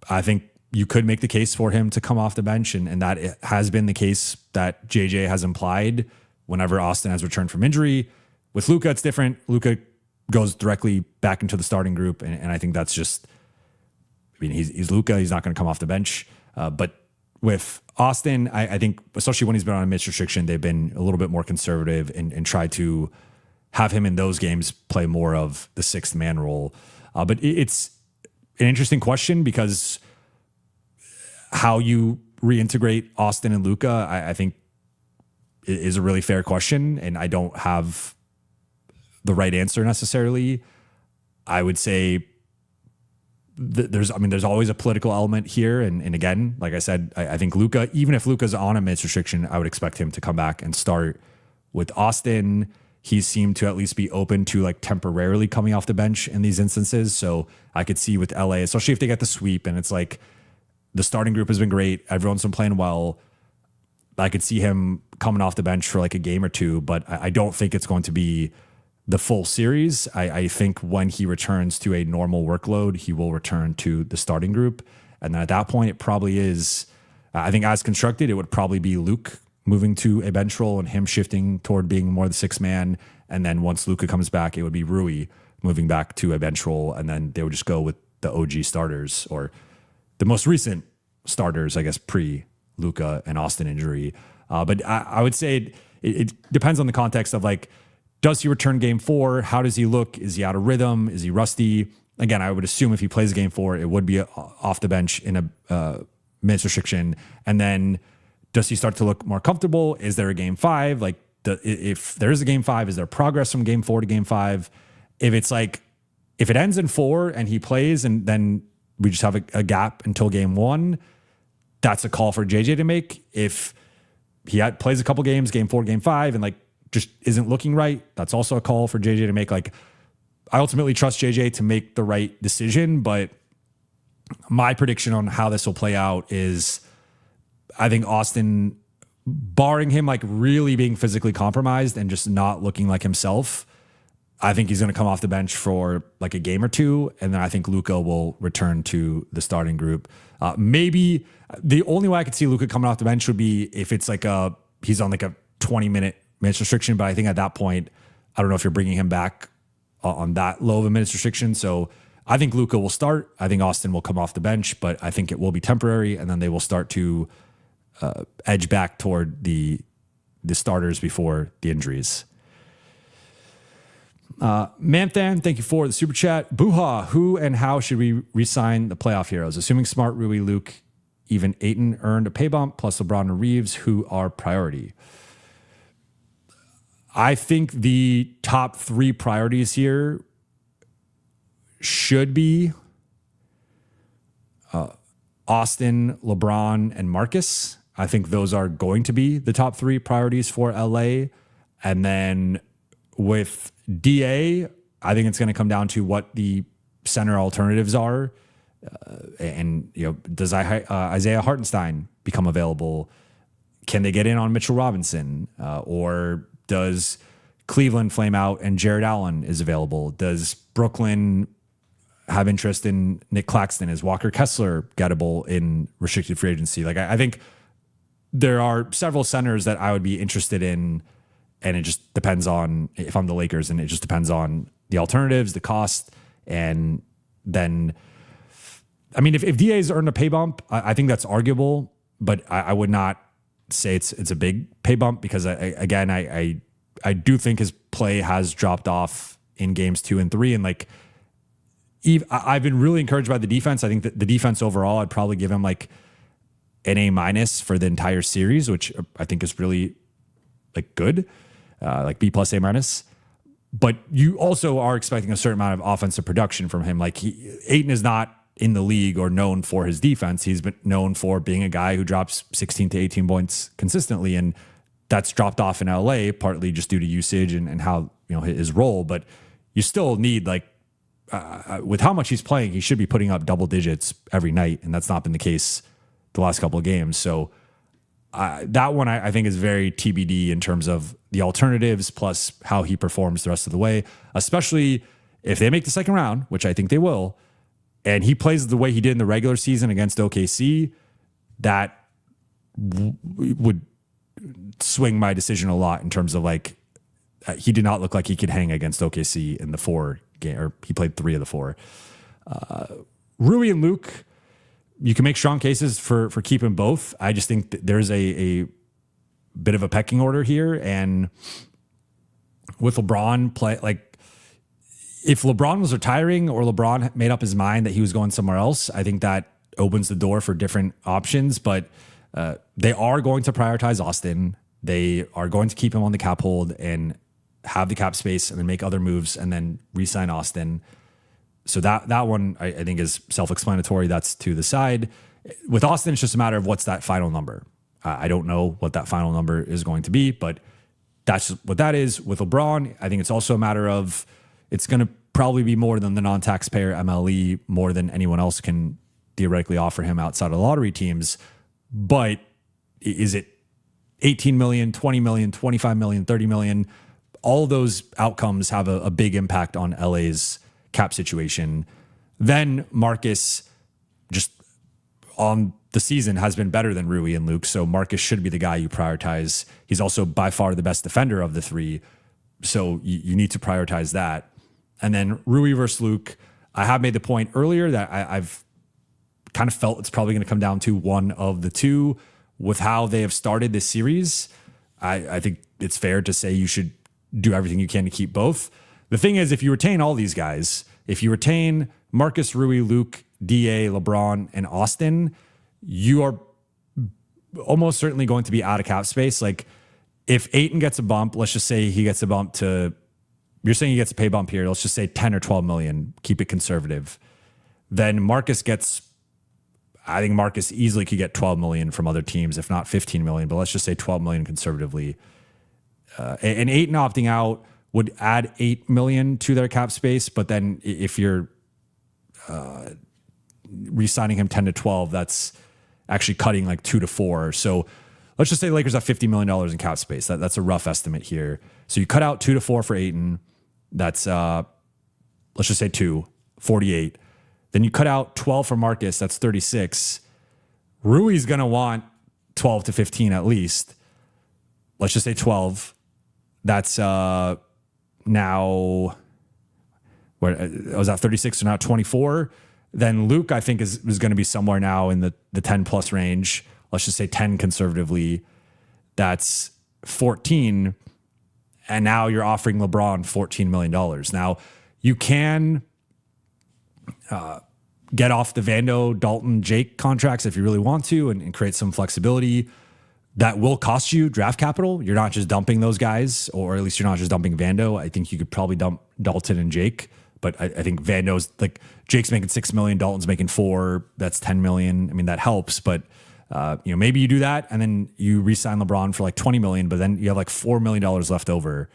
I think you could make the case for him to come off the bench. And that has been the case that JJ has implied whenever Austin has returned from injury. With Luka, it's different. Luka goes directly back into the starting group. And I think that's just, I mean, he's Luka. He's not going to come off the bench. But with Austin, I think, especially when he's been on a mitch restriction, they've been a little bit more conservative and try to have him in those games play more of the 6th man role. But it's an interesting question because how you reintegrate Austin and Luka, I think is a really fair question. And I don't have the right answer necessarily. I would say there's always a political element here. And again, like I said, I think Luka, even if Luka's on a minutes restriction, I would expect him to come back and start. With Austin, he seemed to at least be open to like temporarily coming off the bench in these instances. So I could see with LA, especially if they get the sweep and it's like the starting group has been great, everyone's been playing well, I could see him coming off the bench for like a game or 2, but I don't think it's going to be the full series. I think when he returns to a normal workload, he will return to the starting group. And then at that point, it probably is, I think as constructed, it would probably be Luke moving to a bench role and him shifting toward being more the 6th man. And then once Luka comes back, it would be Rui moving back to a bench role. And then they would just go with the OG starters or the most recent starters, I guess, pre-Luka and Austin injury. But I would say it depends on the context of like, does he return game 4? How does he look? Is he out of rhythm? Is he rusty? Again, I would assume if he plays game 4, it would be off the bench in a minutes restriction. And then does he start to look more comfortable? Is there a game 5? Like if there is a game 5, is there progress from game 4 to game 5? If it's like, if it ends in 4 and he plays and then we just have a gap until game 1, that's a call for JJ to make. If he plays a couple games, game 4, game 5, and like just isn't looking right, that's also a call for JJ to make. Like, I ultimately trust JJ to make the right decision, but my prediction on how this will play out is I think Austin, barring him like really being physically compromised and just not looking like himself, I think he's going to come off the bench for like a game or 2. And then I think Luka will return to the starting group. Maybe the only way I could see Luka coming off the bench would be if it's like he's on like a 20-minute minutes restriction. But I think at that point, I don't know if you're bringing him back on that low of a minutes restriction. So I think Luka will start. I think Austin will come off the bench, but I think it will be temporary. And then they will start to edge back toward the starters before the injuries. Manthan, thank you for the super chat. Buha, who and how should we re-sign the playoff heroes? Assuming Smart, Rui, Luke, even Ayton earned a pay bump, plus LeBron and Reeves, who are priority? I think the top 3 priorities here should be Austin, LeBron, and Marcus. I think those are going to be the top 3 priorities for LA. And then with DA, I think it's going to come down to what the center alternatives are. And, you know, does Isaiah Hartenstein become available? Can they get in on Mitchell Robinson? Or does Cleveland flame out and Jared Allen is available? Does Brooklyn have interest in Nick Claxton? Is Walker Kessler gettable in restricted free agency? Like, I think there are several centers that I would be interested in. And it just depends on if I'm the Lakers, and it just depends on the alternatives, the cost. And then, I mean, if DA's earned a pay bump, I think that's arguable, but I would not say it's a big pay bump because I do think his play has dropped off in games 2 and 3. And like, I've been really encouraged by the defense. I think that the defense overall, I'd probably give him like an A- for the entire series, which I think is really like good, like B+ A-. But you also are expecting a certain amount of offensive production from him. Like Ayton is not in the league or known for his defense. He's been known for being a guy who drops 16 to 18 points consistently, and that's dropped off in LA partly just due to usage and how his role. But you still need like with how much he's playing, he should be putting up double digits every night, and that's not been the case the last couple of games. So that one I think is very TBD in terms of the alternatives plus how he performs the rest of the way, especially if they make the second round, which I think they will, and he plays the way he did in the regular season against OKC, that would swing my decision a lot in terms of like he did not look like he could hang against OKC in the 4 game, or he played 3 of the 4. Rui and Luke, you can make strong cases for keeping both. I just think that there's a bit of a pecking order here, and with LeBron if LeBron was retiring or LeBron made up his mind that he was going somewhere else, I think that opens the door for different options. But they are going to prioritize Austin. They are going to keep him on the cap hold and have the cap space and then make other moves and then re-sign Austin. So that one I think is self-explanatory. That's to the side. With Austin, it's just a matter of what's that final number. I don't know what that final number is going to be, but that's just what that is. With LeBron, I think it's also a matter of it's going to probably be more than the non-taxpayer MLE, more than anyone else can theoretically offer him outside of lottery teams. But is it 18 million, 20 million, 25 million, 30 million? All those outcomes have a big impact on LA's cap situation. Then Marcus, just on the season, has been better than Rui and Luke. So Marcus should be the guy you prioritize. He's also by far the best defender of the 3. So you need to prioritize that. And then Rui versus Luke, I have made the point earlier that I've kind of felt it's probably going to come down to one of the 2. With how they have started this series, I think it's fair to say you should do everything you can to keep both. The thing is, if you retain all these guys, if you retain Marcus, Rui, Luke, DA, LeBron, and Austin, you are almost certainly going to be out of cap space. Like if Ayton gets a bump, let's just say he gets a bump to, you're saying he gets a pay bump here, let's just say 10 or 12 million, keep it conservative. Then Marcus gets, I think Marcus easily could get 12 million from other teams, if not 15 million, but let's just say 12 million conservatively. And Ayton opting out would add 8 million to their cap space. But then if you're re-signing him 10 to 12, that's actually cutting like 2 to 4. So let's just say the Lakers have $50 million in cap space. That's a rough estimate here. So you cut out 2 to 4 for Ayton. That's, let's just say 48. Then you cut out 12 for Marcus. That's 36. Rui's going to want 12 to 15 at least. Let's just say 12. That's now, where I was at 36, so now 24. Then Luke, I think, is going to be somewhere now in the 10 plus range. Let's just say 10 conservatively. That's 14. And now you're offering LeBron $14 million. Now, you can get off the Vando, Dalton, Jake contracts if you really want to and create some flexibility. That will cost you draft capital. You're not just dumping those guys, or at least you're not just dumping Vando. I think you could probably dump Dalton and Jake, but I think Vando's like Jake's making $6 million, Dalton's making $4 million. That's $10 million. I mean, that helps, but maybe you do that and then you re-sign LeBron for like $20 million, but then you have like $4 million left over.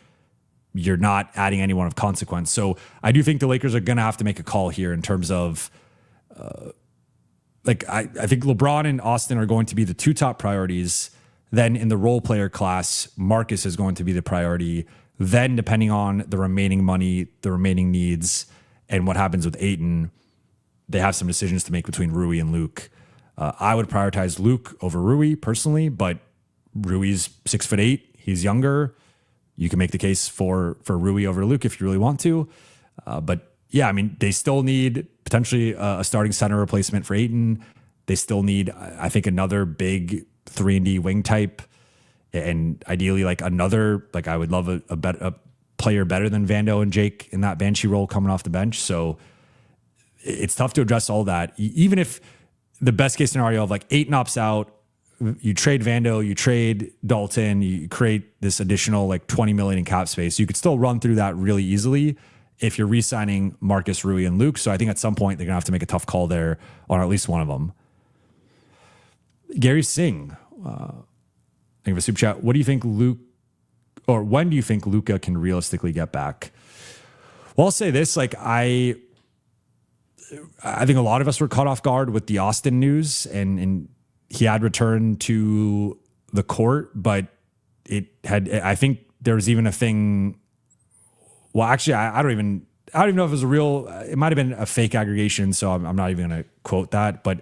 You're not adding anyone of consequence. So I do think the Lakers are going to have to make a call here in terms of I think LeBron and Austin are going to be the 2 top priorities. Then in the role player class, Marcus is going to be the priority. Then depending on the remaining money, the remaining needs, and what happens with Ayton, they have some decisions to make between Rui and Luke. I would prioritize Luke over Rui personally, but Rui's 6'8". He's younger. You can make the case for Rui over Luke if you really want to. But yeah, I mean, they still need potentially a starting center replacement for Ayton. They still need, I think, another big 3-and-D wing type, and ideally like another, like I would love a player better than Vando and Jake in that Banshee role coming off the bench. So it's tough to address all that. Even if the best case scenario of like Ayton opts out, you trade Vando, you trade Dalton, you create this additional like 20 million in cap space. You could still run through that really easily if you're re-signing Marcus, Rui, and Luke. So I think at some point they're gonna have to make a tough call there on at least one of them. Gary Singh, thank you for super chat. What do you think Luke, or when do you think Luka can realistically get back? Well, I'll say this, like I think a lot of us were caught off guard with the Austin news, and he had returned to the court, but I think there was even a thing. Well, actually, I don't even know if it was a real, it might've been a fake aggregation. So I'm not even going to quote that, but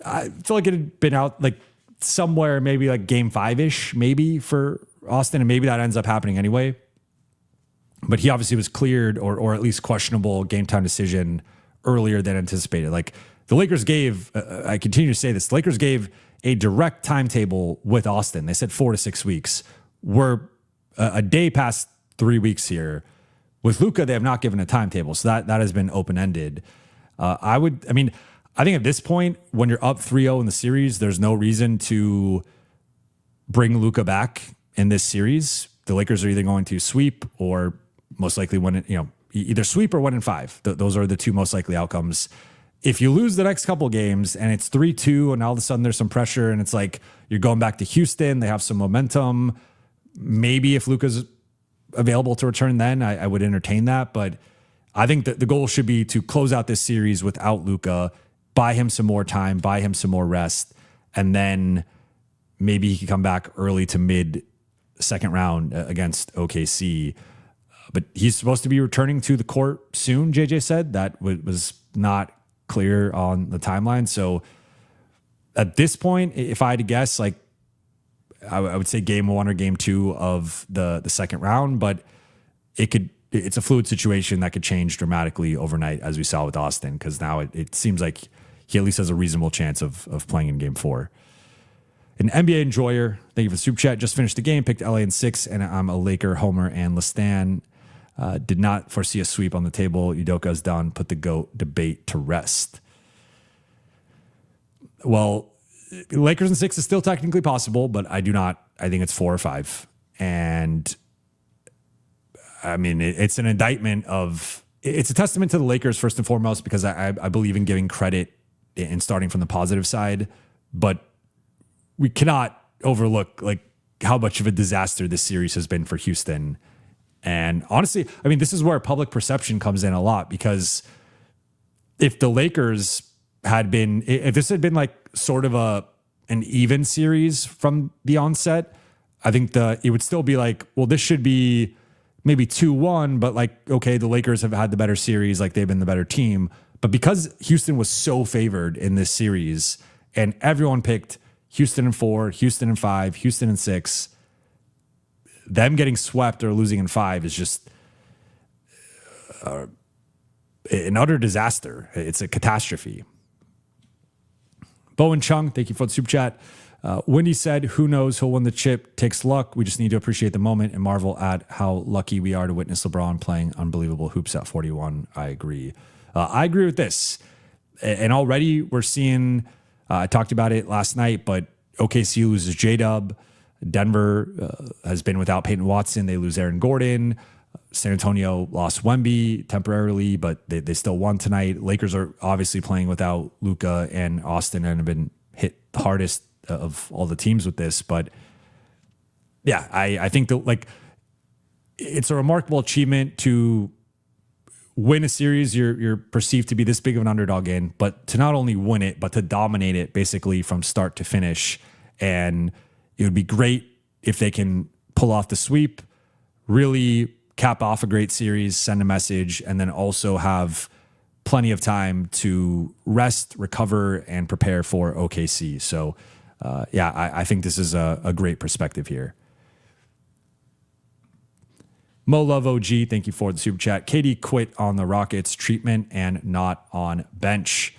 I feel like it had been out like somewhere, maybe like game 5-ish, maybe for Austin. And maybe that ends up happening anyway, but he obviously was cleared or at least questionable game time decision earlier than anticipated. Like the Lakers gave, I continue to say this, the Lakers gave a direct timetable with Austin. They said 4 to 6 weeks. We're a day past 3 weeks here. With Luka, they have not given a timetable. So that has been open-ended. I think at this point, when you're up 3-0 in the series, there's no reason to bring Luka back in this series. The Lakers are either going to sweep or most likely win, either sweep or 1-5. Those are the two most likely outcomes. If you lose the next couple games and it's 3-2 and all of a sudden there's some pressure and it's like you're going back to Houston, they have some momentum. Maybe if Luka's available to return, then I would entertain that. But I think that the goal should be to close out this series without Luka, buy him some more time, buy him some more rest, and then maybe he can come back early to mid second round against OKC. But he's supposed to be returning to the court soon, JJ said. That was not clear on the timeline. So at this point, if I had to guess, like I would say game 1 or game 2 of the second round, but it's a fluid situation that could change dramatically overnight, as we saw with Austin, because now it seems like he at least has a reasonable chance of playing in game 4. An NBA enjoyer, thank you for the super chat. Just finished the game, picked LA in 6, and I'm a Laker homer and Lestan. Did not foresee a sweep on the table. Udoka's done. Put the GOAT debate to rest. Well, Lakers in 6 is still technically possible, but I think it's 4 or 5. And I mean, it's an indictment it's a testament to the Lakers first and foremost, because I believe in giving credit and starting from the positive side, but we cannot overlook like how much of a disaster this series has been for Houston. And honestly, I mean, this is where public perception comes in a lot, because if the Lakers if this had been like sort of an even series from the onset, I think it would still be like, well, this should be maybe 2-1, but like, okay, the Lakers have had the better series, like they've been the better team. But because Houston was so favored in this series and everyone picked Houston in 4, Houston in 5, Houston in 6, them getting swept or losing in 5 is just an utter disaster. It's a catastrophe. Bowen Chung, thank you for the super chat. Wendy said, who knows who'll win the chip? Takes luck. We just need to appreciate the moment and marvel at how lucky we are to witness LeBron playing unbelievable hoops at 41. I agree. I agree with this. And already we're seeing, I talked about it last night, but OKC loses J-Dub. Denver has been without Peyton Watson. They lose Aaron Gordon. San Antonio lost Wemby temporarily, but they still won tonight. Lakers are obviously playing without Luka and Austin and have been hit the hardest of all the teams with this. But yeah, I think that like it's a remarkable achievement to win a series you're perceived to be this big of an underdog in, but to not only win it, but to dominate it basically from start to finish. And it would be great if they can pull off the sweep, really cap off a great series, send a message, and then also have plenty of time to rest, recover, and prepare for OKC. So, I think this is a great perspective here. Mo Love OG, thank you for the super chat. KD quit on the Rockets treatment and not on bench.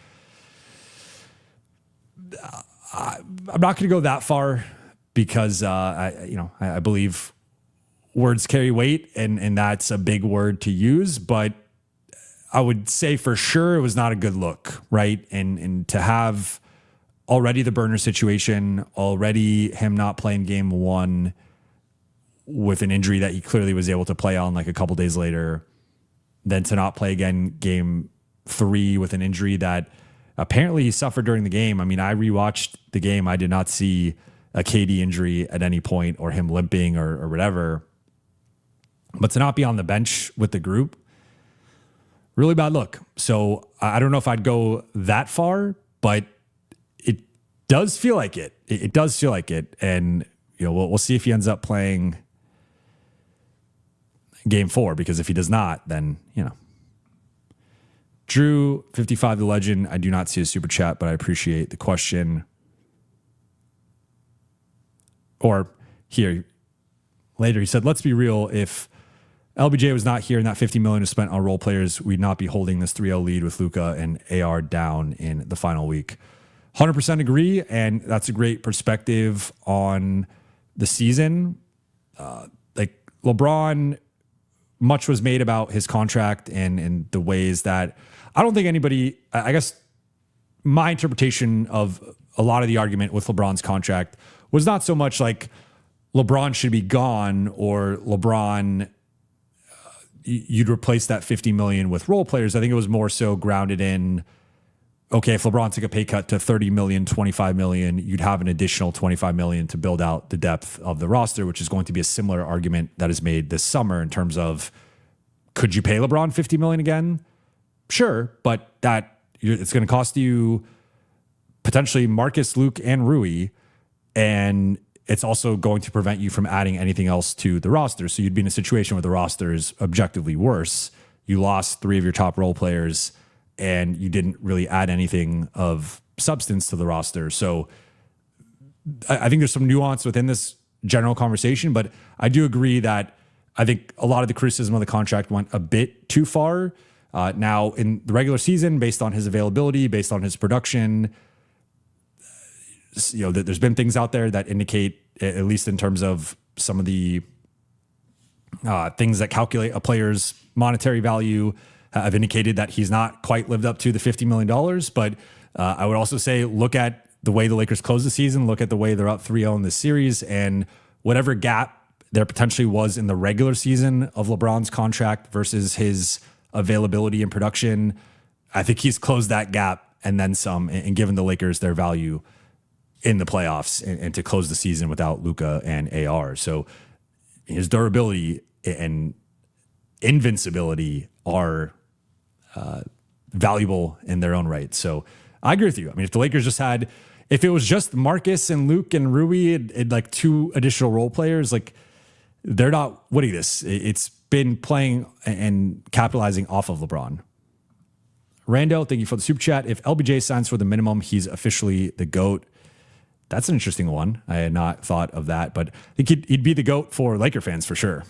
I'm not going to go that far because I believe words carry weight, and that's a big word to use. But I would say for sure it was not a good look, right? And to have already the burner situation, already him not playing game one with an injury that he clearly was able to play on like a couple days later, then to not play again game 3 with an injury that apparently he suffered during the game. I mean, I rewatched the game. I did not see a KD injury at any point or him limping or whatever. But to not be on the bench with the group, really bad look. So I don't know if I'd go that far, but it does feel like it. It does feel like it. And we'll see if he ends up playing game 4, because if he does not, then Drew 55 the legend. I do not see a super chat, but I appreciate the question. Or here later he said, let's be real, if LBJ was not here and that $50 million was spent on role players, we'd not be holding this 3-0 lead with Luka and AR down in the final week. 100% agree, and that's a great perspective on the season. Like LeBron, much was made about his contract and the ways that I don't think anybody, I guess my interpretation of a lot of the argument with LeBron's contract was not so much like LeBron should be gone or LeBron, you'd replace that 50 million with role players. I think it was more so grounded in, okay, if LeBron took a pay cut to 30 million, 25 million, you'd have an additional 25 million to build out the depth of the roster, which is going to be a similar argument that is made this summer in terms of, could you pay LeBron 50 million again? Sure, but it's going to cost you potentially Marcus, Luke, and Rui, and it's also going to prevent you from adding anything else to the roster. So you'd be in a situation where the roster is objectively worse. You lost 3 of your top role players and you didn't really add anything of substance to the roster. So I think there's some nuance within this general conversation, but I do agree that I think a lot of the criticism of the contract went a bit too far. Now in the regular season, based on his availability, based on his production, there's been things out there that indicate, at least in terms of some of the things that calculate a player's monetary value, have indicated that he's not quite lived up to the $50 million. But I would also say, look at the way the Lakers close the season, look at the way they're up 3-0 in this series, and whatever gap there potentially was in the regular season of LeBron's contract versus his availability and production, I think he's closed that gap and then some, and given the Lakers their value in the playoffs and to close the season without Luka and AR. So his durability and invincibility are valuable in their own right. So I agree with you. I mean, if the Lakers if it was just Marcus and Luke and Rui and like 2 additional role players, like they're not winning this. It's been playing and capitalizing off of LeBron. Rando, thank you for the super chat. If LBJ signs for the minimum, he's officially the GOAT. That's an interesting one. I had not thought of that, but I think he'd be the GOAT for Laker fans for sure.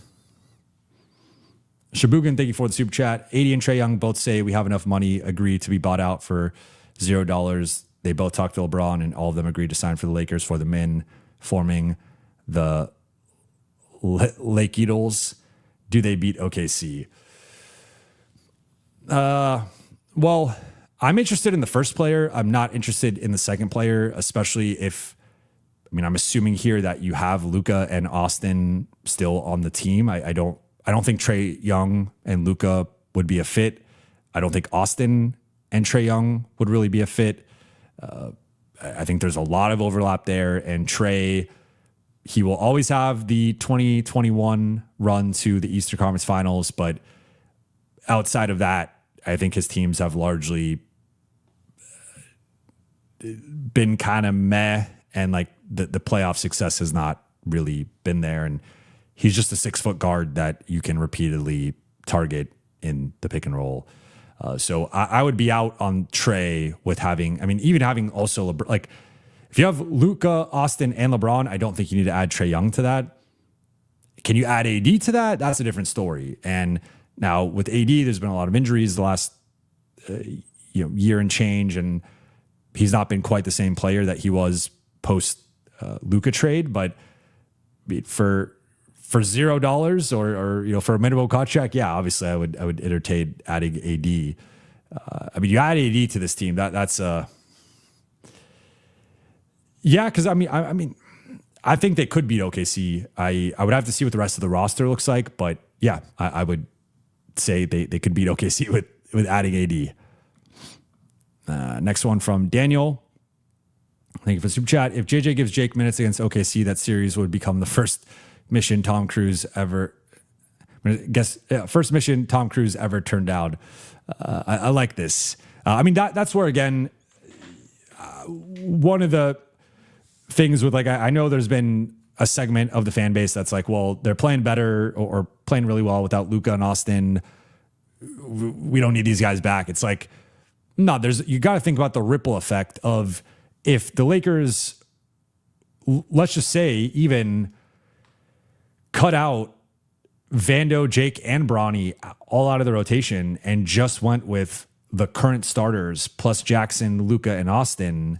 Shabugan, thank you for the super chat. 80 and Trae Young both say we have enough money, agree to be bought out for $0. They both talked to LeBron and all of them agreed to sign for the Lakers for the min, forming the Lake Eagles. Do they beat OKC? Well, I'm interested in the first player. I'm not interested in the second player, especially if, I'm assuming here that you have Luka and Austin still on the team. I don't think Trae Young and Luka would be a fit. I don't think Austin and Trae Young would really be a fit. I think there's a lot of overlap there, and Trae, he will always have the 2021 run to the Eastern Conference Finals, but outside of that, I think his teams have largely been kind of meh, and like the playoff success has not really been there. And he's just a 6-foot guard that you can repeatedly target in the pick and roll. So I would be out on Trae with even having also like if you have Luka, Austin, and LeBron, I don't think you need to add Trae Young to that. Can you add AD to that? That's a different story. And now with AD, there's been a lot of injuries the last year and change, and he's not been quite the same player that he was post Luka trade. But for for $0 or for a minimum contract, yeah, obviously I would entertain adding AD. I mean, you add AD to this team, that's yeah, because I mean, I think they could beat OKC. I would have to see what the rest of the roster looks like, but yeah, I would say they could beat OKC with adding AD. Next one from Daniel. Thank you for the super chat. If JJ gives Jake minutes against OKC, that series would become the first mission Tom Cruise ever. First mission Tom Cruise ever turned down. I like this. I mean, that's where again, one of the things with like I know there's been a segment of the fan base that's like, well, they're playing better or playing really well without Luka and Austin. We don't need these guys back. It's like, no, you got to think about the ripple effect of if the Lakers, let's just say, even cut out Vando, Jake, and Bronny all out of the rotation and just went with the current starters plus Jackson, Luka, and Austin,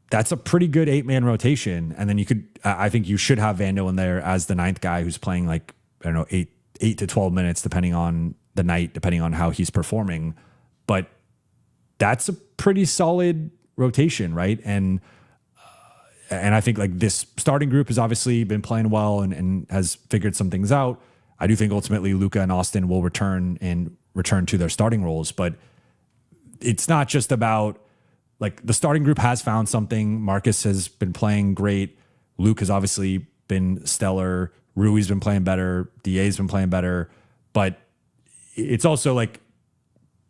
that's a pretty good 8-man rotation. And then I think you should have Vando in there as the 9th guy who's playing like, I don't know, 8 to 12 minutes, depending on the night, depending on how he's performing. But that's a pretty solid rotation, right? And I think like this starting group has obviously been playing well and has figured some things out. I do think ultimately Luka and Austin will return to their starting roles, but it's not just about like the starting group has found something. Marcus has been playing great. Luke has obviously been stellar. Rui's been playing better. DA's been playing better, but it's also like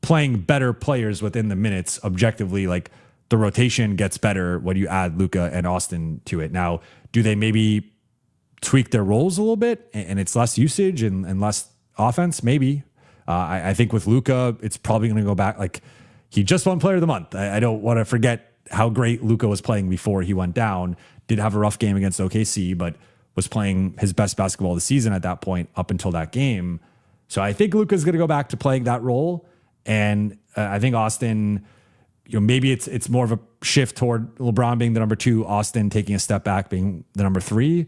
playing better players within the minutes objectively. Like the rotation gets better when you add Luka and Austin to it. Now, do they maybe tweak their roles a little bit and it's less usage and less offense? Maybe. I think with Luka, it's probably going to go back. Like he just won Player of the Month. I don't want to forget how great Luka was playing before he went down. Did have a rough game against OKC, but was playing his best basketball of the season at that point up until that game. So I think Luka's going to go back to playing that role. And I think Austin, maybe it's more of a shift toward LeBron being the number 2, Austin taking a step back, being the number 3.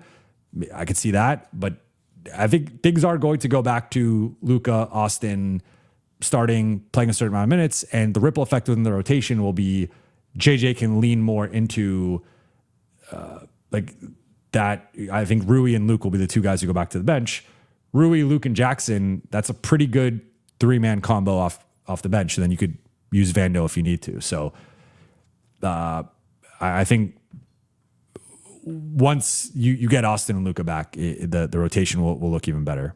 I could see that, but I think things are going to go back to Luka, Austin starting, playing a certain amount of minutes, and the ripple effect within the rotation will be JJ can lean more into like that. I think Rui and Luke will be the 2 guys who go back to the bench. Rui, Luke, and Jackson, that's a pretty good 3-man combo off the bench, and then you could use Vando if you need to. So I think once you get Austin and Luka back, the rotation will look even better.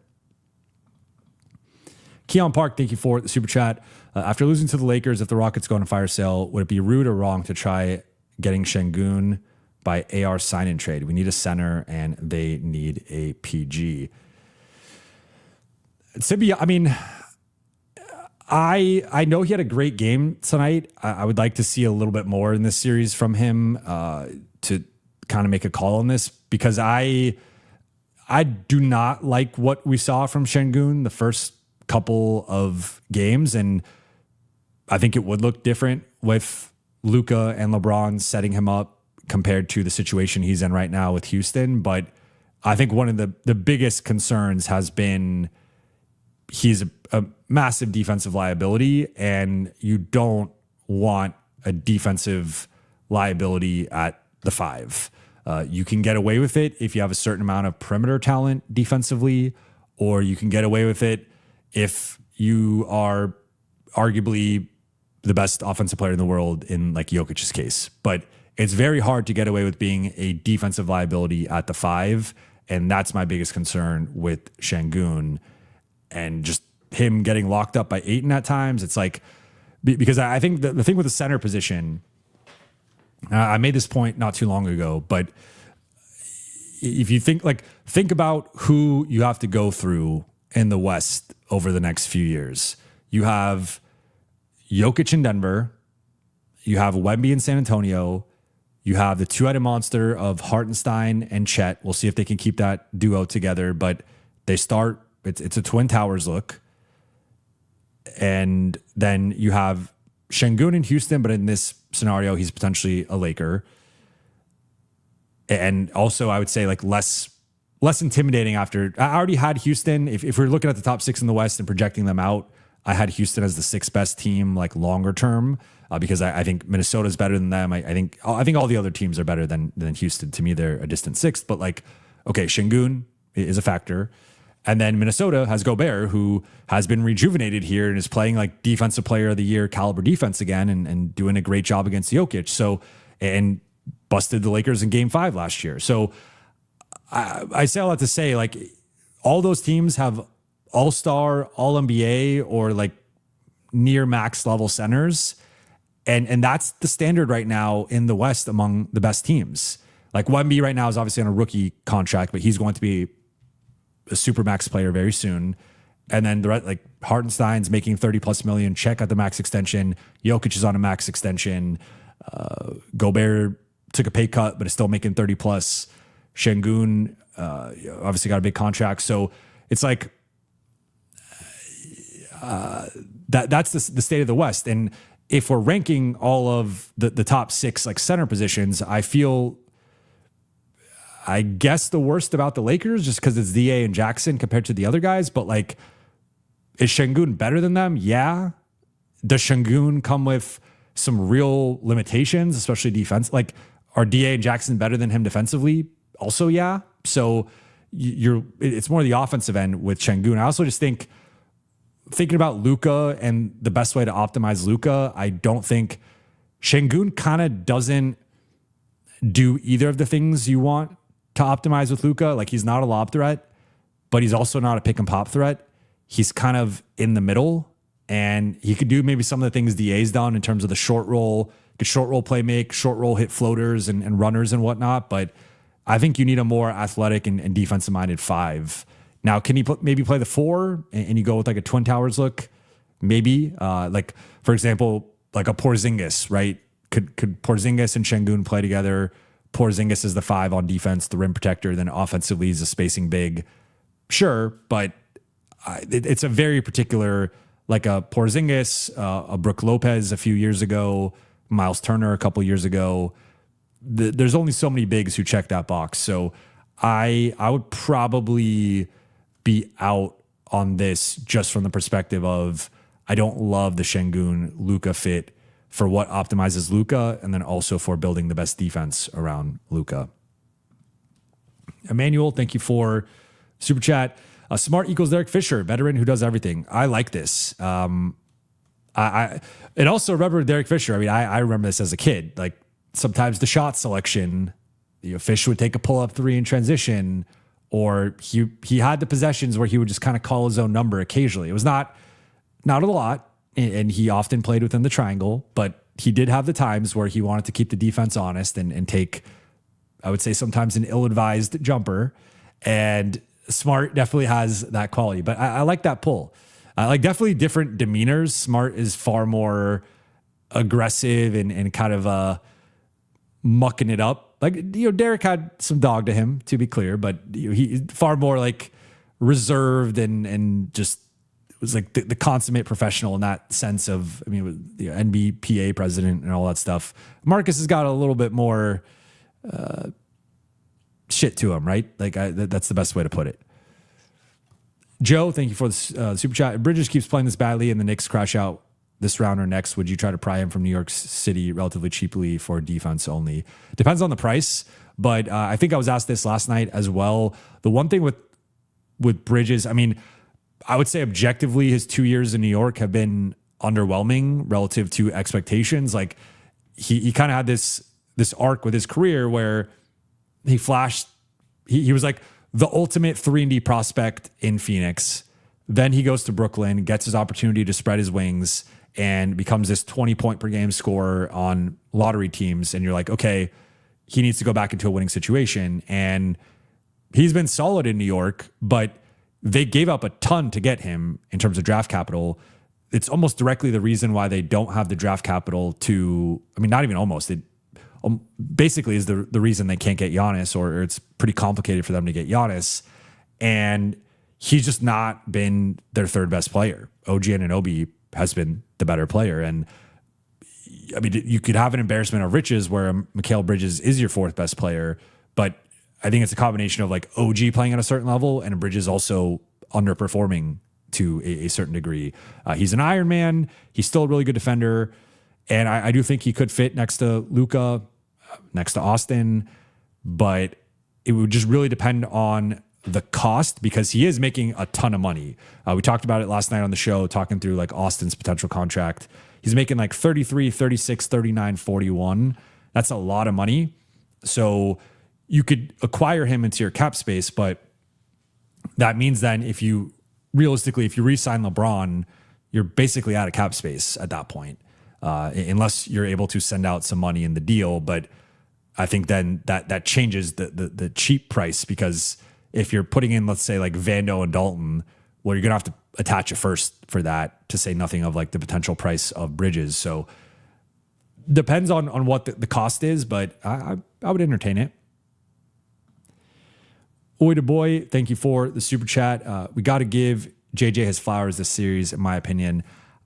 Keon Park, thank you for the super chat. After losing to the Lakers, if the Rockets go on a fire sale, would it be rude or wrong to try getting Şengün by AR sign-in trade? We need a center and they need a PG. Sibi, I mean, I know he had a great game tonight. I would like to see a little bit more in this series from him to kind of make a call on this, because I do not like what we saw from Şengün the first couple of games, and I think it would look different with Luka and LeBron setting him up compared to the situation he's in right now with Houston. But I think one of the biggest concerns has been he's a massive defensive liability, and you don't want a defensive liability at the 5. You can get away with it if you have a certain amount of perimeter talent defensively, or you can get away with it if you are arguably the best offensive player in the world in like Jokic's case. But it's very hard to get away with being a defensive liability at the 5. And that's my biggest concern with Şengün, and just him getting locked up by Ayton at times. It's like, because I think the thing with the center position, I made this point not too long ago, but if you think about who you have to go through in the West over the next few years. You have Jokic in Denver. You have Wemby in San Antonio. You have the 2-headed monster of Hartenstein and Chet. We'll see if they can keep that duo together, but they start, it's a Twin Towers look. And then you have Şengün in Houston, but in this scenario, he's potentially a Laker. And also, I would say like less less intimidating after. I already had Houston. If we're looking at the top 6 in the West and projecting them out, I had Houston as the 6th best team, like longer term, because I think Minnesota is better than them. I think all the other teams are better than Houston. To me, they're a distant 6th. But like, okay, Şengün is a factor. And then Minnesota has Gobert, who has been rejuvenated here and is playing like defensive player of the year caliber defense again and doing a great job against Jokic. So, and busted the Lakers in game 5 last year. So I say all that to say, like, all those teams have all-star, all-NBA, or like near max level centers. And that's the standard right now in the West among the best teams. Like Wemby right now is obviously on a rookie contract, but he's going to be a supermax player very soon. And then the rest, like Hartenstein's making 30 plus million, check at the max extension. Jokic is on a max extension. Gobert took a pay cut, but is still making 30 plus. Şengün obviously got a big contract. So it's like, that's the state of the West. And if we're ranking all of the top 6 like center positions, I feel, I guess, the worst about the Lakers just because it's ZA and Jackson compared to the other guys. But like, is Şengün better than them? Yeah. Does Şengün come with some real limitations, especially defense? Like, are DA and Jackson better than him defensively? Also, yeah. So it's more the offensive end with Şengün. I also just think, thinking about Luka and the best way to optimize Luka, I don't think Şengün kind of doesn't do either of the things you want to optimize with Luka. Like, he's not a lob threat, but he's also not a pick and pop threat. He's kind of in the middle, and he could do maybe some of the things DA's done in terms of the short roll, could short roll play make, short roll hit floaters and runners and whatnot. But I think you need a more athletic and defensive minded 5. Now, can he maybe play the 4 and you go with like a Twin Towers look? Maybe. Like, for example, like a Porzingis, right? Could Porzingis and Şengün play together? Porzingis is the 5 on defense, the rim protector, then offensively is a spacing big. Sure, but it's a very particular, like a Porzingis, a Brook Lopez a few years ago, Miles Turner a couple years ago. There's only so many bigs who check that box. So I would probably be out on this just from the perspective of I don't love the Şengün Luka fit for what optimizes Luka, and then also for building the best defense around Luka. Emmanuel, thank you for super chat. Smart equals Derek Fisher, veteran who does everything. I like this. And also remember Derek Fisher. I mean, I remember this as a kid. Like, sometimes the shot selection, Fish would take a pull-up 3 in transition, or he had the possessions where he would just kind of call his own number occasionally. It was not a lot, and he often played within the triangle, but he did have the times where he wanted to keep the defense honest and take, I would say, sometimes an ill-advised jumper. And Smart definitely has that quality, but I like that pull. Like, definitely different demeanors. Smart is far more aggressive and kind of mucking it up. Like, Derek had some dog to him, to be clear, but he far more like reserved and just was like the consummate professional in that sense of, I mean, the NBPA president and all that stuff. Marcus has got a little bit more shit to him, right? Like, that's the best way to put it. Joe, thank you for the super chat. Bridges keeps playing this badly and the Knicks crash out this round or next. Would you try to pry him from New York City relatively cheaply for defense only? Depends on the price, but I think I was asked this last night as well. The one thing with Bridges, I mean, I would say objectively his 2 years in New York have been underwhelming relative to expectations. Like, he kind of had this arc with his career where he flashed, he was like the ultimate 3-and-D prospect in Phoenix. Then he goes to Brooklyn, gets his opportunity to spread his wings, and becomes this 20-point per game scorer on lottery teams. And you're like, okay, he needs to go back into a winning situation. And he's been solid in New York, but they gave up a ton to get him in terms of draft capital. It's almost directly the reason why they don't have the draft capital to, I mean, not even almost, it basically is the reason they can't get Giannis, or it's pretty complicated for them to get Giannis. And he's just not been their third best player. OG Anunoby has been the better player. And I mean, you could have an embarrassment of riches where Mikal Bridges is your fourth best player, but I think it's a combination of like OG playing at a certain level and Bridges also underperforming to a certain degree. He's an Iron Man. He's still a really good defender. And I do think he could fit next to Luka, next to Austin, but it would just really depend on the cost because he is making a ton of money. We talked about it last night on the show, talking through like Austin's potential contract. He's making like 33, 36, 39, 41. That's a lot of money. So you could acquire him into your cap space, but that means then if you re-sign LeBron, you're basically out of cap space at that point, unless you're able to send out some money in the deal. But I think then that changes the cheap price because if you're putting in, let's say like Vando and Dalton, well, you're going to have to attach a first for that, to say nothing of like the potential price of Bridges. So depends on what the cost is, but I would entertain it. Oi to boy, thank you for the super chat. We got to give JJ his flowers this series, in my opinion.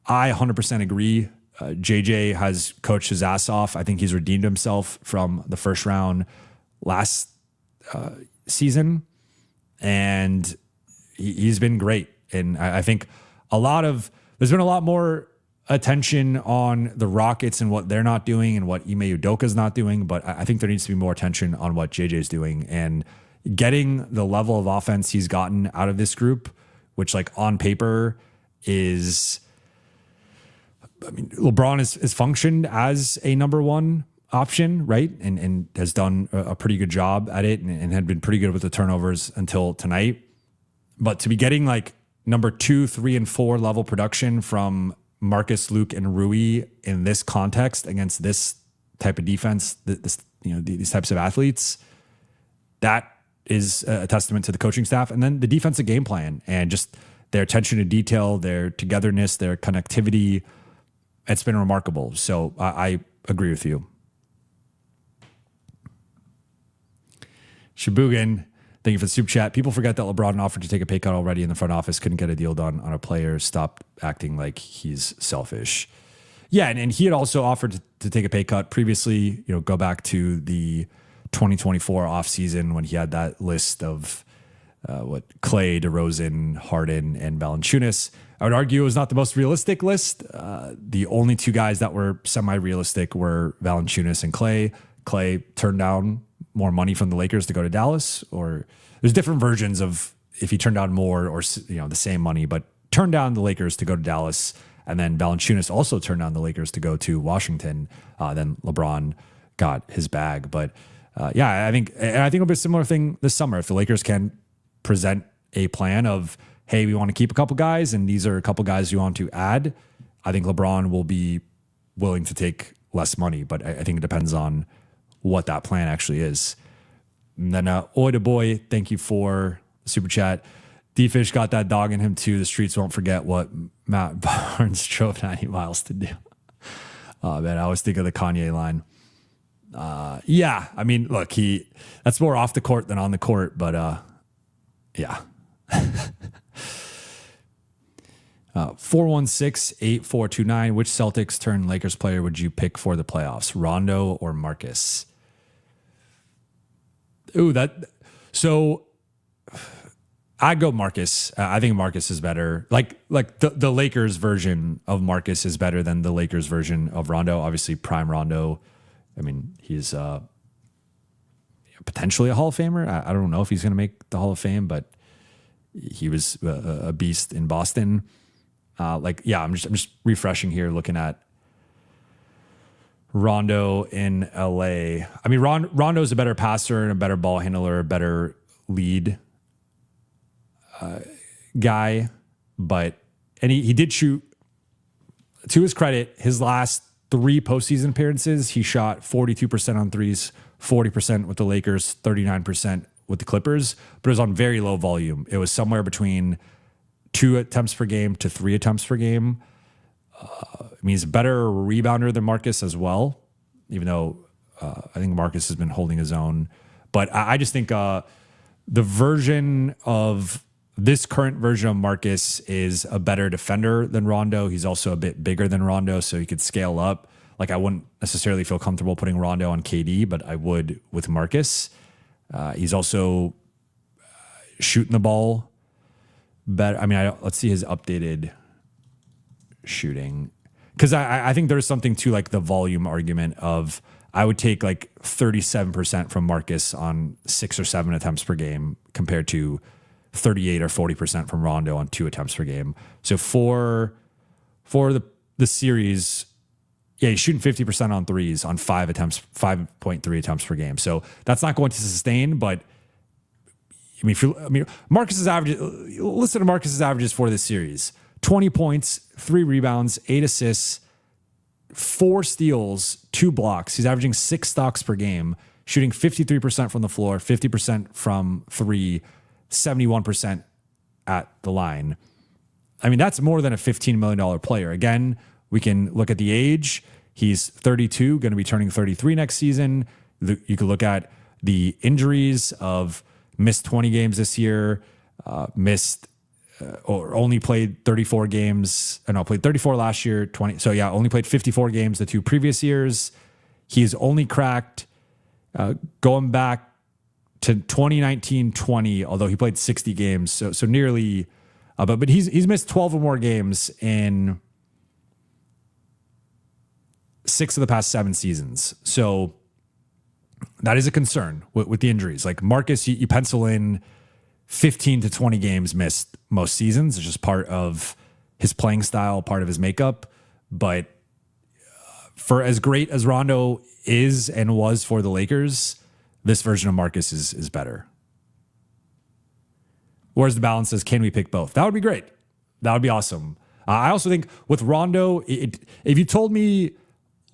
I 100% agree. JJ has coached his ass off. I think he's redeemed himself from the first round last season, and he's been great. And I think there's been a lot more attention on the Rockets and what they're not doing and what Ime Udoka's not doing, but I think there needs to be more attention on what JJ's doing and getting the level of offense he's gotten out of this group, which like on paper is, I mean, LeBron is functioned as a number one option, right? And has done a pretty good job at it and had been pretty good with the turnovers until tonight. But to be getting like number 2, 3, and 4 level production from Marcus, Luke, and Rui in this context against this type of defense, these types of athletes, that is a testament to the coaching staff. And then the defensive game plan and just their attention to detail, their togetherness, their connectivity. It's been remarkable. So I agree with you. Shibugan, thank you for the super chat. People forget that LeBron offered to take a pay cut already in the front office, couldn't get a deal done on a player. Stop acting like he's selfish. Yeah, and he had also offered to take a pay cut previously, go back to the 2024 offseason when he had that list of Clay, DeRozan, Harden, and Valanciunas. I would argue it was not the most realistic list. The only two guys that were semi-realistic were Valanciunas and Clay. Clay turned down more money from the Lakers to go to Dallas, or there's different versions of if he turned down more or the same money, but turned down the Lakers to go to Dallas. And then Valanciunas also turned down the Lakers to go to Washington. Then LeBron got his bag. But I think it'll be a similar thing this summer. If the Lakers can present a plan of, hey, we want to keep a couple guys and these are a couple guys you want to add, I think LeBron will be willing to take less money. But I think it depends on what that plan actually is. And then Oi to boy, thank you for the super chat. D-Fish got that dog in him too. The streets won't forget what Matt Barnes drove 90 miles to do. Oh man, I always think of the Kanye line. Yeah, I mean, look, that's more off the court than on the court, but yeah. 416-8429. Which Celtics turned Lakers player would you pick for the playoffs? Rondo or Marcus? So I'd go Marcus. I think Marcus is better. Like the Lakers version of Marcus is better than the Lakers version of Rondo. Obviously, prime Rondo. I mean, he's potentially a Hall of Famer. I don't know if he's going to make the Hall of Fame, but he was a beast in Boston. I'm just refreshing here, looking at Rondo in LA. I mean, Rondo's a better passer and a better ball handler, a better lead guy, but he did shoot. To his credit, his last 3 postseason appearances, he shot 42% on threes, 40% with the Lakers, 39% with the Clippers, but it was on very low volume. It was somewhere between 2 attempts per game to 3 attempts per game. I mean, he's a better rebounder than Marcus as well, even though I think Marcus has been holding his own. But I just think the version of this current version of Marcus is a better defender than Rondo. He's also a bit bigger than Rondo, so he could scale up. Like, I wouldn't necessarily feel comfortable putting Rondo on KD, but I would with Marcus. He's also shooting the ball better. I mean, let's see his updated shooting. Because I think there's something to like the volume argument of I would take like 37% from Marcus on 6 or 7 attempts per game compared to 38 or 40% from Rondo on 2 attempts per game. So for the series, yeah, he's shooting 50% on threes on 5.3 attempts per game. So that's not going to sustain, but I mean, Marcus's average, listen to Marcus's averages for this series: 20 points, 3 rebounds, 8 assists, 4 steals, 2 blocks. He's averaging 6 stocks per game, shooting 53% from the floor, 50% from 3, 71% at the line. I mean, that's more than a $15 million player. Again, we can look at the age. He's 32, going to be turning 33 next season. You could look at the injuries of missed 20 games this year, or only played 34 games. Played 34 last year, 20. So yeah, only played 54 games the 2 previous years. He's only cracked going back to 2019-20, although he played 60 games. So nearly, but he's missed 12 or more games in 6 of the past 7 seasons. So that is a concern with the injuries. Like Marcus, you pencil in 15 to 20 games missed most seasons. It's just part of his playing style, part of his makeup. But for as great as Rondo is and was for the Lakers, this version of Marcus is better. Whereas the balance says, can we pick both? That would be great. That would be awesome. I also think with Rondo, if you told me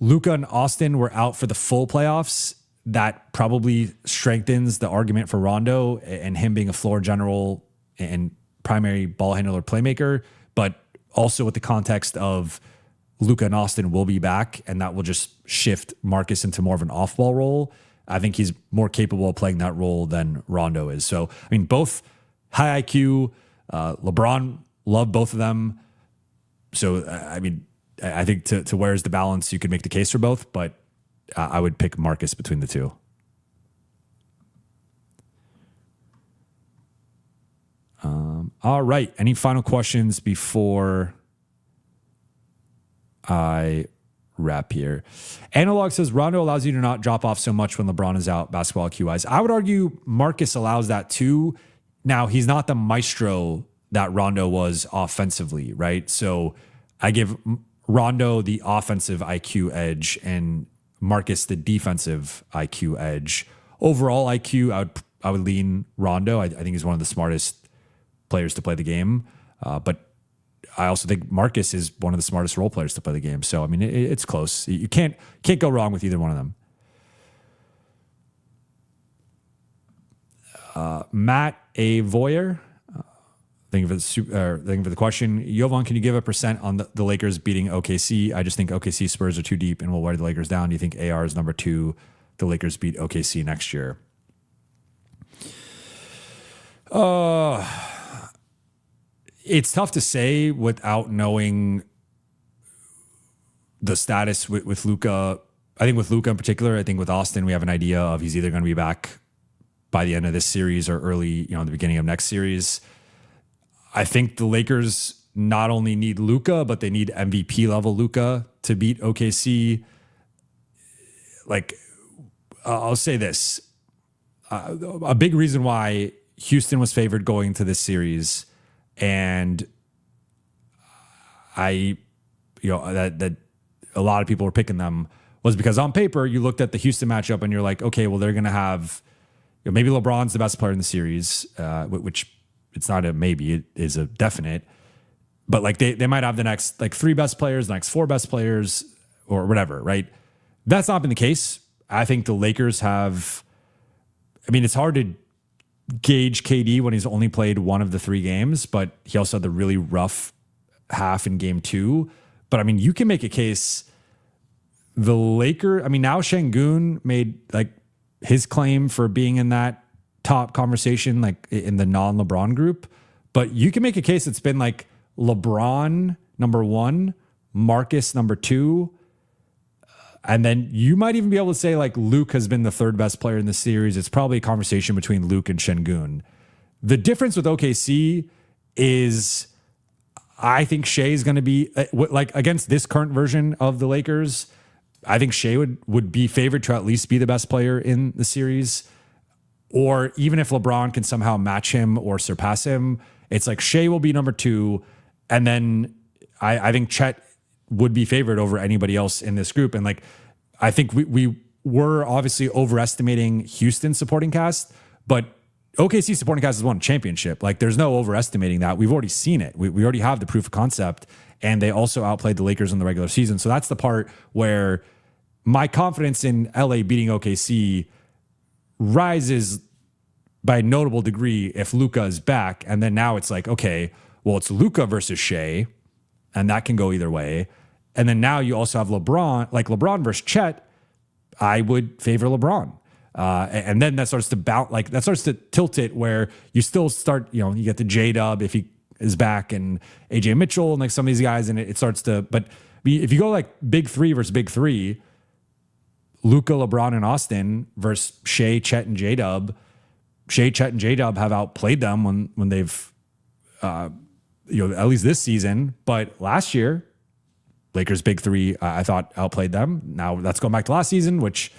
Luka and Austin were out for the full playoffs, that probably strengthens the argument for Rondo and him being a floor general and primary ball handler playmaker, but also with the context of Luka and Austin will be back, and that will just shift Marcus into more of an off-ball role. I think he's more capable of playing that role than Rondo is. So, I mean, both high IQ, LeBron loved both of them. So, I mean, I think to where's the balance, you could make the case for both, but I would pick Marcus between the two. All right. Any final questions before I wrap here? Analog says Rondo allows you to not drop off so much when LeBron is out basketball IQ wise. I would argue Marcus allows that too. Now, he's not the maestro that Rondo was offensively, right? So I give Rondo the offensive IQ edge and Marcus the defensive IQ edge. Overall IQ, I would lean Rondo. I think he's one of the smartest players to play the game. But I also think Marcus is one of the smartest role players to play the game. So, I mean, it's close. You can't go wrong with either one of them. Matt A. Voyer, thank you for the question. Jovan, can you give a % on the Lakers beating OKC? I just think OKC Spurs are too deep and will wear the Lakers down. Do you think AR is number 2? The Lakers beat OKC next year. It's tough to say without knowing the status with Luka. I think with Luka in particular, I think with Austin, we have an idea of he's either going to be back by the end of this series or early, the beginning of next series. I think the Lakers not only need Luka, but they need MVP level Luka to beat OKC. Like, I'll say this. A big reason why Houston was favored going to this series, and that a lot of people were picking them, was because on paper, you looked at the Houston matchup and you're like, okay, well, they're going to have, maybe LeBron's the best player in the series, which it's not a maybe, it is a definite. But like they might have the next 3 best players, the next 4 best players, or whatever, right? That's not been the case. I think the Lakers have, it's hard to gauge KD when he's only played one of the 3 games, but he also had the really rough half in game 2. But you can make a case. The now Şengün made his claim for being in that top conversation, in the non-LeBron group. But you can make a case it's been LeBron number 1, Marcus number 2, And then you might even be able to say like Luke has been the third best player in the series. It's probably a conversation between Luke and Şengün. The difference with OKC is I think Shea is going to be like against this current version of the Lakers. I think Shea would be favored to at least be the best player in the series. Or even if LeBron can somehow match him or surpass him, it's like Shea will be number 2. And then I think Chet would be favored over anybody else in this group. And like, I think we were obviously overestimating Houston's supporting cast, but OKC supporting cast has won a championship. Like there's no overestimating that. We've already seen it. We already have the proof of concept, and they also outplayed the Lakers in the regular season. So that's the part where my confidence in LA beating OKC rises by a notable degree if Luka is back. And then now it's like, okay, well, it's Luka versus Shea, and that can go either way. And then now you also have LeBron, like LeBron versus Chet. I would favor LeBron. And then that starts to that starts to tilt it where you still start, you get the J-Dub if he is back and AJ Mitchell and like some of these guys. And it starts to, but if you go like big 3 versus big 3, Luka, LeBron, and Austin versus Shea, Chet, and J-Dub. Shea, Chet, and J-Dub have outplayed them when they've, at least this season. But last year, Lakers big 3, I thought outplayed them. Now that's going back to last season, which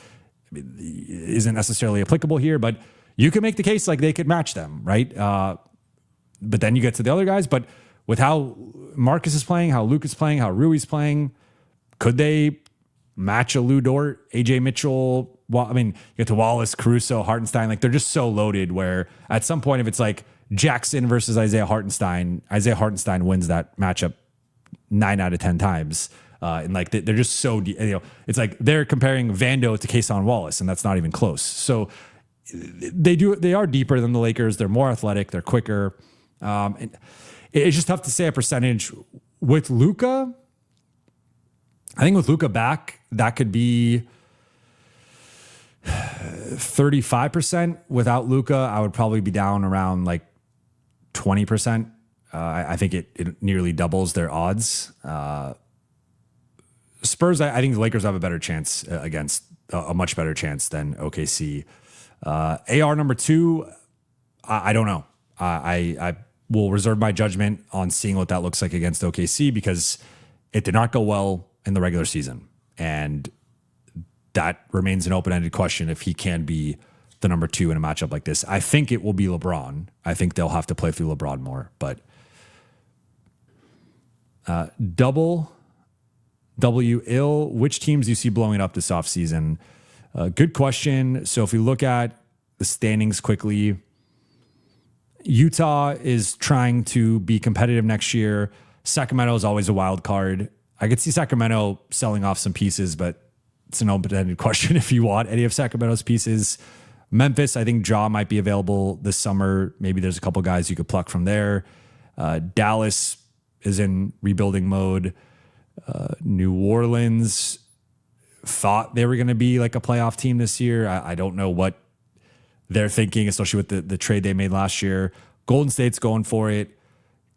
isn't necessarily applicable here, but you can make the case like they could match them, right? But then you get to the other guys. But with how Marcus is playing, how Luke is playing, how Rui's playing, could they match a Lou Dort, AJ Mitchell? Well, I mean, you get to Wallace, Caruso, Hartenstein. Like they're just so loaded where at some point, if it's like Jackson versus Isaiah Hartenstein wins that matchup 9 out of 10 times. And like they're just so, it's like they're comparing Vando to Kason Wallace, and that's not even close. So they are deeper than the Lakers. They're more athletic. They're quicker. And it's just tough to say a percentage with Luka. I think with Luka back, that could be 35%. Without Luka, I would probably be down around like 20%. I think it nearly doubles their odds. Spurs, I think the Lakers have a better chance against a much better chance than OKC. AR number 2, I don't know. I will reserve my judgment on seeing what that looks like against OKC because it did not go well in the regular season. And that remains an open-ended question if he can be the number 2 in a matchup like this. I think it will be LeBron. I think they'll have to play through LeBron more. But double W ill, which teams do you see blowing up this offseason? Good question. So if we look at the standings quickly, Utah is trying to be competitive next year. Sacramento is always a wild card. I could see Sacramento selling off some pieces, but it's an open-ended question if you want any of Sacramento's pieces. Memphis, I think Ja might be available this summer. Maybe there's a couple guys you could pluck from there. Dallas is in rebuilding mode. New Orleans thought they were going to be like a playoff team this year. I don't know what they're thinking, especially with the trade they made last year. Golden State's going for it.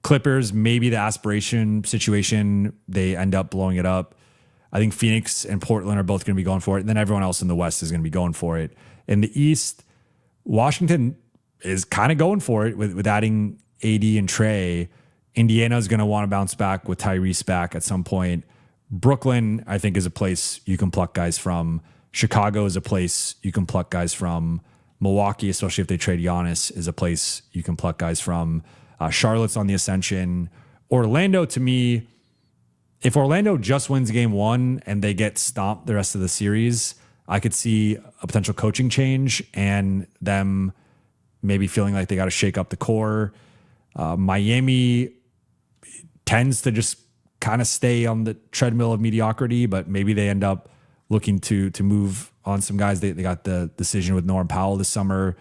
Clippers, maybe the aspiration situation, they end up blowing it up. I think Phoenix and Portland are both going to be going for it. And then everyone else in the West is going to be going for it. In the East, Washington is kind of going for it with adding AD and Trey. Indiana is going to want to bounce back with Tyrese back at some point. Brooklyn, I think, is a place you can pluck guys from. Chicago is a place you can pluck guys from. Milwaukee, especially if they trade Giannis, is a place you can pluck guys from. Charlotte's on the ascension. Orlando, to me, if Orlando just wins game 1 and they get stomped the rest of the series, I could see a potential coaching change and them maybe feeling like they got to shake up the core. Miami tends to just kind of stay on the treadmill of mediocrity, but maybe they end up looking to move on some guys. They got the decision with Norm Powell this summer.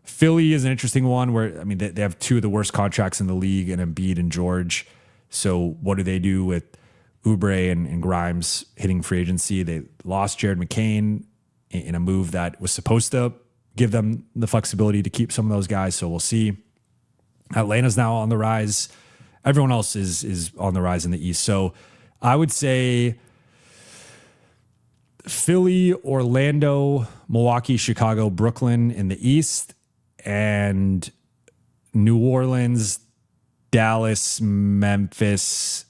Philly is an interesting one where, I mean, they have 2 of the worst contracts in the league in Embiid and George. So what do they do with Oubre and Grimes hitting free agency? They lost Jared McCain in a move that was supposed to give them the flexibility to keep some of those guys. So we'll see. Atlanta's now on the rise. Everyone else is on the rise in the East. So I would say Philly, Orlando, Milwaukee, Chicago, Brooklyn in the East, and New Orleans, Dallas, Memphis,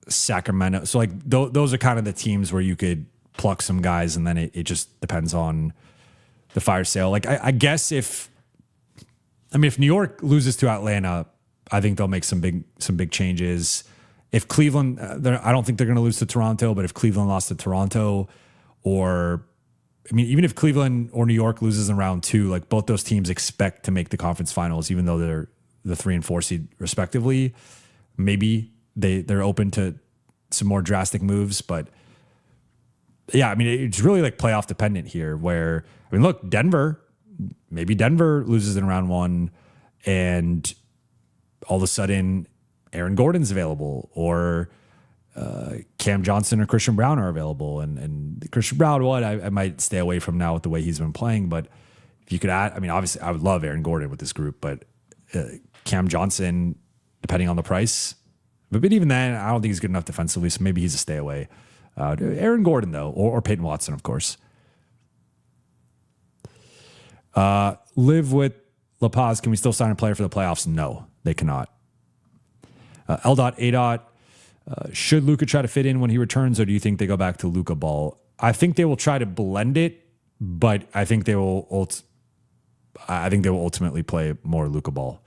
Sacramento. So like those are kind of the teams where you could pluck some guys, and then it just depends on the fire sale. Like I guess if New York loses to Atlanta, I think they'll make some big changes. If Cleveland, I don't think they're going to lose to Toronto, but if Cleveland lost to Toronto, or even if Cleveland or New York loses in round 2, like both those teams expect to make the conference finals, even though they're the 3 and 4 seed respectively. Maybe they're open to some more drastic moves, but yeah, it's really like playoff dependent here. Where look, maybe Denver loses in round 1, and all of a sudden Aaron Gordon's available, or Cam Johnson or Christian Brown are available. And Christian Brown, I might stay away from now with the way he's been playing. But if you could add, obviously I would love Aaron Gordon with this group, but Cam Johnson, depending on the price. But even then, I don't think he's good enough defensively, so maybe he's a stay away. Aaron Gordon, though, or Peyton Watson, of course. Live with La Paz. Can we still sign a player for the playoffs? No, they cannot. L.A. Should Luka try to fit in when he returns, or do you think they go back to Luka ball? I think they will try to blend it, but I think they will ultimately play more Luka ball.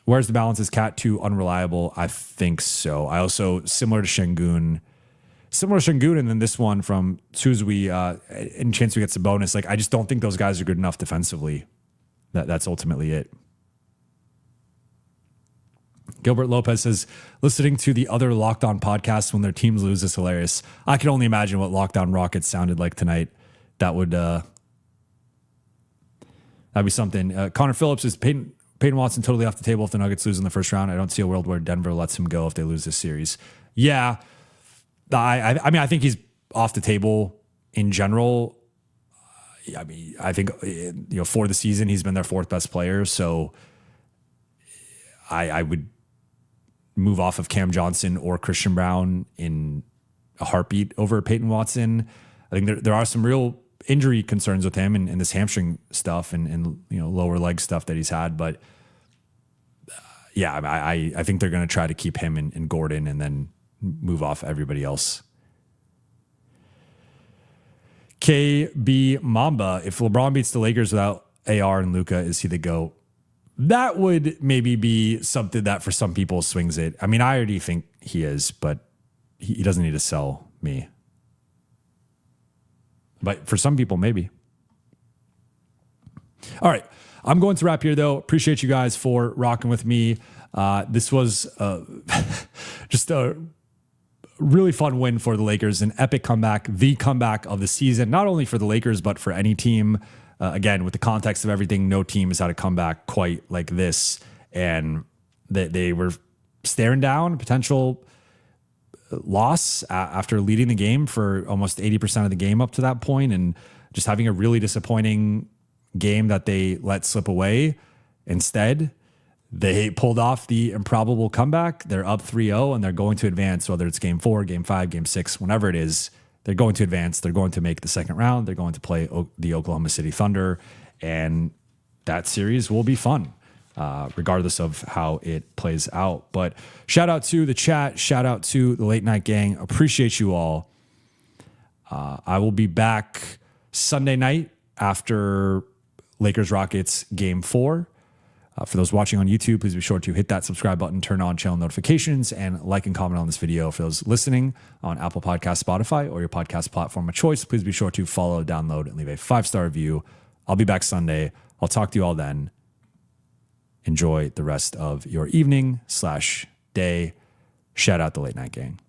Where's the balance? Is Cat too unreliable? I think so. I also, similar to Şengün, and then this one from Suzui, in chance we get some bonus. Like, I just don't think those guys are good enough defensively. That's ultimately it. Gilbert Lopez says, listening to the other Locked On podcasts when their teams lose is hilarious. I can only imagine what Locked On Rockets sounded like tonight. That'd be something. Connor Phillips is Peyton Watson totally off the table if the Nuggets lose in the first round. I don't see a world where Denver lets him go if they lose this series. Yeah, I think he's off the table in general. I think for the season he's been their 4th best player. So I would move off of Cam Johnson or Christian Brown in a heartbeat over Peyton Watson. I think there are some real injury concerns with him and this hamstring stuff and lower leg stuff that he's had. But yeah, I think they're going to try to keep him and Gordon and then move off everybody else. KB Mamba, if LeBron beats the Lakers without AR and Luka, is he the GOAT? That would maybe be something that for some people swings it. I already think he is, but he doesn't need to sell me. But for some people, maybe. All right. I'm going to wrap here, though. Appreciate you guys for rocking with me. This was just a really fun win for the Lakers, an epic comeback, the comeback of the season, not only for the Lakers, but for any team. Again, with the context of everything, no team has had a comeback quite like this. And they were staring down potential loss after leading the game for almost 80% of the game up to that point, and just having a really disappointing game that they let slip away. Instead, they pulled off the improbable comeback. They're up 3-0 and they're going to advance, whether it's game 4, game 5, game 6, whenever it is. They're going to advance. They're going to make the second round. They're going to play the Oklahoma City Thunder, and that series will be fun, regardless of how it plays out. But shout out to the chat. Shout out to the Late Night Gang. Appreciate you all. I will be back Sunday night after Lakers-Rockets Game 4. For those watching on YouTube, please be sure to hit that subscribe button, turn on channel notifications, and like and comment on this video. For those listening on Apple Podcasts, Spotify, or your podcast platform of choice, please be sure to follow, download, and leave a 5-star review. I'll be back Sunday. I'll talk to you all then. Enjoy the rest of your evening/day. Shout out the Late Night Gang.